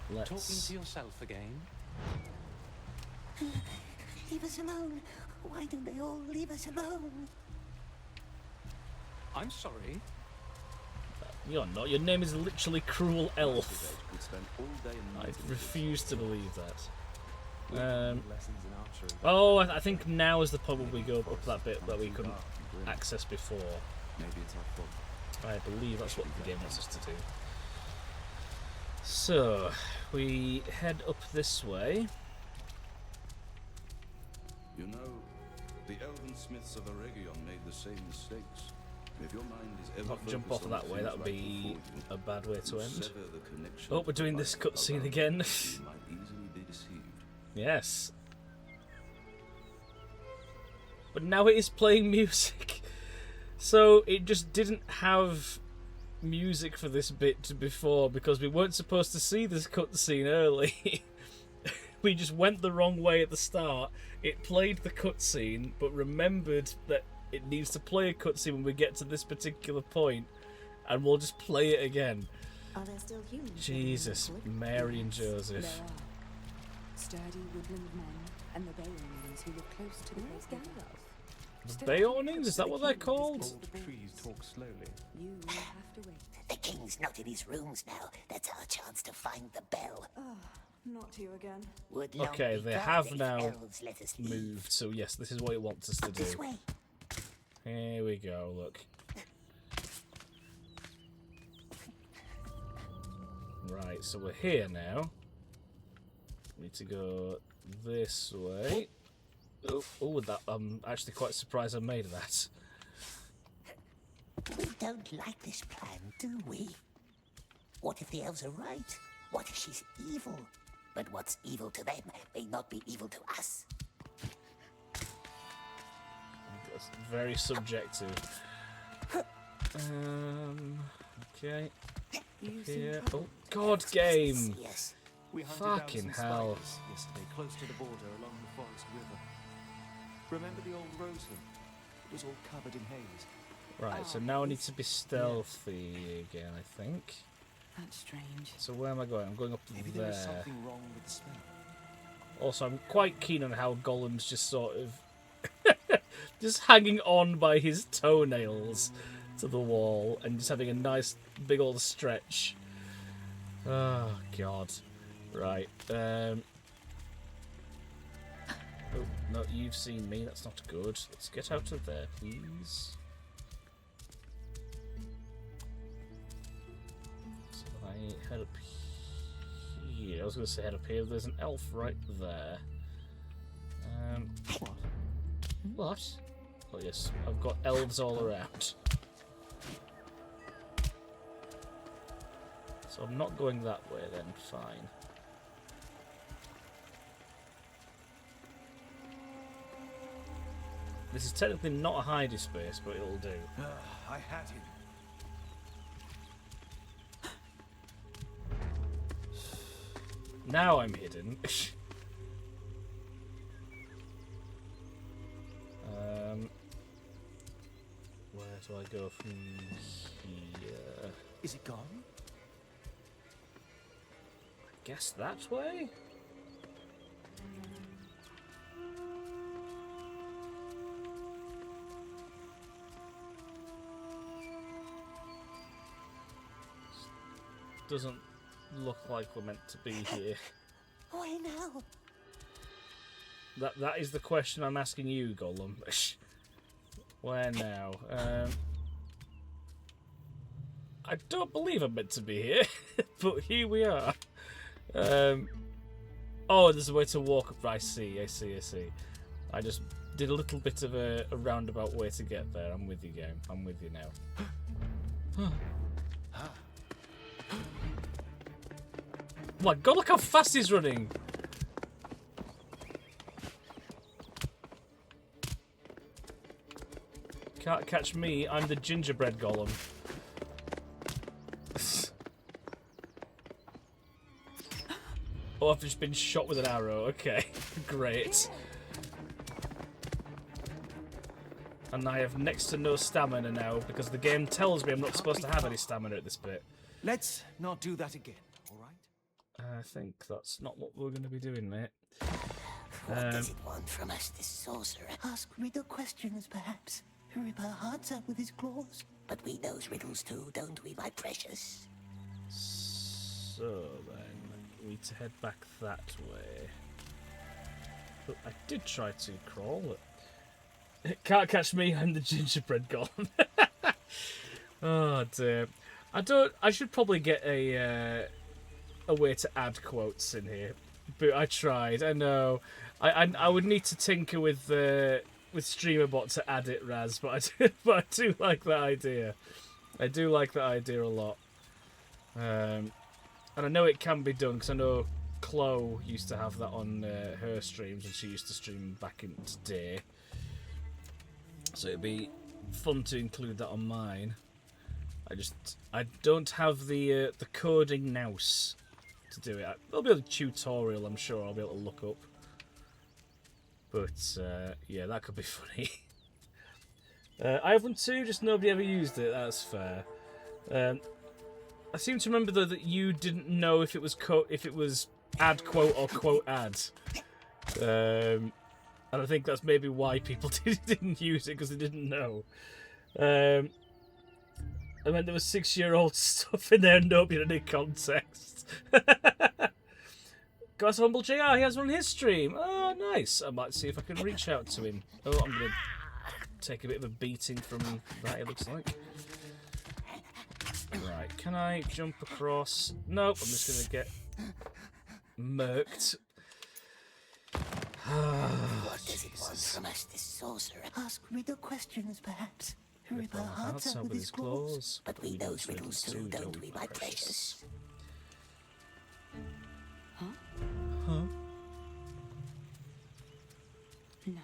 let's... Talking to yourself again? Leave us alone. Why don't they all leave us alone? I'm sorry. You're not. Your name is literally Cruel Elf. We'd spend all day and I night refuse to believe that. Lessons in archery. Oh, I think now is the point where we go up that bit that we couldn't access before. Maybe it's our fault. I believe that's what the game wants us to do. So, we head up this way. You know, the elven smiths of Eregion made the same mistakes. If your mind is ever Not jump focused off on that the way, that things would right be before a bad way to you end. sever the connection Oh, we're to doing the this life cutscene around again. you. You might easily be deceived. Yes. But now it is playing music. So it just didn't have music for this bit before because we weren't supposed to see this cutscene early. We just went the wrong way at the start. It played the cutscene, but remembered that it needs to play a cutscene when we get to this particular point, and we'll just play it again. Are there still humans? Jesus, Mary and Joseph. There are. Sturdy woodland men and the Bayonings who live close to the Where's Gandalf? The Bayonings? Is that what they're called? All the trees talk slowly. You will have to wait. The king's not in his rooms now. That's our chance to find the bell. Not you again. Would long Okay, be they gone have if now elves let us leave. moved, so yes, this is what it wants us to Up do. this way. Here we go, look. Right, so we're here now. We need to go this way. Oh, that I'm actually quite surprised I made that. We don't like this plan, do we? What if the elves are right? What if she's evil? But what's evil to them may not be evil to us. That's very subjective. Okay. Here. Oh, God, game! Yes. We hunted down Fucking some hell. spiders yesterday, close to the border along the forest river. Remember the old roseland? It was all covered in haze. Right, so now I need to be stealthy again, I think. That's strange. So where am I going? I'm going up Maybe there was there. something wrong with the smell. Also, I'm quite keen on how Gollum's just sort of just hanging on by his toenails to the wall and just having a nice big old stretch. Oh, God. Right. Oh, no, you've seen me. That's not good. Let's get out of there, please. So I head up here. I was going to say head up here. There's an elf right there. What? What? Oh, yes. I've got elves all around. So So I'm not going that way then, fine. This is technically not a hidey space, but it'll do. I had him. Now I'm hidden. Where do I go from here? Is it gone? I guess that way? Doesn't look like we're meant to be here. Why now? That is the question I'm asking you, Gollum. Where now? I don't believe I'm meant to be here, but here we are. Oh, there's a way to walk up. I see. I just did a little bit of a roundabout way to get there. I'm with you, game. I'm with you now. Oh my god, look how fast he's running! Can't catch me, I'm the gingerbread Gollum. Oh, I've just been shot with an arrow. Okay, great. And I have next to no stamina now, because the game tells me I'm not supposed to have any stamina at this bit. Let's not do that again, alright? I think that's not what we're going to be doing, mate. What does it want from us, this sorcerer? Ask riddle questions, perhaps. Rip our hearts out with his claws. But we knows riddles too, don't we, my precious? So then, we need to head back that way. But I did try to crawl. Can't catch me, I'm the gingerbread Gollum. Oh dear. I should probably get a way to add quotes in here. But I tried, I know. I would need to tinker with StreamerBot to add it, Raz, but I do like that idea. I do like that idea a lot. And I know it can be done, because I know Chloe used to have that on her streams, and she used to stream back in the day. So it'd be fun to include that on mine. I don't have the coding nous to do it. There'll be a tutorial, I'm sure I'll be able to look up. But yeah, that could be funny. I have one too, just nobody ever used it. That's fair. I seem to remember though that you didn't know if it was add quote or quote add. And I think that's maybe why people didn't use it, because they didn't know. I meant there was 6-year-old stuff in there and nobody had any context. Got a humble JR, he has one on his stream. Oh, nice. I might see if I can reach out to him. Oh, I'm going to take a bit of a beating from that, it looks like. Right, can I jump across? Nope, I'm just going to get murked. What does it want from us, this sorcerer? Ask riddle questions, perhaps. Rip our hearts out with his claws. But we knows riddles too, don't we, my precious? Huh? No.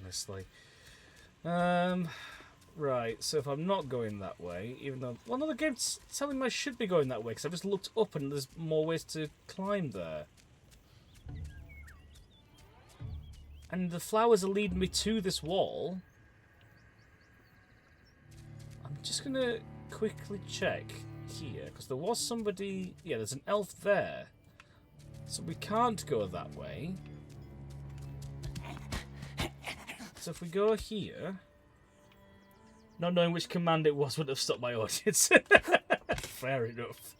Honestly. Right, so if I'm not going that way, even though... Well, no, the game's telling me I should be going that way, because I've just looked up and there's more ways to climb there. And the flowers are leading me to this wall. I'm just going to quickly check here, because there was somebody... Yeah, there's an elf there. So we can't go that way. So if we go here... Not knowing which command it was would have stopped my audience. Fair enough.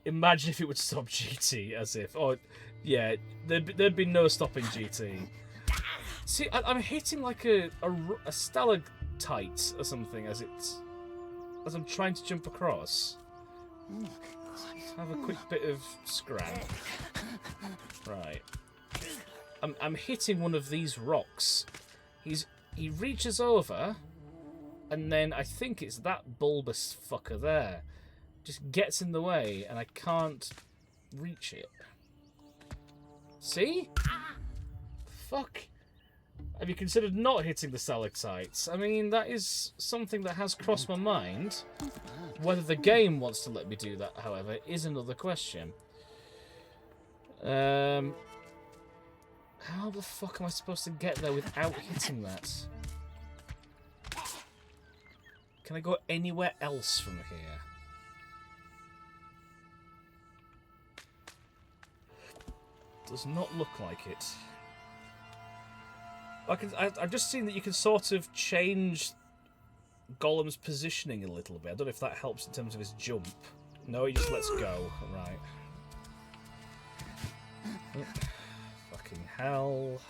Imagine if it would stop GT, as if... Oh, yeah, there'd be no stopping GT. See, I'm hitting like a stalactite or something as I'm trying to jump across. Have a quick bit of scram. Right. I'm hitting one of these rocks. He reaches over, and then I think it's that bulbous fucker there. Just gets in the way, and I can't reach it. See? Fuck. Have you considered not hitting the stalactites? I mean, that is something that has crossed my mind. Whether the game wants to let me do that, however, is another question. How the fuck am I supposed to get there without hitting that? Can I go anywhere else from here? Does not look like it. I've just seen that you can sort of change Gollum's positioning a little bit. I don't know if that helps in terms of his jump. No, he just lets go. Right. Oh, fucking hell.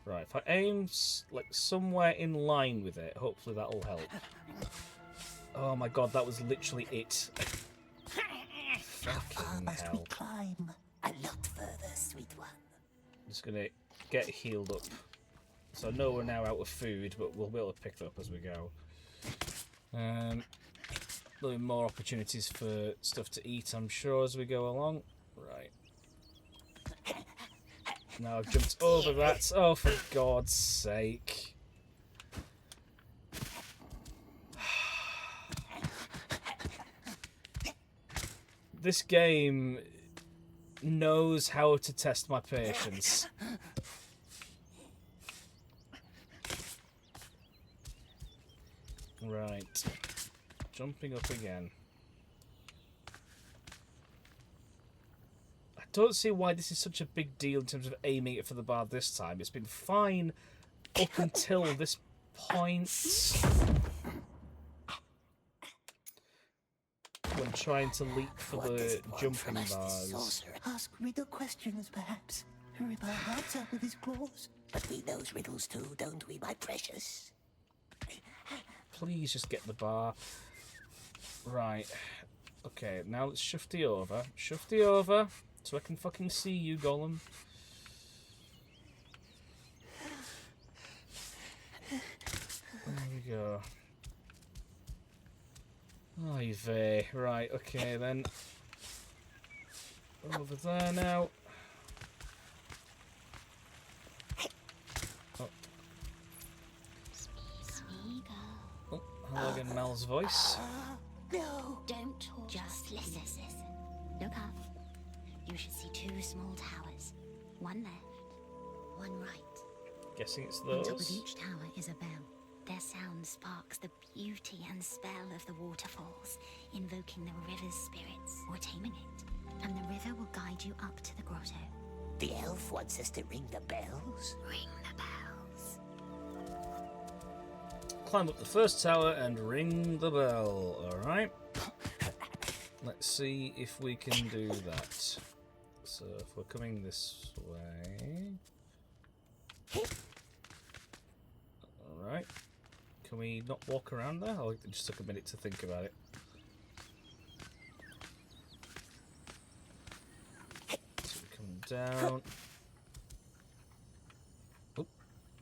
Right, if I aim like somewhere in line with it, hopefully that'll help. Oh my god, that was literally it. Fucking hell. We climb a lot further, sweet one. Just gonna get healed up. So I know we're now out of food, but we'll be able to pick it up as we go. There'll be more opportunities for stuff to eat, I'm sure, as we go along. Right. Now I've jumped over that. Oh, for God's sake. This game knows how to test my patience. Right. Jumping up again. I don't see why this is such a big deal in terms of aiming it for the bar this time. It's been fine up until this point. When trying to leap for the jumping bars. Ask riddle questions, perhaps. Rip our hearts out with his claws. But we knows riddles too, don't we, my precious? Please just get the bar. Right. Okay, now let's shufty over. Shufty over, so I can fucking see you, Gollum. There we go. Oy vey. Right, okay then. Over there now. Oh. Oh, hello again, Mel's voice. No, don't talk. Just listen. Look up. You should see two small towers. One left, one right. Guessing it's On top of those. each tower is a bell. Their sound sparks the beauty and spell of the waterfalls, invoking the river's spirits or taming it. And the river will guide you up to the grotto. The elf wants us to ring the bells? Ring the bells. Climb up the first tower and ring the bell. Alright. Let's see if we can do that. So if we're coming this way. Alright. Can we not walk around there? Oh, it just took a minute to think about it. So we come down. Oh,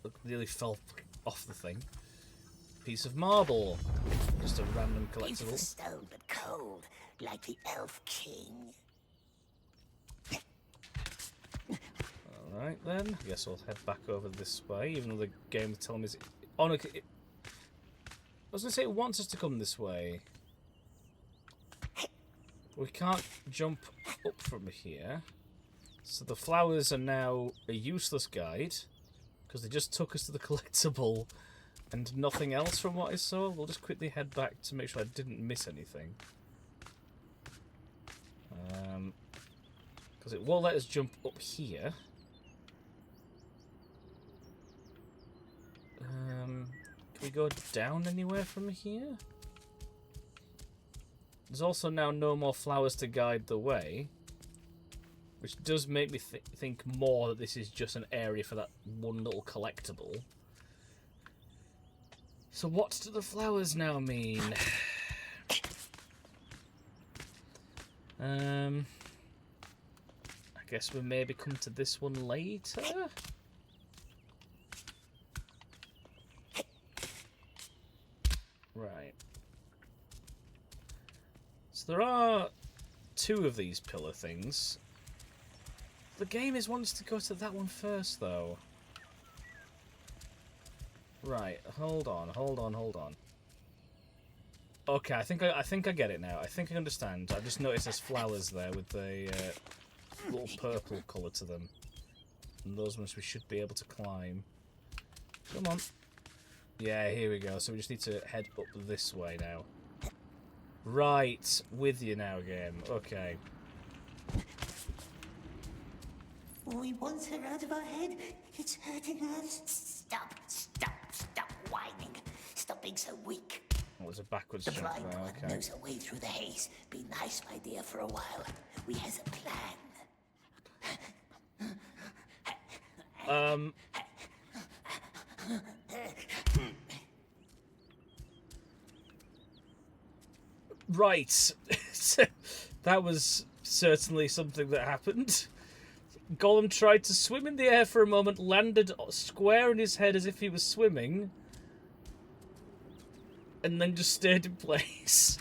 look, nearly fell off the thing. Piece of marble. Just a random collectible. Beautiful stone, but cold, like the elf king. Alright then, I guess I'll head back over this way, even though the game is telling me... Oh no, I was going to say it wants us to come this way. We can't jump up from here. So the flowers are now a useless guide, because they just took us to the collectible and nothing else from what I saw. We'll just quickly head back to make sure I didn't miss anything. Because it won't let us jump up here. Can we go down anywhere from here? There's also now no more flowers to guide the way, which does make me think more that this is just an area for that one little collectible. So what do the flowers now mean? I guess we'll maybe come to this one later? So there are 2 of these pillar things. The game is wants to go to that one first, though. Right, hold on. Okay, I think I get it now. I think I understand. I just noticed there's flowers there with the little purple colour to them. And those ones we should be able to climb. Come on. Yeah, here we go. So we just need to head up this way now. Right, with you now, game. Okay. We want her out of our head. It's hurting us. Stop whining. Stop being so weak. What was a backwards The jump blind there? one Okay. knows a way through the haze. Be nice, my dear, for a while. We has a plan. Right. That was certainly something that happened. Gollum tried to swim in the air for a moment, landed square in his head as if he was swimming, and then just stayed in place.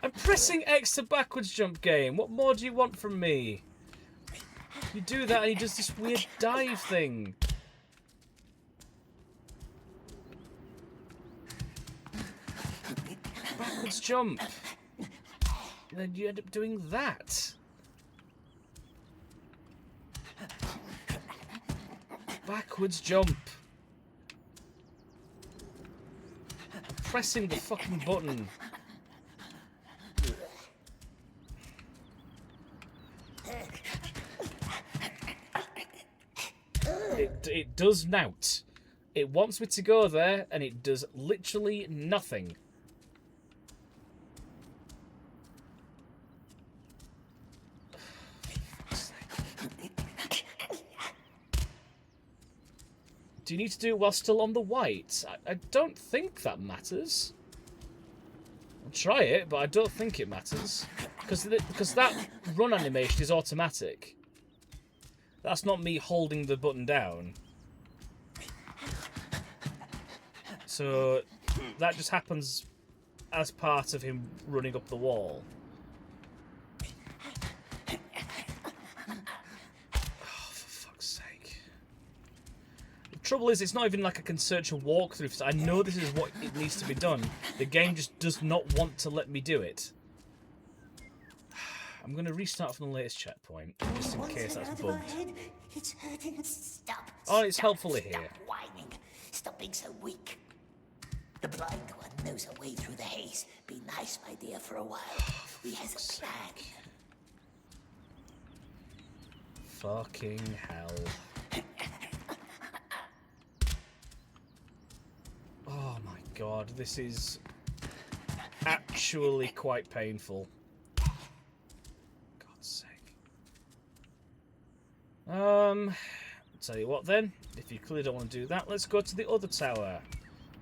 I'm pressing X to backwards jump, game. What more do you want from me? You do that and he does this weird dive thing. Backwards jump. And then you end up doing that. Backwards jump. I'm pressing the fucking button. It does nout. It wants me to go there, and it does literally nothing. Do you need to do it while still on the white? I don't think that matters. I'll try it, but I don't think it matters. Because that run animation is automatic. That's not me holding the button down. So that just happens as part of him running up the wall. Oh, for fuck's sake. The trouble is, it's not even like I can search a walkthrough. I know this is what it needs to be done. The game just does not want to let me do it. I'm going to restart from the latest checkpoint, just in case that's bugged. It's hurting. Stop. Oh, it's helpful here. Stop whining. Stop being so weak. The blind one knows a way through the haze. Be nice, my dear, for a while. We has a plan. Fucking hell. Oh my god, this is actually quite painful. God's sake. Tell you what then, if you clearly don't want to do that, let's go to the other tower.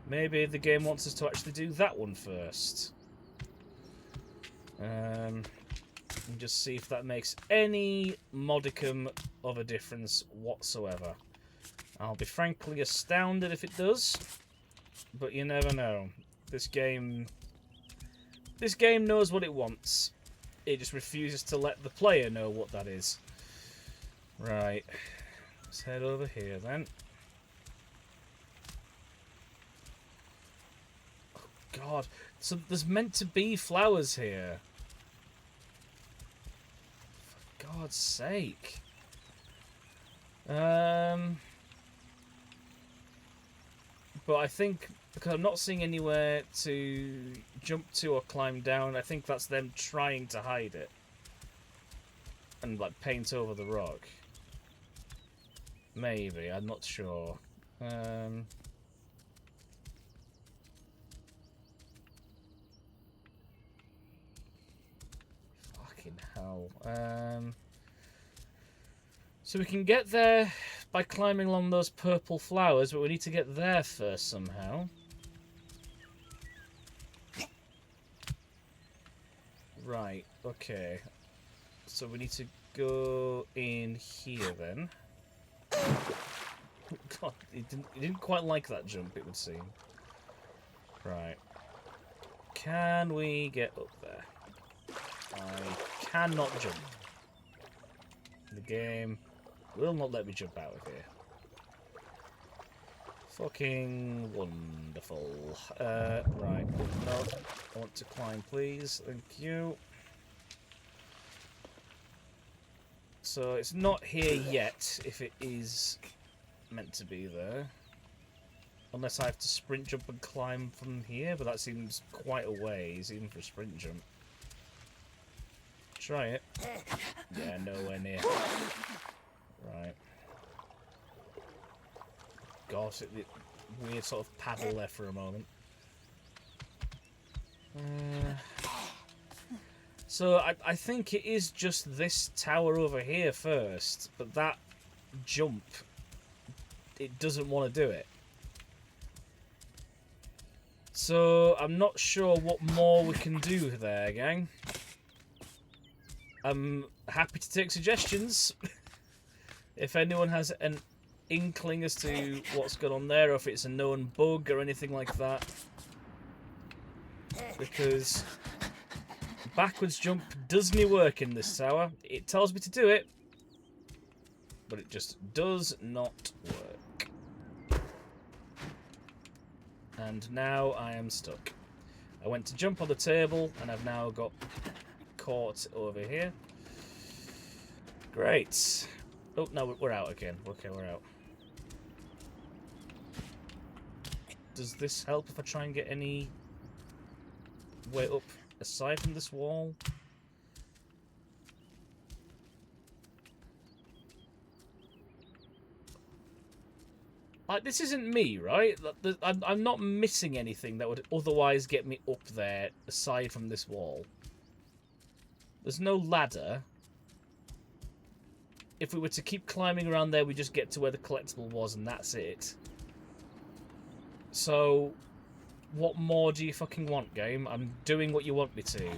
Maybe the game wants us to actually do that one first. And just see if that makes any modicum of a difference whatsoever. I'll be frankly astounded if it does, but you never know. This game knows what it wants. It just refuses to let the player know what that is. Right. Let's head over here then. Oh god. So there's meant to be flowers here. For God's sake. But I think, because I'm not seeing anywhere to jump to or climb down, I think that's them trying to hide it. And, like, paint over the rock. Maybe, I'm not sure. Fucking hell. So we can get there by climbing along those purple flowers, but we need to get there first somehow. Right, okay. So we need to go in here then. God, he didn't quite like that jump, it would seem. Right. Can we get up there? I cannot jump. The game will not let me jump out of here. Fucking wonderful. Right. No, I want to climb, please. Thank you. So it's not here yet, if it is meant to be there. Unless I have to sprint jump and climb from here, but that seems quite a ways, even for a sprint jump. Try it. Yeah, nowhere near. Right. God, weird sort of paddle there for a moment. So I think it is just this tower over here first, but that jump, it doesn't want to do it. So I'm not sure what more we can do there, gang. I'm happy to take suggestions. If anyone has an inkling as to what's going on there, or if it's a known bug or anything like that. Because backwards jump doesn't work in this tower. It tells me to do it, but it just does not work. And now I am stuck. I went to jump on the table, and I've now got caught over here. Great. Oh, no, we're out again. Okay, we're out. Does this help if I try and get any way up aside from this wall? Like, this isn't me, right? I'm not missing anything that would otherwise get me up there aside from this wall. There's no ladder. If we were to keep climbing around there, we just get to where the collectible was, and that's it. So, what more do you fucking want, game? I'm doing what you want me to.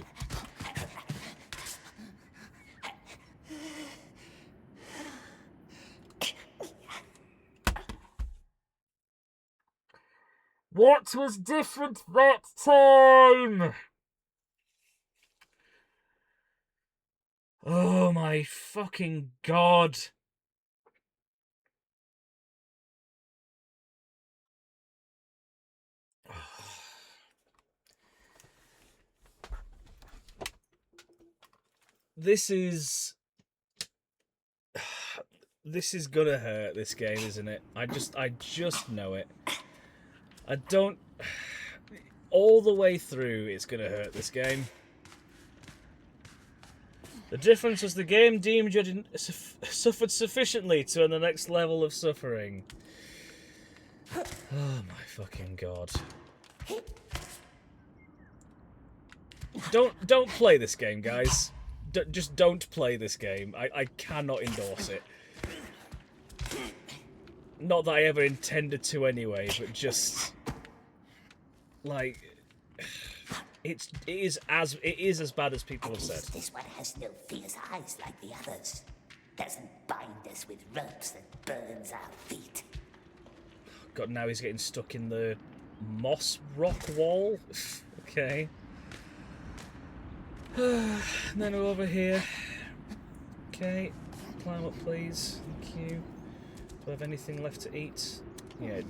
What was different that time? Oh my fucking god. This is gonna hurt, this game, isn't it? I just know it. I don't... All the way through, it's gonna hurt, this game. The difference was the game deemed you had suffered sufficiently to earn the next level of suffering. Oh my fucking god. Don't play this game, guys. Just don't play this game. I cannot endorse it. Not that I ever intended to anyway, but just... Like... It is as bad as people have said. This one has no fierce eyes like the others. Doesn't bind us with ropes that burns our feet. God, now he's getting stuck in the moss rock wall. Okay. And then over here. Okay. Climb up, please. Thank you. Do I have anything left to eat? Yeah.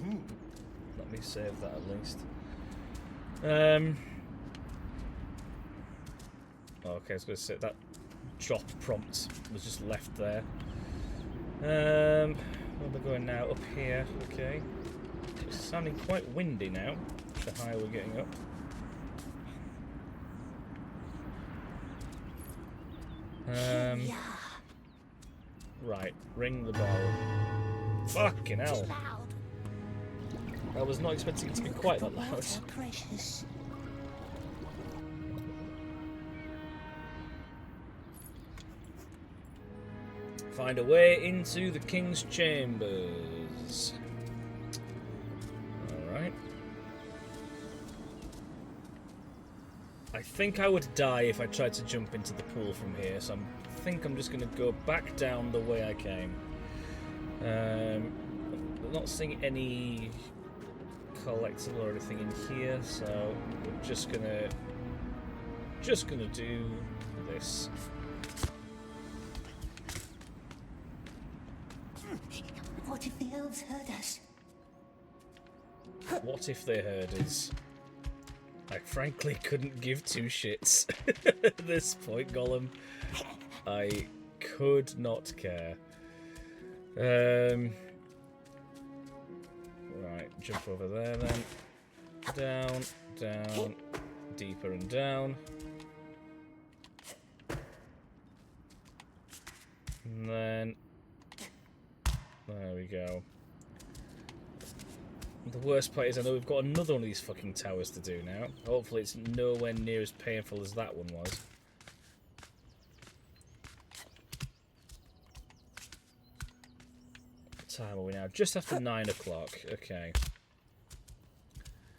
Let me save that at least. Okay, I was going to say that drop prompt was just left there. Where am I going now? Up here. Okay. It's sounding quite windy now, the higher we're getting up. Right, ring the bell. Fucking hell. I was not expecting it to be quite that loud. Find a way into the king's chambers. Alright. I think I would die if I tried to jump into the pool from here, so I think I'm just going to go back down the way I came. I'm not seeing any collectible or anything in here, so we're just gonna do this. What if the elves heard us? What if they heard us? I frankly couldn't give two shits at this point, Gollum. I could not care. Right, jump over there then. Down, down, deeper and down. And then... there we go. The worst part is I know we've got another one of these fucking towers to do now. Hopefully it's nowhere near as painful as that one was. What time are we now? Just after 9 o'clock. Okay.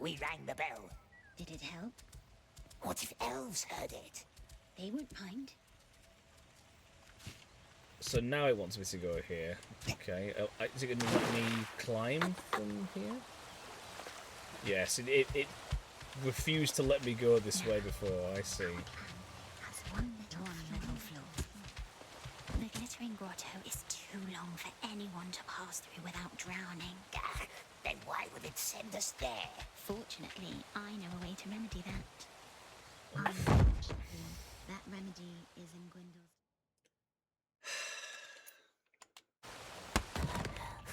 We rang the bell. Did it help? What if elves heard it? They won't mind. So now it wants me to go here. Okay. Is it going to let me climb from here? Yes, it refused to let me go this way before, I see. Has one little floor. The glittering grotto is too long for anyone to pass through without drowning. Then why would it send us there? Fortunately, I know a way to remedy that. Unfortunately, that remedy is in Gwendol's...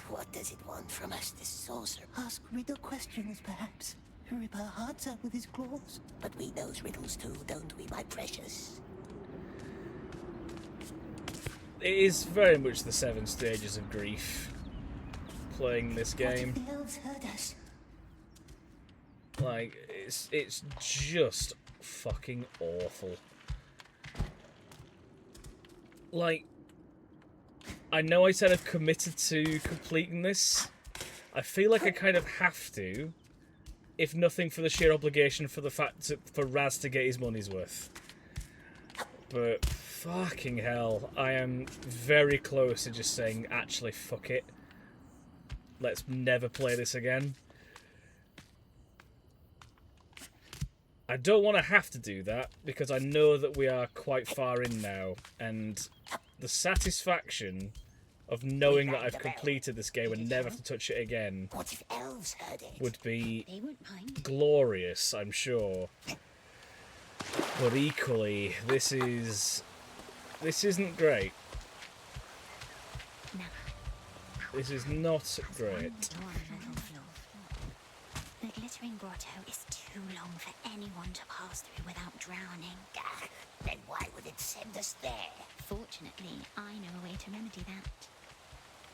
What does it want from us, this sorcerer? Ask riddle questions, perhaps. Rip our hearts out with his claws. But we knows riddles too, don't we, my precious? It is very much the 7 stages of grief playing this game. What if the elves heard us? Like, it's just fucking awful. Like, I know I said I've committed to completing this. I feel like I kind of have to, if nothing for the sheer obligation for the fact for Raz to get his money's worth. But fucking hell, I am very close to just saying, actually, fuck it. Let's never play this again. I don't want to have to do that, because I know that we are quite far in now, and the satisfaction of knowing that I've completed this game and never have to touch it again What if elves heard it? would be They won't mind. glorious, I'm sure. But equally, this isn't great. This is not great. The glittering grotto is too long for anyone to pass through without drowning. Then why would it send us there? Fortunately, I know a way to remedy that.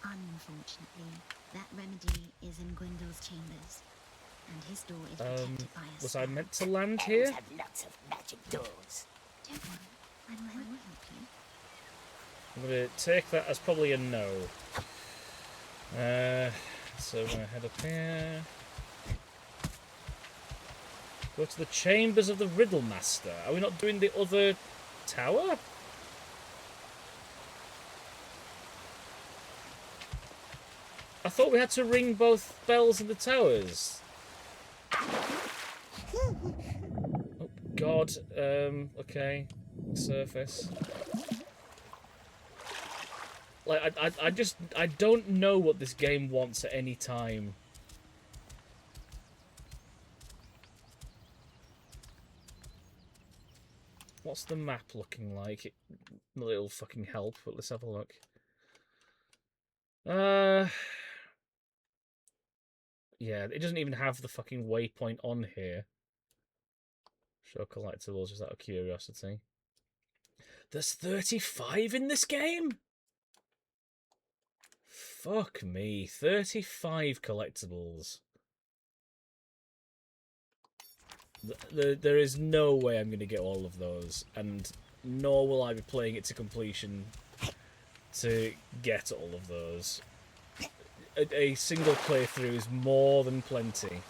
Unfortunately, that remedy is in Gwendol's chambers, and his door is protected by a Was spell. I meant to land here? Elves have lots of magic doors. Don't worry, I will help you. I'm going to take that as probably a no. So we're going to head up here. Go to the chambers of the Riddle Master. Are we not doing the other tower? I thought we had to ring both bells in the towers. Oh, God. Okay. Surface. Like, I don't know what this game wants at any time. What's the map looking like? It'll fucking help, but let's have a look. Yeah, it doesn't even have the fucking waypoint on here. Show collectibles just out of curiosity. There's 35 in this game? Fuck me. 35 collectibles. There is no way I'm going to get all of those, and nor will I be playing it to completion to get all of those. A single playthrough is more than plenty.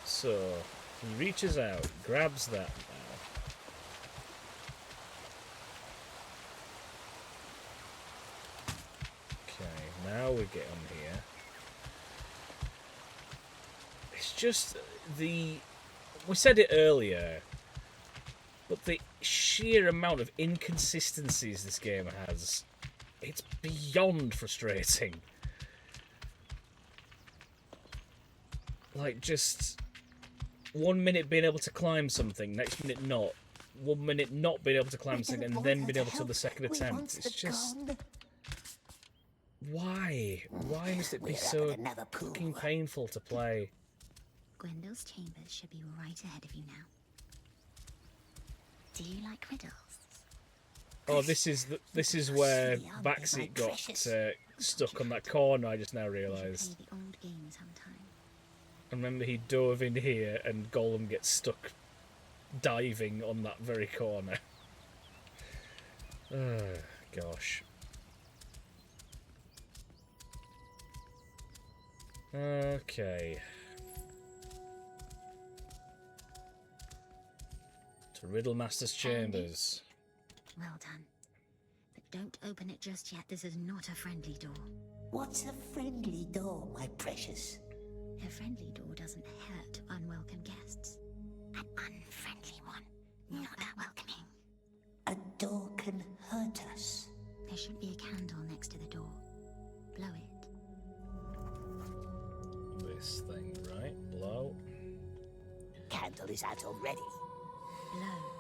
So, He reaches out, grabs that now. Okay, now we get on here. It's just the... We said it earlier, but the sheer amount of inconsistencies this game has, it's beyond frustrating. Like, just 1 minute being able to climb something, next minute not. 1 minute not being able to climb something, and then being able to the second attempt. It's just... Why? Why must it be so fucking painful to play? Gwendole's chambers should be right ahead of you now. Do you like riddles? Oh, this is where Backseat got stuck on that corner. I just now realised. The old game sometime. I remember he dove in here, and Gollum gets stuck diving on that very corner. Gosh. Okay. To Riddlemaster's chambers. Well done. But don't open it just yet. This is not a friendly door. What's a friendly door, my precious? A friendly door doesn't hurt unwelcome guests. An unfriendly one, not that welcoming. A door can hurt us. There should be a candle next to the door. Blow it. This thing, right? Blow. Candle is out already. Blow.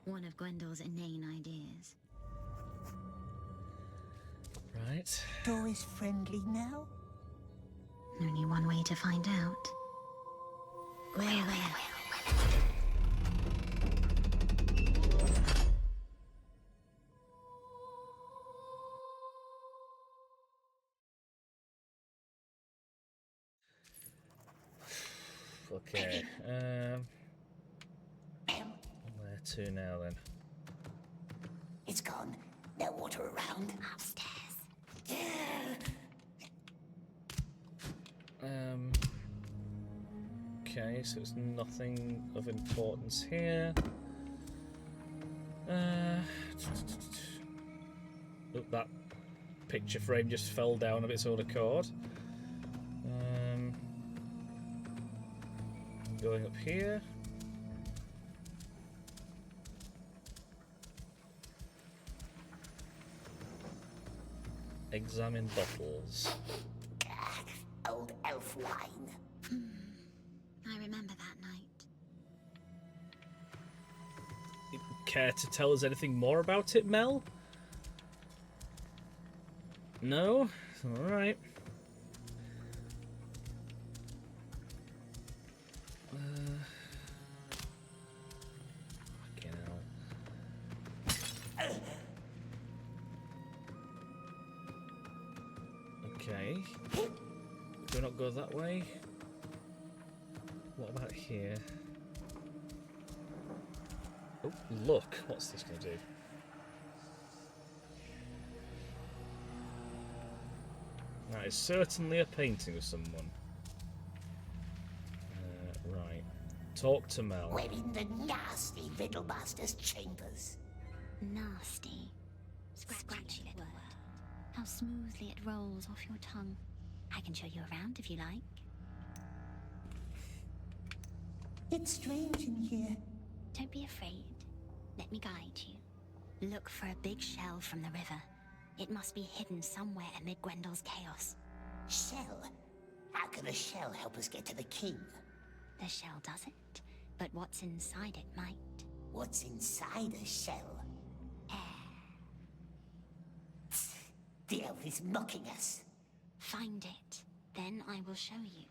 One of Gwendole's inane ideas. Right. Door is friendly now? Only one way to find out. Where? Okay. Where to now then? It's gone. No water around. Upstairs. Okay, so it's nothing of importance here. Look, that picture frame just fell down of its own accord. Going up here. Examine bottles. Old elf wine. I remember that night. Care to tell us anything more about it, Mel? No? Alright. Fucking hell. Okay. Do we not go that way? What about here? Oh, look. What's this going to do? That is certainly a painting of someone. Right. Talk to Mel. We're in the nasty Riddlemaster's chambers. Nasty. Scratchy little word. How smoothly it rolls off your tongue. I can show you around if you like. It's strange in here. Don't be afraid. Let me guide you. Look for a big shell from the river. It must be hidden somewhere amid Gwendole's chaos. Shell? How can a shell help us get to the king? The shell doesn't, but what's inside it might. What's inside a shell? Air. The elf is mocking us. Find it, then I will show you.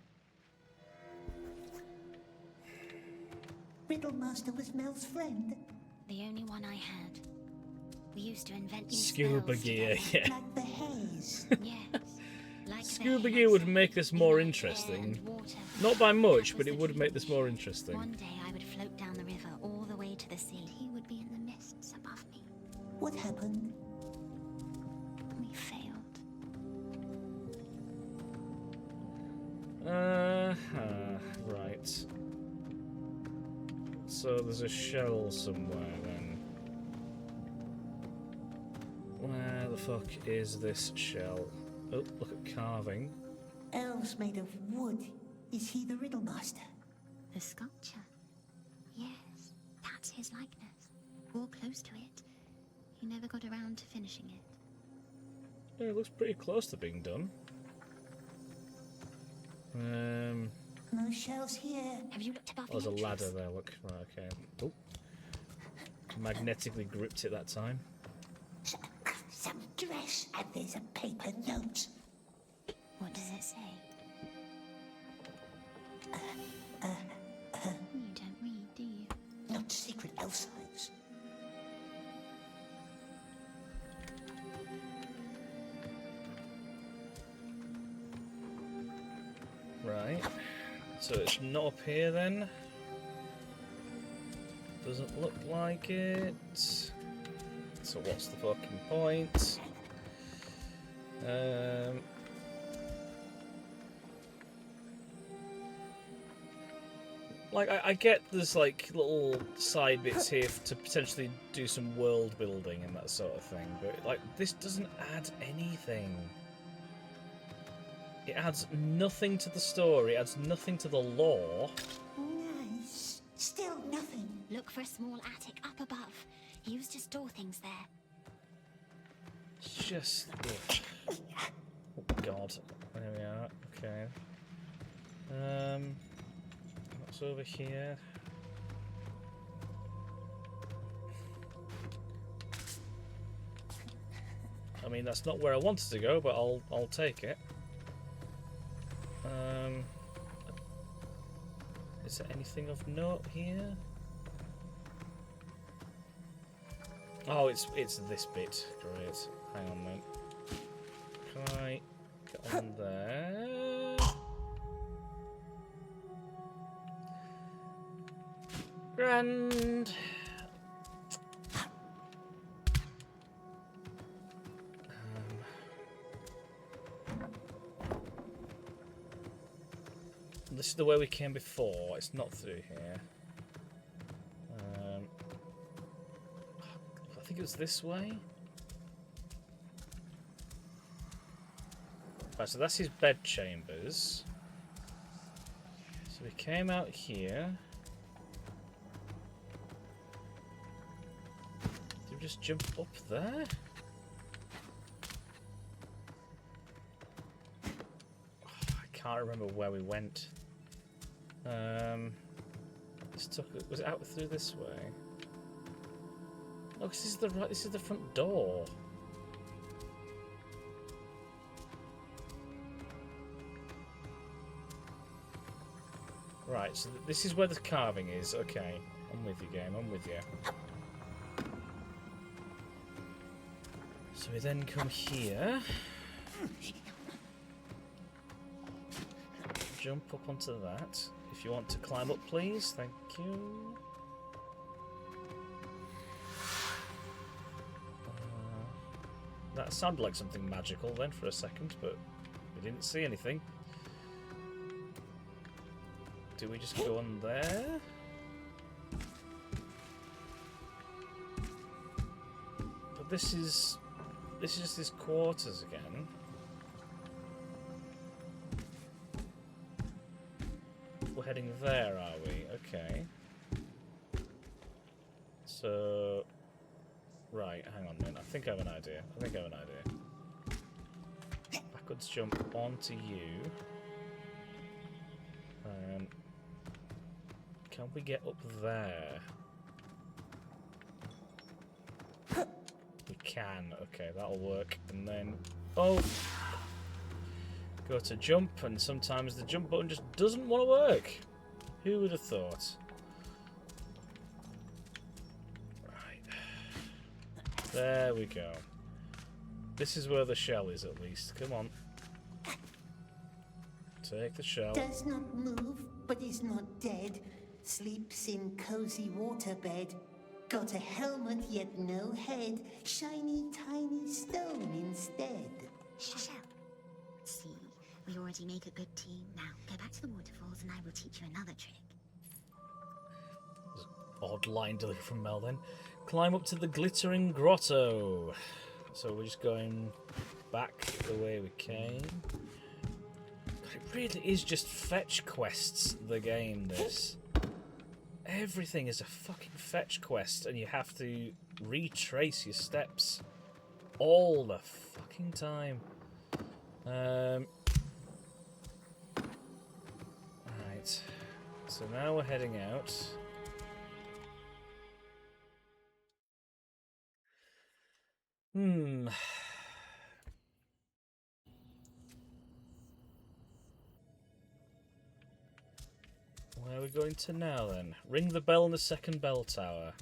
Riddlemaster was Mel's friend. The only one I had. We used to invent new Scuba spells gear, together. yeah. Like the haze. Yes. Like Scuba gear would make this more interesting. Not by much, but it would make this more interesting. One day I would float down the river all the way to the sea. He would be in the mists above me. What happened? Right. So there's a shell somewhere then. Where the fuck is this shell? Oh, look at carving. Elves made of wood. Is he the riddle master? The sculpture. Yes, that's his likeness. Wore close to it. He never got around to finishing it. Yeah, it looks pretty close to being done. No shells here. Have you looked above There's a the entrance? ladder there, look. Right, okay. Oh. Magnetically gripped it that time. Some dress, and there's a paper note. What does it say? You don't read, do you? Not secret elf signs. Right. So it's not up here then. Doesn't look like it. So what's the fucking point? Like, I get there's like little side bits here to potentially do some world building and that sort of thing, but like this doesn't add anything. It adds nothing to the story, it adds nothing to the lore. Nice. Still nothing. Look for a small attic up above. He used to store things there. Just... oh god. There we are. Okay. What's over here? I mean, that's not where I wanted to go, but I'll take it. Is there anything of note here? Oh, it's this bit. Great. Hang on then. Can I get on there? Grand. This is the way we came before. It's not through here. I think it was this way. Right, so that's his bed chambers. So we came out here. Did we just jump up there? I can't remember where we went. Was it out through this way? Oh, this is the right. This is the front door. Right, so this is where the carving is. Okay, I'm with you, game. I'm with you. So we then come here. Jump up onto that. If you want to climb up, please. Thank you. That sounded like something magical then for a second, but we didn't see anything. Do we just go on there? But this is just his quarters again. We're heading there, are we? Okay. So, right, hang on a minute. I think I have an idea. Backwards jump onto you. Can we get up there? We can. Okay, that'll work. And then... oh! Go to jump, and sometimes the jump button just doesn't want to work. Who would have thought? Right. There we go. This is where the shell is, at least. Come on. Take the shell. Does not move, but is not dead. Sleeps in cozy waterbed. Got a helmet, yet no head. Shiny, tiny stone instead. Shell. See, We already make a good team. Now, go back to the waterfalls and I will teach you another trick. Odd line delivery from Mel then. Climb up to the glittering grotto. So we're just going back the way we came. God, it really is just fetch quests, the game, this. Everything is a fucking fetch quest, and you have to retrace your steps all the fucking time. Right. So now we're heading out. Where are we going to now, then? Ring the bell in the second bell tower.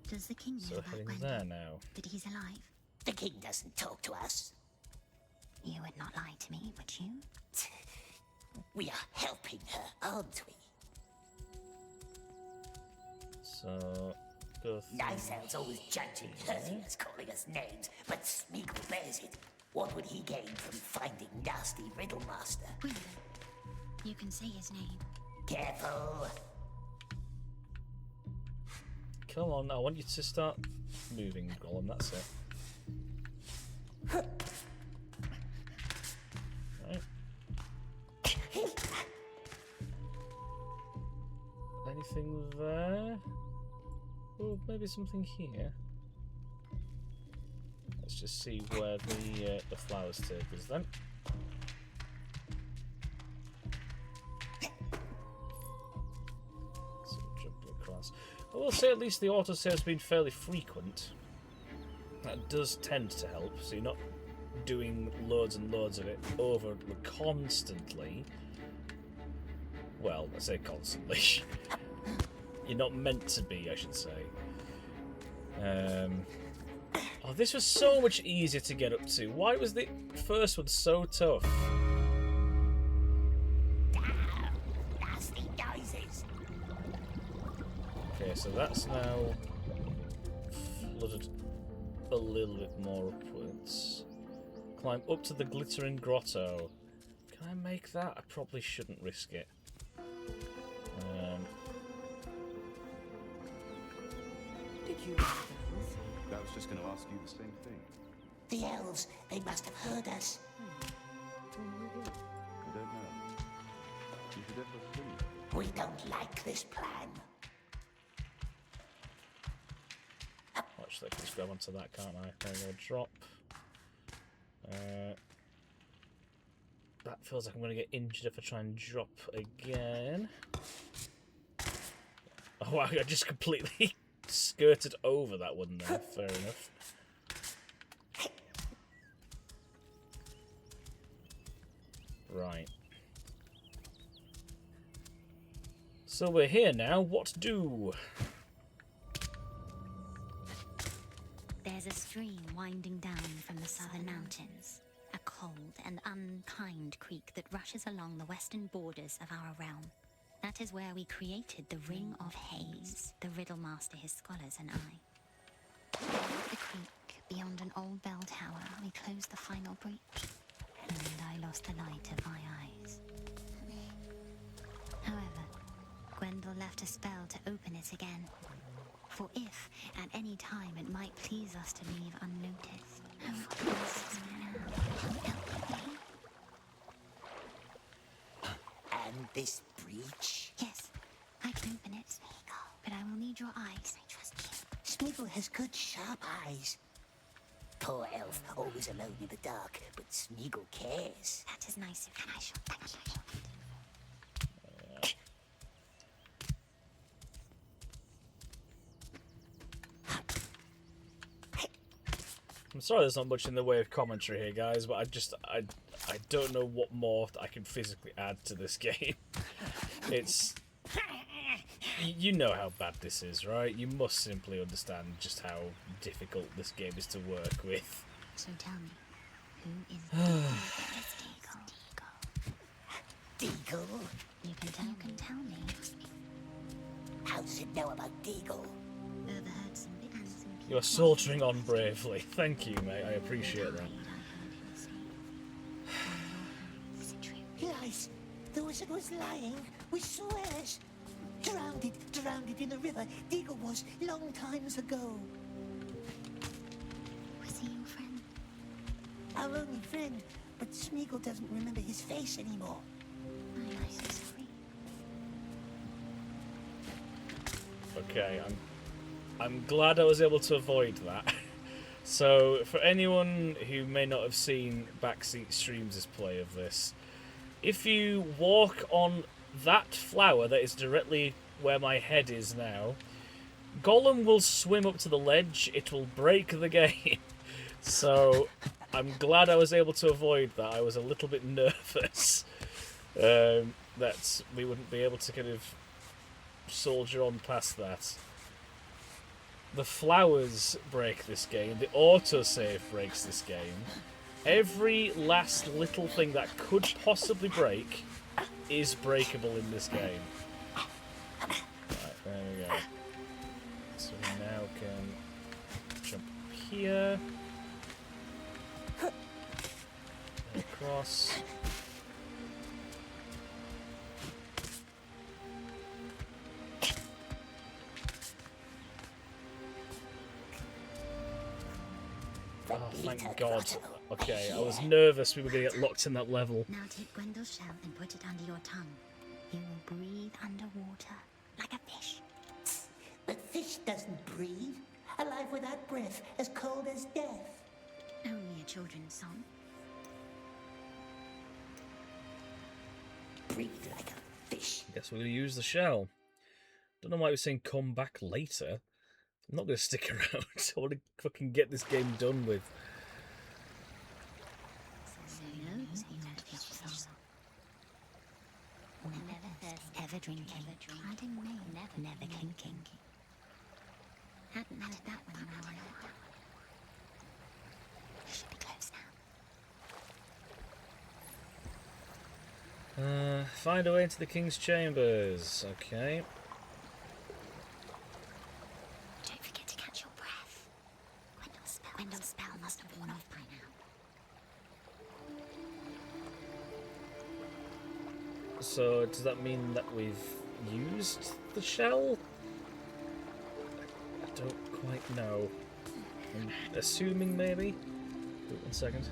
Does the king know So about heading Gwendol? there now. That he's alive? The king doesn't talk to us. You would not lie to me, would you? We are helping her, aren't we? So, go through. Nicel's always judging hurting us, calling us names, but Smeagol bears it. What would he gain from finding nasty Riddlemaster? Gwendol. You can say his name. Careful. Come on, I want you to start moving, Gollum, that's it. Right. Anything there? Oh, maybe something here. Let's just see where the flowers take us then. So jumping across. I will say at least the autosave has been fairly frequent. That does tend to help, so you're not doing loads and loads of it over constantly. Well, I say constantly. You're not meant to be, I should say. Oh, this was so much easier to get up to. Why was the first one so tough? Nasty noises. Okay, so that's now flooded a little bit more upwards. Climb up to the glittering grotto. Can I make that? I probably shouldn't risk it. Did you I was just going to ask you the same thing. The elves, they must have heard us. I don't know. You should ever think. We don't like this plan. Actually, I can just grab onto that, can't I? There we go, drop. That feels like I'm going to get injured if I try and drop again. Oh wow, I just completely skirted over that one there. Fair enough. Right. So we're here now. What to do? There's a stream winding down from the southern mountains. A cold and unkind creek that rushes along the western borders of our realm. That is where we created the Ring of Haze, the Riddlemaster, his scholars, and I. At the creek, beyond an old bell tower, we closed the final breach, and I lost the light of my eyes. However, Gwendol left a spell to open it again. For if, at any time, it might please us to leave unnoticed. Oh, please, help me. And this breach? Yes, I can open it. But I will need your eyes. I trust you. Smeagol has good, sharp eyes. Poor elf, always alone in the dark, but Smeagol cares. That is nice of you. I shall thank you. I'm sorry there's not much in the way of commentary here, guys, but I don't know what more I can physically add to this game. It's... You know how bad this is, right? You must simply understand just how difficult this game is to work with. So tell me, who is Deagle? You can tell me. How does it know about Deagle? Overheard some bits. You are soldiering on bravely. Thank you, mate. I appreciate that. wizard was lying. We swears. Drowned it in the river. Deagle was long times ago. Was he your friend? Our only friend, but Smeagol doesn't remember his face anymore. I'm so sorry. Okay, I'm glad I was able to avoid that. So, for anyone who may not have seen Backseat Streams' play of this, if you walk on that flower that is directly where my head is now, Gollum will swim up to the ledge, it will break the game. So, I'm glad I was able to avoid that. I was a little bit nervous that we wouldn't be able to kind of soldier on past that. The flowers break this game, the autosave breaks this game. Every last little thing that could possibly break is breakable in this game. Right, there we go. So we now can jump here. Across. Oh, thank God. Okay, I was nervous we were going to get locked in that level. Now take Gwendel's shell and put it under your tongue. You will breathe underwater, like a fish. But fish doesn't breathe. Alive without breath, as cold as death. Only a children's song. Breathe like a fish. Guess we're going to use the shell. Don't know why we're saying come back later. I'm not going to stick around. I want to fucking get this game done with. Ever drinking, hiding me, never clinking. Hadn't had that one in a while. Should be close now. Find a way into the King's Chambers. Okay. Don't forget to catch your breath. Gwendel's spell must have worn off by now. So, does that mean that we've used the shell? I don't quite know. I'm assuming maybe? Wait 1 second.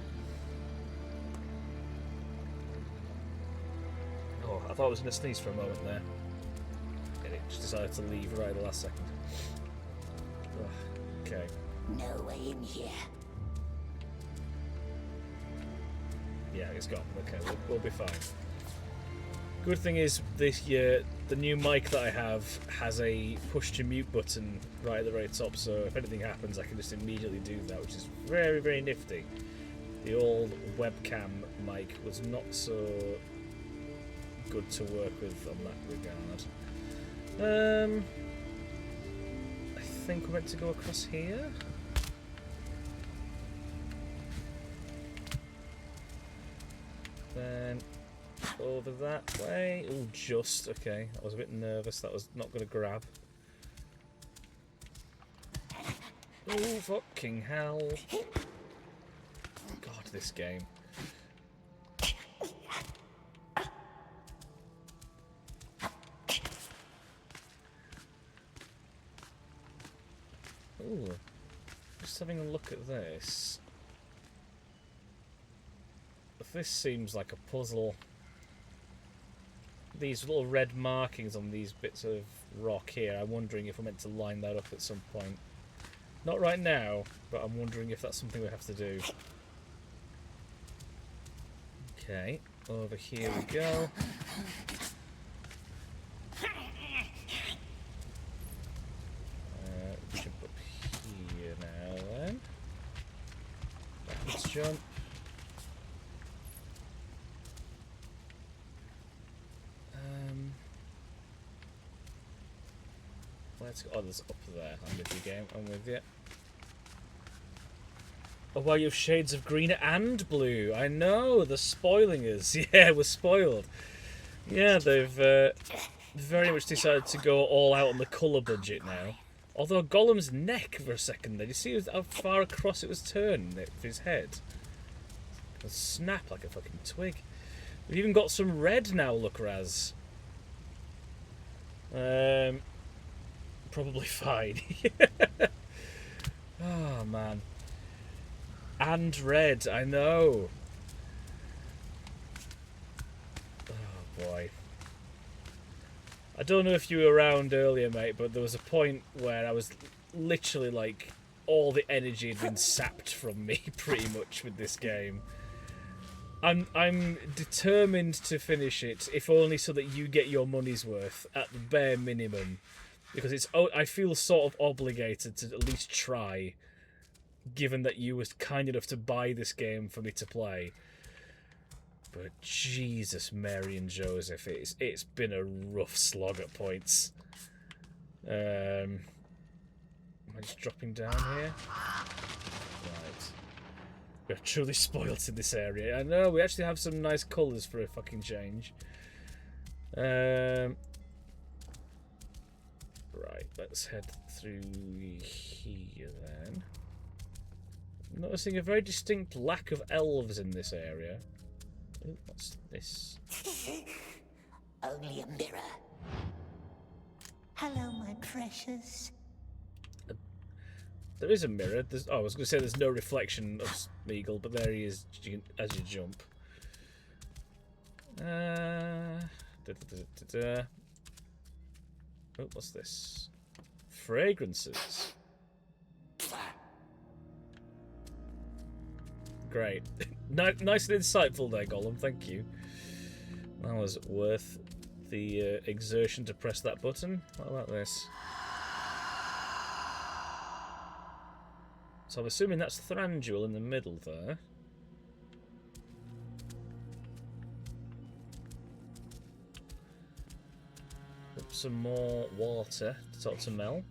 Oh, I thought I was going to sneeze for a moment there. And it just decided to leave right at the last second. Ugh, okay. No way in here. Yeah, it's gone. Okay, we'll be fine. Good thing is, this year, the new mic that I have has a push to mute button right at the very top, so if anything happens, I can just immediately do that, which is very, very nifty. The old webcam mic was not so good to work with on that regard. I think we're meant to go across here. Then over that way. Oh, just okay. I was a bit nervous. That was not going to grab. Oh, fucking hell. God, this game. Ooh. Just having a look at this. This seems like a puzzle. These little red markings on these bits of rock here, I'm wondering if we're meant to line that up at some point. Not right now, but I'm wondering if that's something we have to do. Okay, over here we go. Jump up here now then. Backwards jump. Let's go. Oh, there's up there. I'm with you, game. I'm with you. Oh, wow, you have shades of green and blue. I know, they're spoiling us. Yeah, we're spoiled. Yeah, they've very much decided to go all out on the colour budget now. Although Gollum's neck for a second there, you see how far across it was turned with his head? It'll snap like a fucking twig. We've even got some red now, look, Raz. Probably fine. Oh, man. And red, I know. Oh, boy. I don't know if you were around earlier, mate, but there was a point where I was literally like, all the energy had been sapped from me, pretty much, with this game. I'm determined to finish it, if only so that you get your money's worth, at the bare minimum. Because I feel sort of obligated to at least try, given that you was kind enough to buy this game for me to play. But Jesus, Mary and Joseph, it's been a rough slog at points. Am I just dropping down here? Right. We're truly spoilt in this area. I know, we actually have some nice colours for a fucking change. Right, let's head through here then. I'm noticing a very distinct lack of elves in this area. Ooh, what's this? Only a mirror. Hello, my precious. There is a mirror. I was going to say there's no reflection of Smeagol, but there he is as you jump. Oh, what's this? Fragrances. Great. Nice and insightful there, Gollum. Thank you. That was worth the exertion to press that button. What about this? So I'm assuming that's Thranduil in the middle there. Some more water to talk to Mel.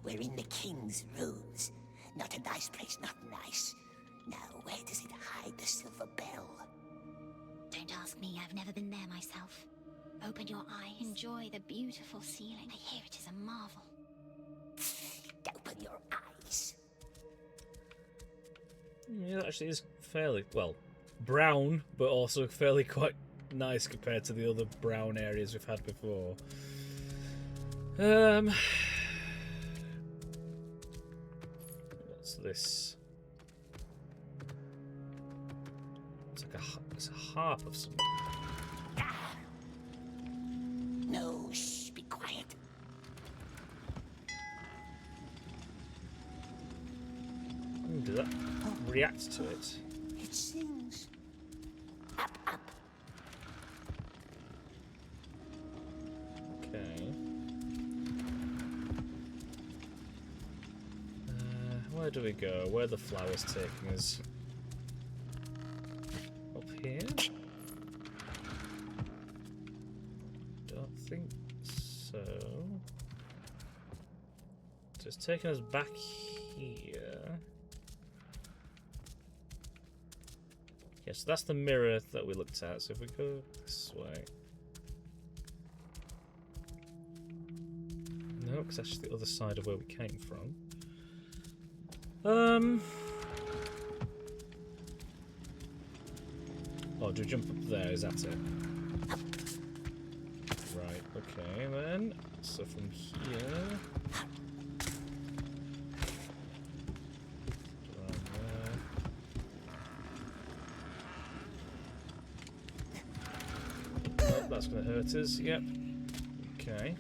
We're in the king's rooms. Not a nice place, not nice. Now, where does it hide the silver bell? Don't ask me, I've never been there myself. Open your eyes, enjoy the beautiful ceiling. I hear it is a marvel. Open your eyes. Yeah, that actually is fairly, well, brown, but also fairly quite nice compared to the other brown areas we've had before. What's this? It's a harp of some. No, shh, be quiet. Does that react to it? It sings. Up, up. Okay. Where do we go? Where are the flowers taking us? Up here? Don't think so. So it's taking us back here. Yes, so that's the mirror that we looked at. So if we go this way. No, because that's just the other side of where we came from. Oh, do we jump up there? Is that it? Right, okay then. So from here. Around there. Oh, that's going to hurt us. Yep. Okay.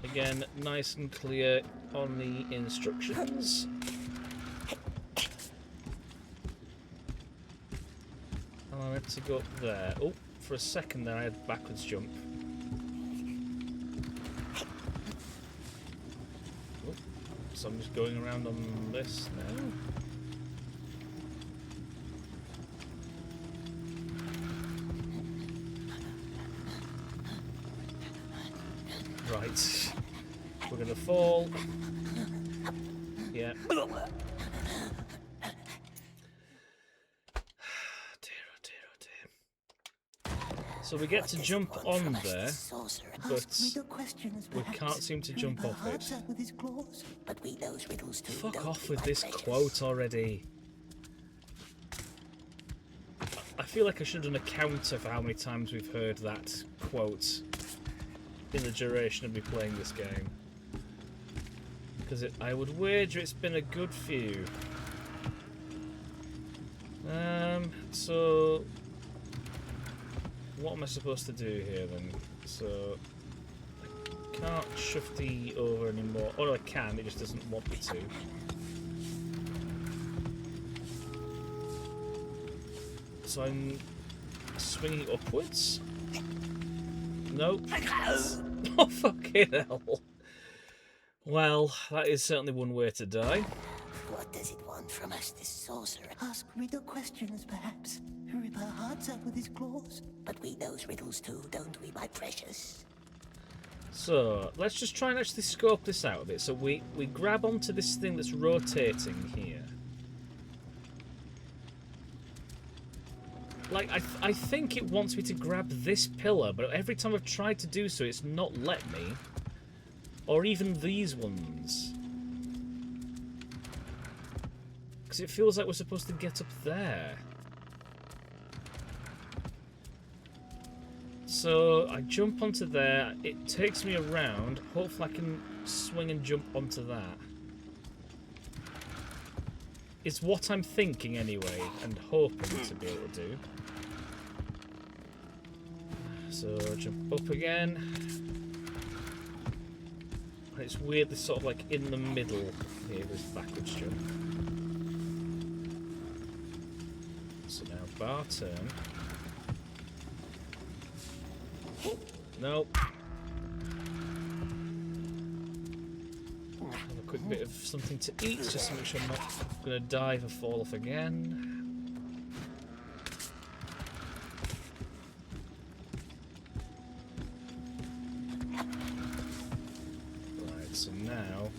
Again, nice and clear on the instructions. And I meant to go up there. Oh, for a second there I had backwards jump. Oh, so I'm just going around on this now. Right. We're gonna fall. Yeah. Dear, oh dear. So we get to jump on there, but we can't seem to jump off it. Fuck off with this quote already. I feel like I should have done a counter for how many times we've heard that quote in the duration of me playing this game. Because I would wager it's been a good few. So what am I supposed to do here then? So I can't shufty over anymore. Oh no, I can, it just doesn't want me to. So I'm swinging upwards? Nope. Oh fucking hell. Well, that is certainly one way to die. What does it want from us, this sorcerer? Ask riddle questions, perhaps. Rip our hearts out with his claws. But we knows riddles too, don't we, my precious? So, let's just try and actually scope this out a bit. So we grab onto this thing that's rotating here. Like, I think it wants me to grab this pillar, but every time I've tried to do so, it's not let me. Or even these ones. Because it feels like we're supposed to get up there. So I jump onto there, it takes me around, hopefully I can swing and jump onto that. It's what I'm thinking anyway, and hoping to be able to do. So jump up again. It's weirdly sort of like in the middle here, this backwards jump. So now bar turn. Nope. Have a quick bit of something to eat, just to make sure I'm not going to dive or fall off again. Right, so now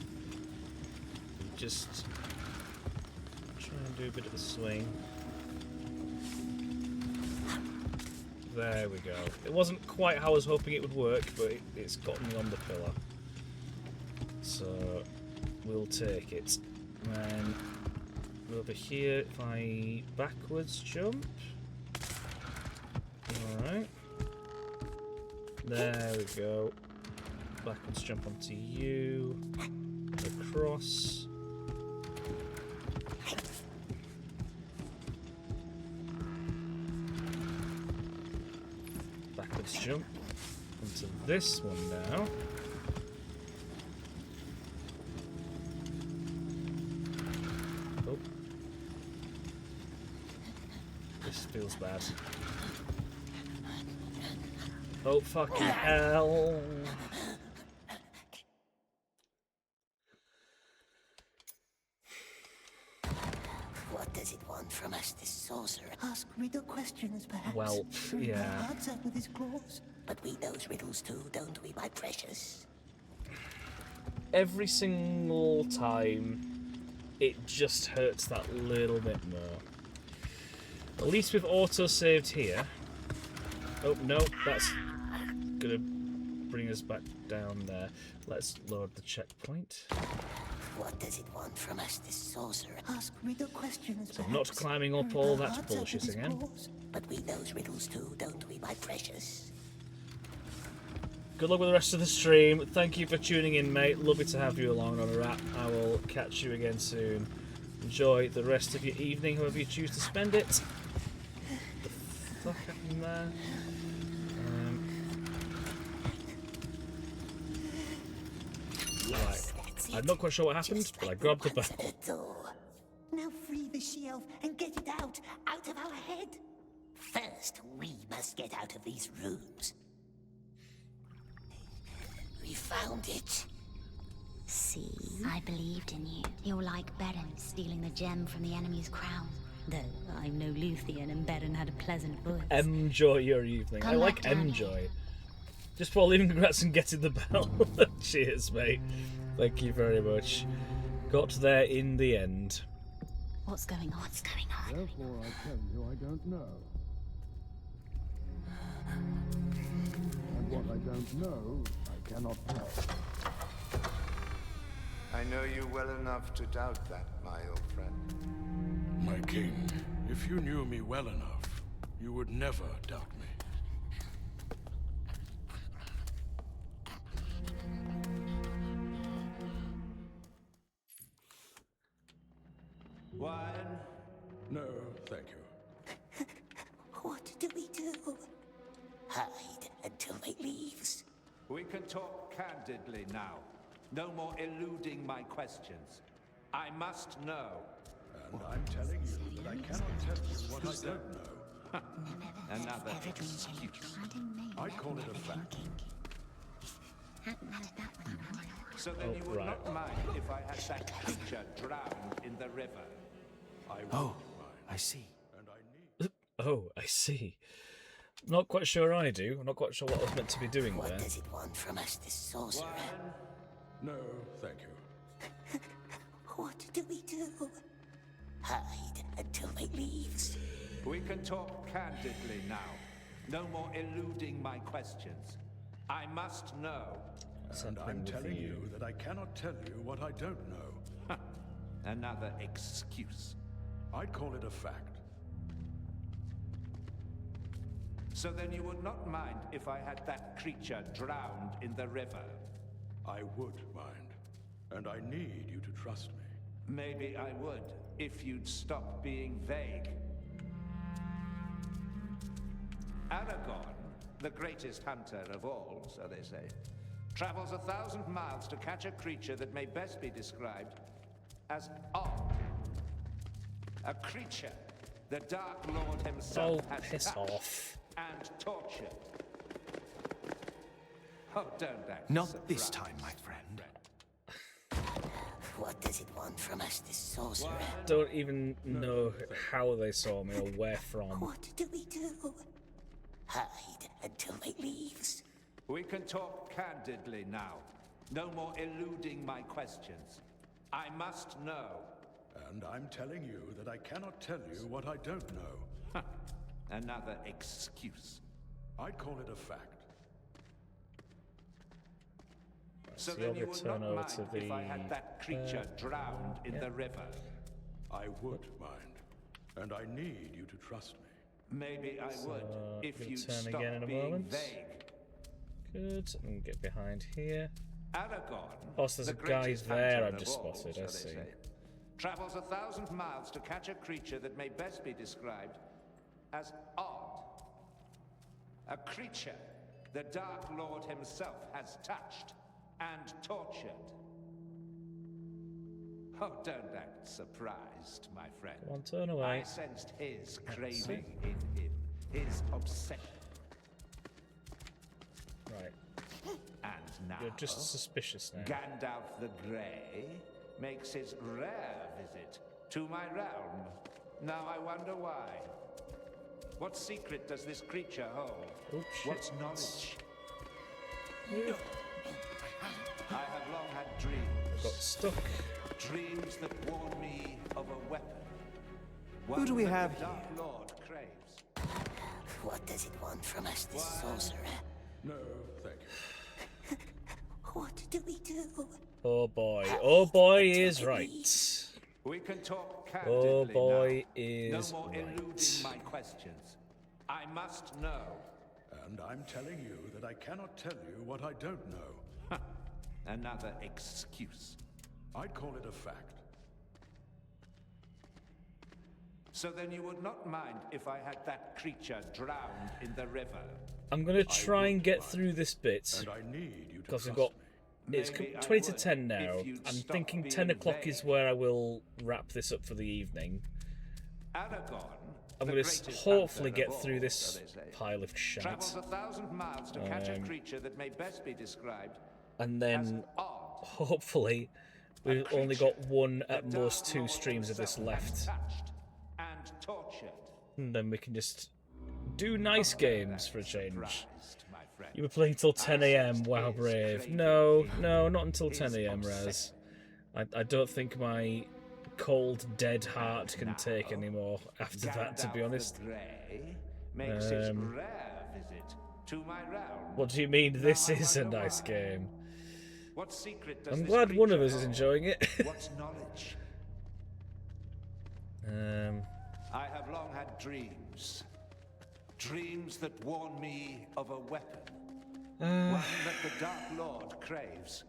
we just try and do a bit of a swing. There we go. It wasn't quite how I was hoping it would work, but it's gotten me on the pillar. So we'll take it. And then over here, if I backwards jump. Alright. There we go. Backwards jump onto you. Across. Backwards jump onto this one now. Oh. This feels bad. Oh fucking hell. What does it want from us, this sorcerer? Ask riddle questions, perhaps. Well, yeah. Rip our hearts out with his claws. But we knows riddles too, don't we, my precious? Every single time, it just hurts that little bit more. At least we've auto-saved here. Oh, no, that's gonna bring us back down there. Let's load the checkpoint. What does it want from us, this sorcerer? Ask riddle questions, So I'm not climbing up all that bullshit again. But we knows riddles too, don't we, my precious? Good luck with the rest of the stream. Thank you for tuning in, mate. Lovely to have you along on a wrap. I will catch you again soon. Enjoy the rest of your evening, however you choose to spend it. What the fuck happened there? Right. I'm not quite sure what happened, but I grabbed the bell. Now free the she-elf and get it out of our head. First, we must get out of these rooms. We found it. See? I believed in you. You're like Beren stealing the gem from the enemy's crown. Though I'm no Luthien and Beren had a pleasant voice. Enjoy your evening. I like enjoy. Just before leaving, congrats and getting the bell. Cheers, mate. Thank you very much. Got there in the end. What's going on? What's going on? Therefore, I tell you, I don't know. And what I don't know, I cannot tell. I know you well enough to doubt that, my old friend. My king, if you knew me well enough, you would never doubt me. Wine? No, thank you. What do we do? Hide until it leaves. We can talk candidly now. No more eluding my questions. I must know. And I'm telling you that I cannot tell you what I don't know. Another excuse. I'd call it a fact. So then you would not mind if I had that creature drowned in the river? I would Oh, mind. I see. And I need... Oh, I see. Not quite sure I do. I'm not quite sure what I was meant to be doing What there. does it want from us, this sorcerer? No, thank you. What do we do? Hide until it leaves. We can talk candidly now. No more eluding my questions. I must know. And I'm telling you that I cannot tell you what I don't know. Another excuse. I'd call it a fact. So then you would not mind if I had that creature drowned in the river? I would mind. And I need you to trust me. Maybe I would, if you'd stop being vague. Aragorn, the greatest hunter of all, so they say, travels 1,000 miles to catch a creature that may best be described as odd. A creature the Dark Lord himself has piss touched off. and tortured. Oh, don't act Not this surprised. time, my friend. What does it want from us, this sorcerer? Don't even know how they saw me or where from. What do we do? Hide until it leaves. We can talk candidly now. No more eluding my questions. I must know. And I'm telling you that I cannot tell you what I don't know. Another excuse. I'd call it a fact. So So then you're you gonna would turn not over mind to if I the, had that creature drowned in the river? I would mind. And I need you to trust me. Maybe I would, if gonna you turn stop again in a being moment. vague. Good. And get behind here. Aragorn, Oh, so there's the a guy greatest there hunter I've of just all, spotted, so I they see. say, travels 1,000 miles to catch a creature that may best be described as odd. A creature the Dark Lord himself has touched and tortured. Oh, don't act surprised, my friend. Come on, turn away. I sensed his craving in him, his obsession. Right. And now, You're just suspicious now. Gandalf the Grey makes his rare visit to my realm. Now I wonder why. What secret does this creature hold? Oh, shit. What's knowledge? I have long had dreams. Got stuck. Dreams that warn me of a weapon. Who do we One that have the Dark Lord craves. What does it want from us, this sorcerer? No, thank you. What do we do? Oh boy. Oh boy is right. We can talk candidly Oh boy now. is No more eluding right. my questions. I must know. And I'm telling you that I cannot tell you what I don't know. Another excuse. I'd call it a fact. So then you would not mind if I had that creature drowned in the river? I'm gonna try and get through this bit And I need you to because we've trust got. me. It's Maybe I 20 to would, 10 now. if you'd I'm stop thinking being 10 o'clock is vague. where I will wrap this up for the evening. Aragorn, I'm the going to greatest hopefully hunter of get through all, this so they say, pile of shite. travels 1,000 miles to catch a creature that may best be described And as then odd. hopefully we've only got one at most two streams of this left. Touched and tortured. And then we can just do nice games for a change. Surprised, my friend. You were playing till 10 a.m. Wow, His brave. craving No, in no, not until his 10 a.m. Raz. obsession. I don't think my cold, dead heart can Now, take any more after that, to be Gandalf honest. the Grey makes his Um, rare visit to my realm. What do you mean this Now I is a wonder nice why. game? What secret does I'm this glad one of creature us is hold? enjoying it. What's knowledge? Um, I have long had dreams. Dreams that warn me of a weapon. One that the Dark Lord craves.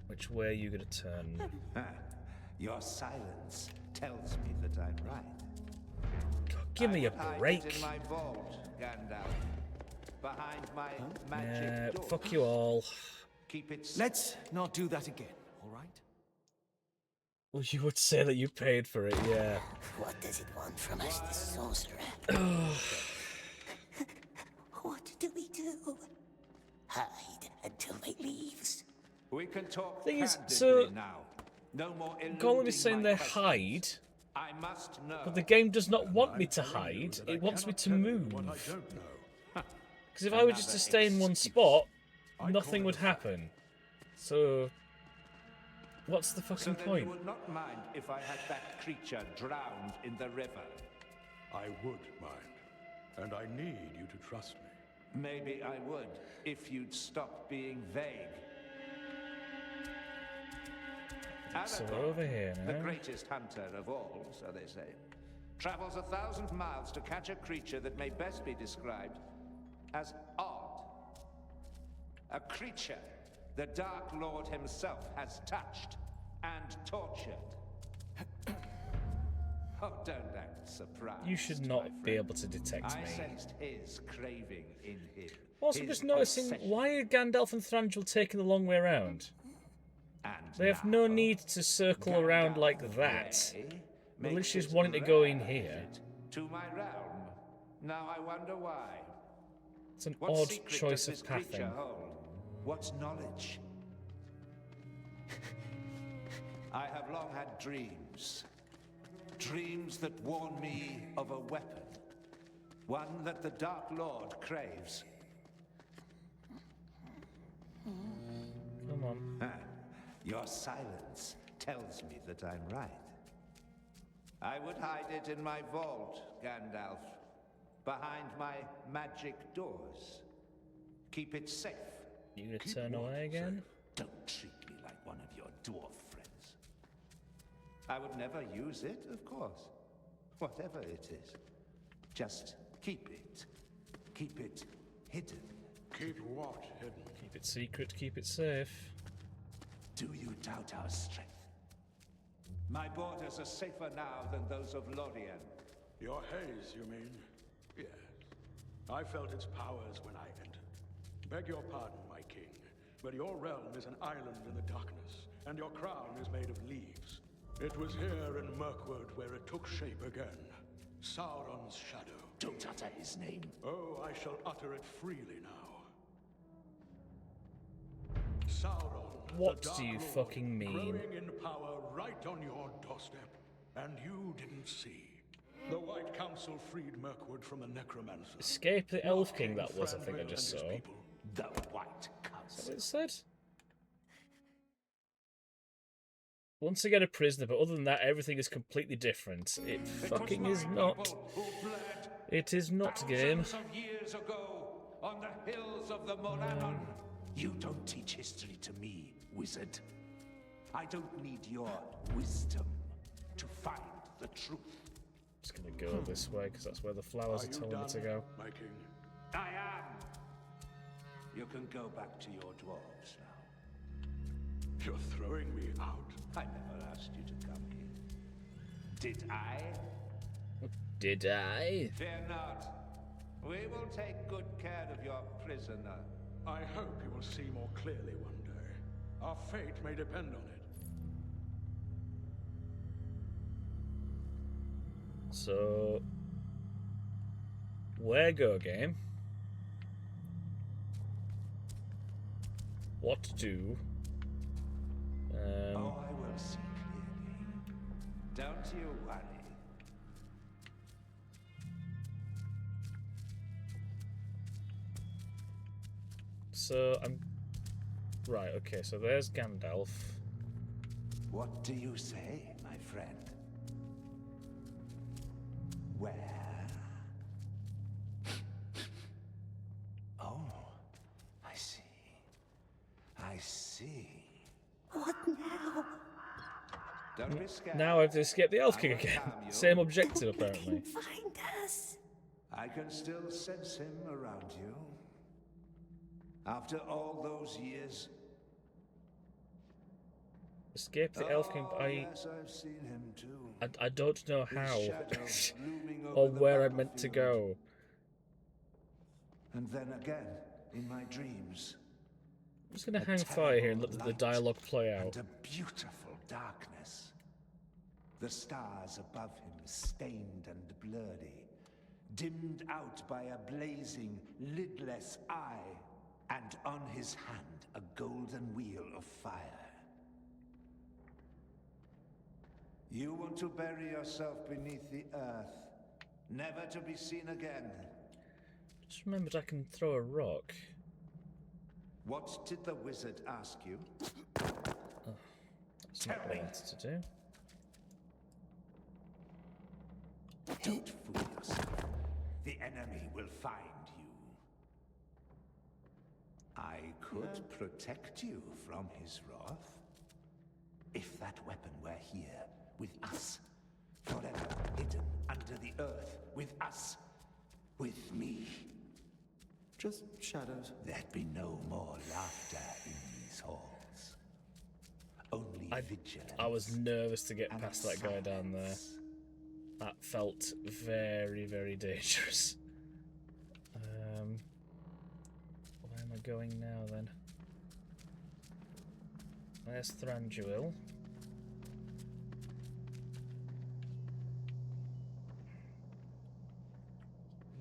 Which way are you going to turn? Your silence tells me that I'm right. God, give me a break. I would hide it in my vault, Gandalf. Behind my magic door. Fuck you all. Keep it. Let's not do that again, all right? Well, you would say that you paid for it, yeah. What does it want from us, the sorcerer? What do we do? Hide until it leaves. We can talk Thing is, candidly so now. No more Gollum is saying they questions. hide, I must know. but the game does not want me to hide. It wants me to move. Because if I were just to stay in one spot, nothing would happen. So, what's the fucking point? You would not mind if I had that creature drowned in the river. I would mind, and I need you to trust me. Maybe I would, if you'd stop being vague. So we're over here now. The greatest hunter of all, so they say, travels 1,000 miles to catch a creature that may best be described as odd. A creature the Dark Lord himself has touched and tortured. Oh, don't act surprised. You should not be able to detect I me. sensed his craving in him. Also, just noticing, why are Gandalf and Thranduil taking the long way around? They have no need to circle around like that. They're literally just wanting to go in here. To my realm. Now I wonder why. It's an What odd secret choice does of this creature pathing. hold? What's knowledge? I have long had dreams. Dreams that warn me of a weapon. One that the Dark Lord craves. Come on. Your silence tells me that I'm right. I would hide it in my vault, Gandalf. Behind my magic doors. Keep it safe. You gonna turn away again? Don't treat me like one of your dwarf friends. I would never use it, of course. Whatever it is. Just keep it. Keep it hidden. Keep what hidden? Keep it secret, keep it safe. Do you doubt our strength? My borders are safer now than those of Lorien. Your haze, you mean? Yes. I felt its powers when I entered. Beg your pardon, my king, but your realm is an island in the darkness, and your crown is made of leaves. It was here in Mirkwood where it took shape again. Sauron's shadow. Don't utter his name. Oh, I shall utter it freely now. Sauron. What do you fucking mean? Growing in power right on your doorstep, and you didn't see. The White Council freed Mirkwood from the necromancer. Escape the Elf King, that was, I think I just saw. The White Council. Is that what it said? Once again a prisoner, but other than that, everything is completely different. It fucking is not. It is not, game. Thousands of years ago, on the hills of the Morannon. You don't teach history to me, wizard. I don't need your wisdom to find the truth. Just gonna go this way because that's where the flowers are telling me to go. My king? I am. You can go back to your dwarves now. You're throwing me out? I never asked you to come here. Did I? Did I? Fear not. We will take good care of your prisoner. I hope you will see more clearly one day. Our fate may depend on it. So, where go, game? What to do? Oh, I will see clearly. Don't you worry. So, right, okay, so there's Gandalf. What do you say, my friend? Where? Oh, I see. I see. What now? Don't be scared. Now I have to escape the Elf King again. Same objective, You apparently. can find us? I can still sense him around you. After all those years. Escape the Elf King. Yes, I've seen him too. I don't know His how shadow looming or over the where I'm meant to battlefield. go. And then again, in my dreams. I'm just gonna hang fire here and let the dialogue play out. And a beautiful darkness. The stars above him stained and blurry, dimmed out by a blazing, lidless eye, and on his hand a golden wheel of fire. You want to bury yourself beneath the earth, never to be seen again. Just remembered I can throw a rock. What did the wizard ask you? Oh, that's not what I wanted to do. Don't fool yourself. The enemy will find you. I could protect you from his wrath. If that weapon were here, with us. Forever hidden under the earth, with us. With me. Just shadows. There'd be no more laughter in these halls. Only vigilance. I was nervous to get past that guy down there. That felt very, very dangerous. Where am I going now then? There's Thranduil.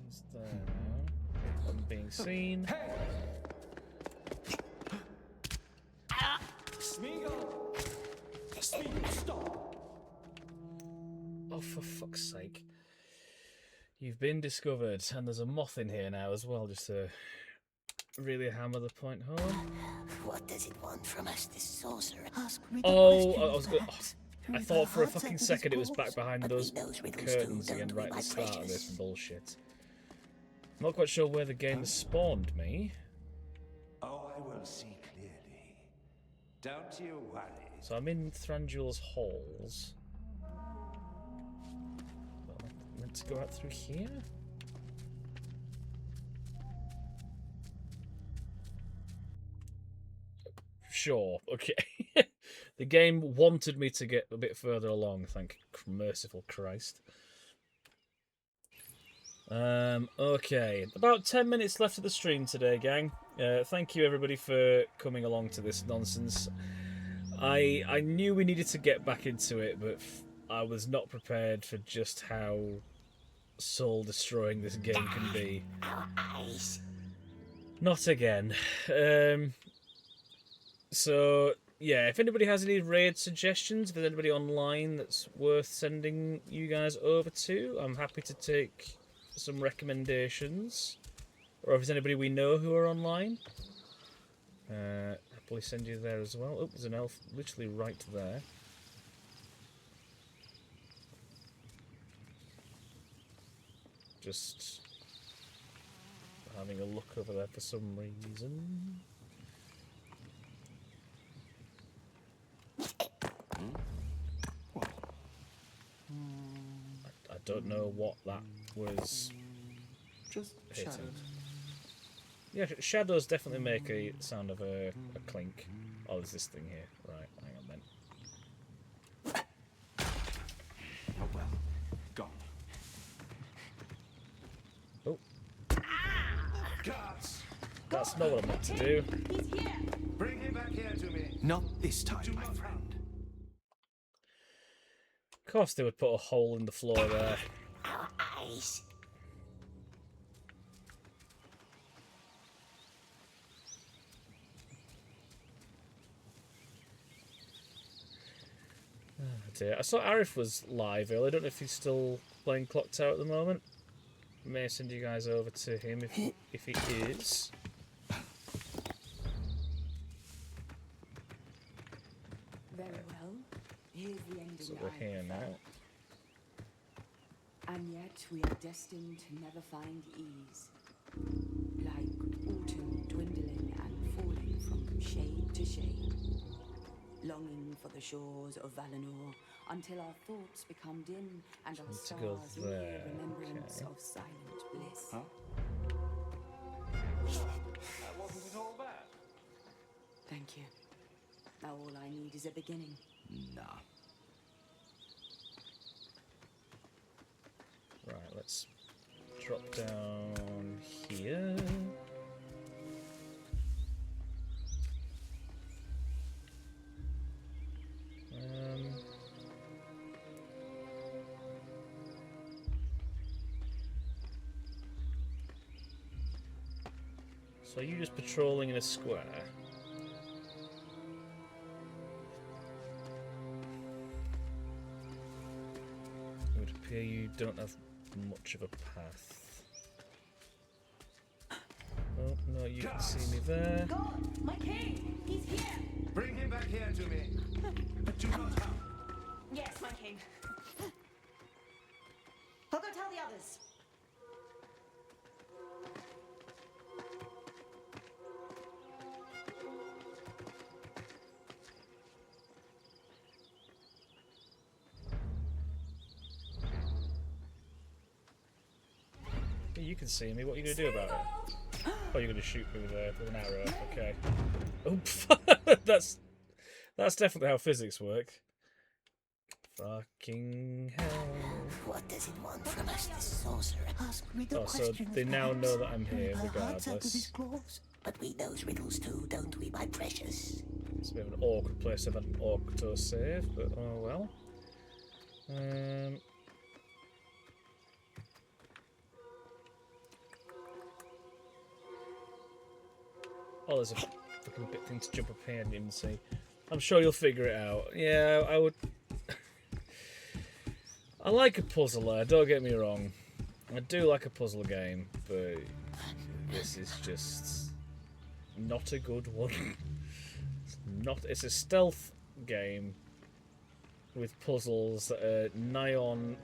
He's there now. I'm being seen. Smeagol! Smeagol, stop! Oh, for fuck's sake. You've been discovered, and there's a moth in here now as well, just to really hammer the point home. What does it want from us, this sorcerer? Ask Oh, I was good. I thought for a fucking second it was back behind those curtains again right at the start of this bullshit. I'm not quite sure where the game has spawned me. Oh, I will see clearly. Don't you worry. So I'm in Thranduil's halls. Well, I'm meant to go out through here? Sure, okay. The game wanted me to get a bit further along, thank merciful Christ. Okay, about 10 minutes left of the stream today, gang. Thank you everybody for coming along to this nonsense. I knew we needed to get back into it, but I was not prepared for just how soul-destroying this game can be. Not again. So, yeah, if anybody has any raid suggestions, if there's anybody online that's worth sending you guys over to, I'm happy to take some recommendations. Or if there's anybody we know who are online, happily send you there as well. Oh, there's an elf literally right there. Just having a look over there for some reason. I don't know what that was. Just hitting. shadows. Yeah, shadows definitely make a sound of a clink. Oh, there's this thing here. Right, hang on then. Oh well, gone. Oh. Guards! That's not what I meant to do. He's here. Bring him back here to me. Not this time, my friend. Of course they would put a hole in the floor there. Our eyes. Oh dear. I saw Arif was live earlier. I don't know if he's still playing Clock Tower at the moment. May send you guys over to him if he is. Very well. Here's the ending. So we're here now. And yet we are destined to never find ease. Like autumn dwindling and falling from shade to shade. Longing for the shores of Valinor, until our thoughts become dim and our need to stars go leave there, remembrance okay. of silent bliss. Huh? That wasn't at all bad. Thank you. Now all I need is a beginning. Nah. Right, let's drop down here. So are you just patrolling in a square? It would appear you don't have much of a path. Oh, no, you can see me there. God, my king! He's here! Bring him back here to me. Do not harm. Yes, my king. I'll go tell the others. You can see me. What are you going to do about it? Oh, you're going to shoot me with an arrow. Okay. Oops. That's definitely how physics work. Fucking hell. What does it want from us, this sorcerer? Ask riddle So questions, they now know that I'm here, Her heart's up with his regardless. claws. But we knows riddles too, don't we, my precious? It's a bit of an awkward place to have an auto save, but oh well. Oh, there's a fucking bit thing to jump up here and even see. I'm sure you'll figure it out. Yeah, I would. I like a puzzler, don't get me wrong. I do like a puzzle game, but this is just not a good one. It's a stealth game with puzzles that are nigh on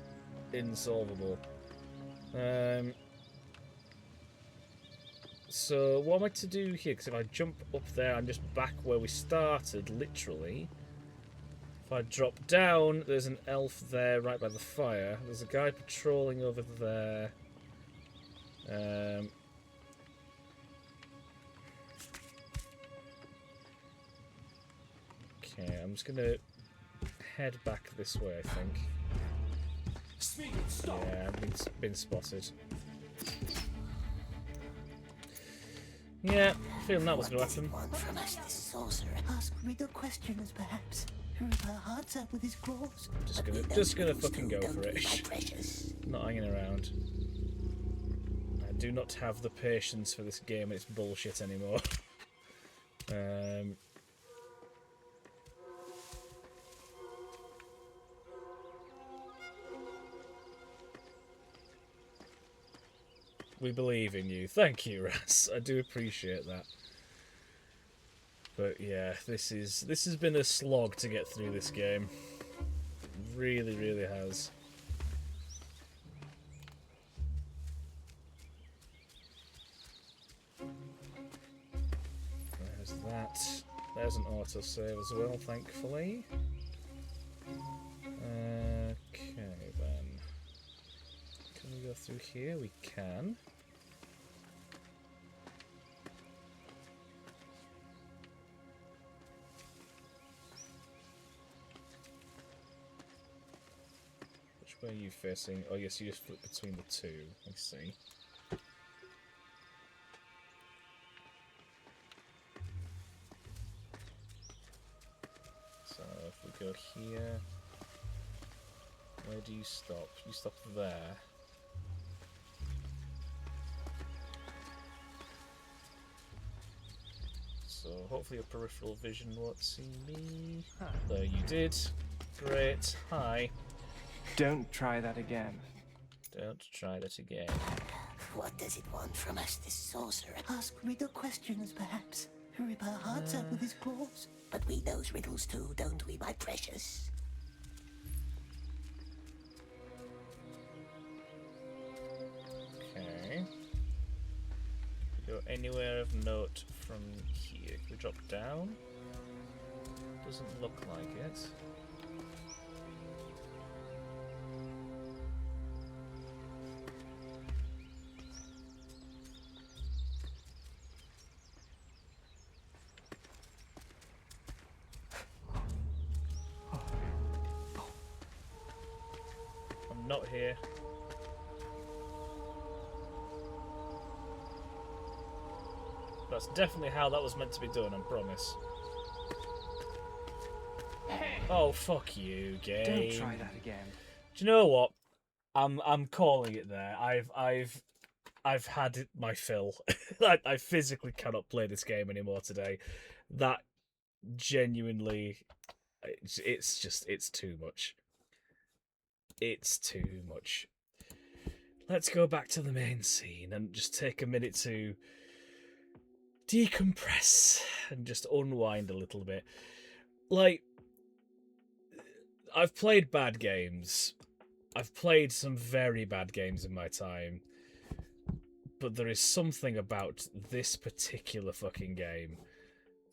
insolvable. So what am I to do here? Because if I jump up there, I'm just back where we started, literally. If I drop down, there's an elf there right by the fire. There's a guy patrolling over there. Okay, I'm just gonna head back this way, I think. Yeah, I've been spotted. Yeah, feeling that was gonna happen. Want from us, this sorcerer? Ask riddle questions, perhaps. Rip her hearts up with his claws. Just gonna fucking go for it. Not hanging around. I do not have the patience for this game. It's bullshit anymore. We believe in you. Thank you, Ras. I do appreciate that. But yeah, this has been a slog to get through this game. Really, really has. There's that. There's an autosave as well, thankfully. Okay then. Can we go through here? We can. Which way are you facing? Oh yes, you just flip between the two. I see. So if we go here, where do you stop? You stop there. So hopefully your peripheral vision won't see me. There you did. Great. Hi. Don't try that again. Don't try that again. What does it want from us, this sorcerer? Ask riddle questions, perhaps. Rip her hearts out with his claws. But we knows riddles too, don't we, my precious? Okay. Go anywhere of note from here. Can we drop down? Doesn't look like it. not here. That's definitely how that was meant to be done, I promise. Oh, fuck you, game. Don't try that again. Do you know what? I'm calling it there. I've had my fill. I physically cannot play this game anymore today. That genuinely, it's too much. It's too much. Let's go back to the main scene and just take a minute to decompress and just unwind a little bit. Like, I've played bad games. I've played some very bad games in my time. But there is something about this particular fucking game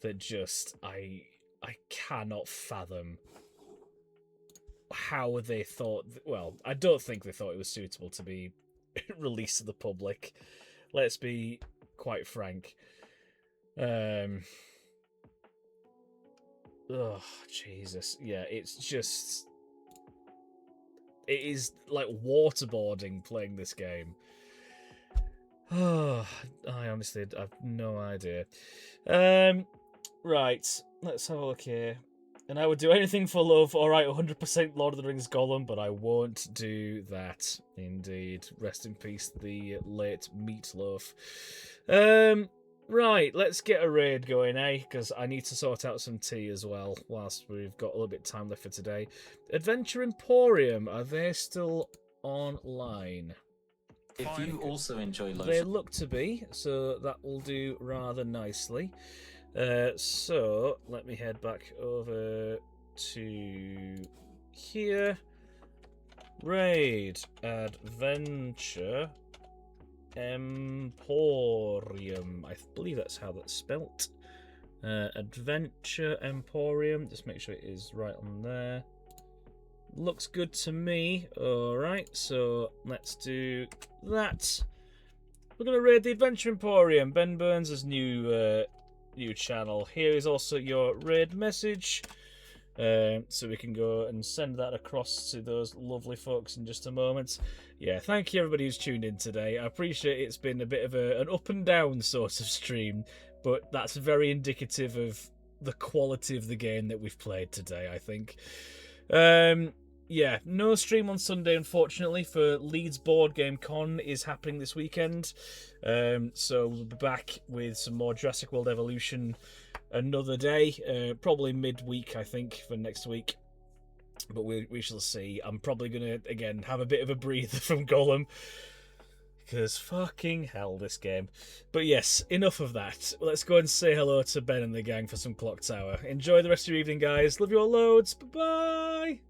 that just, I cannot fathom how they thought... Well, I don't think they thought it was suitable to be released to the public. Let's be quite frank. Oh, Jesus. Yeah, it's just... It is like waterboarding playing this game. Oh, I honestly have no idea. Right, let's have a look here. And I would do anything for love. Alright, 100% Lord of the Rings Gollum, but I won't do that. Indeed. Rest in peace, the late Meatloaf. Right, let's get a raid going, eh? Because I need to sort out some tea as well, whilst we've got a little bit of time left for today. Adventure Emporium, are they still online? If you also enjoy lotion... They look to be, so that will do rather nicely. So, let me head back over to here. Raid Adventure Emporium. I believe that's how that's spelt. Adventure Emporium. Just make sure it is right on there. Looks good to me. Alright, so let's do that. We're going to raid the Adventure Emporium. Ben Burns' new channel. Here is also your raid message. So we can go and send that across to those lovely folks in just a moment. Yeah, thank you everybody who's tuned in today. I appreciate it's been a bit of an up and down sort of stream, but that's very indicative of the quality of the game that we've played today, I think. Yeah, no stream on Sunday, unfortunately, for Leeds Board Game Con is happening this weekend. So we'll be back with some more Jurassic World Evolution another day, probably midweek, I think, for next week. But we shall see. I'm probably going to, again, have a bit of a breather from Gollum. Because fucking hell, this game. But yes, enough of that. Let's go and say hello to Ben and the gang for some Clock Tower. Enjoy the rest of your evening, guys. Love you all loads. Bye-bye.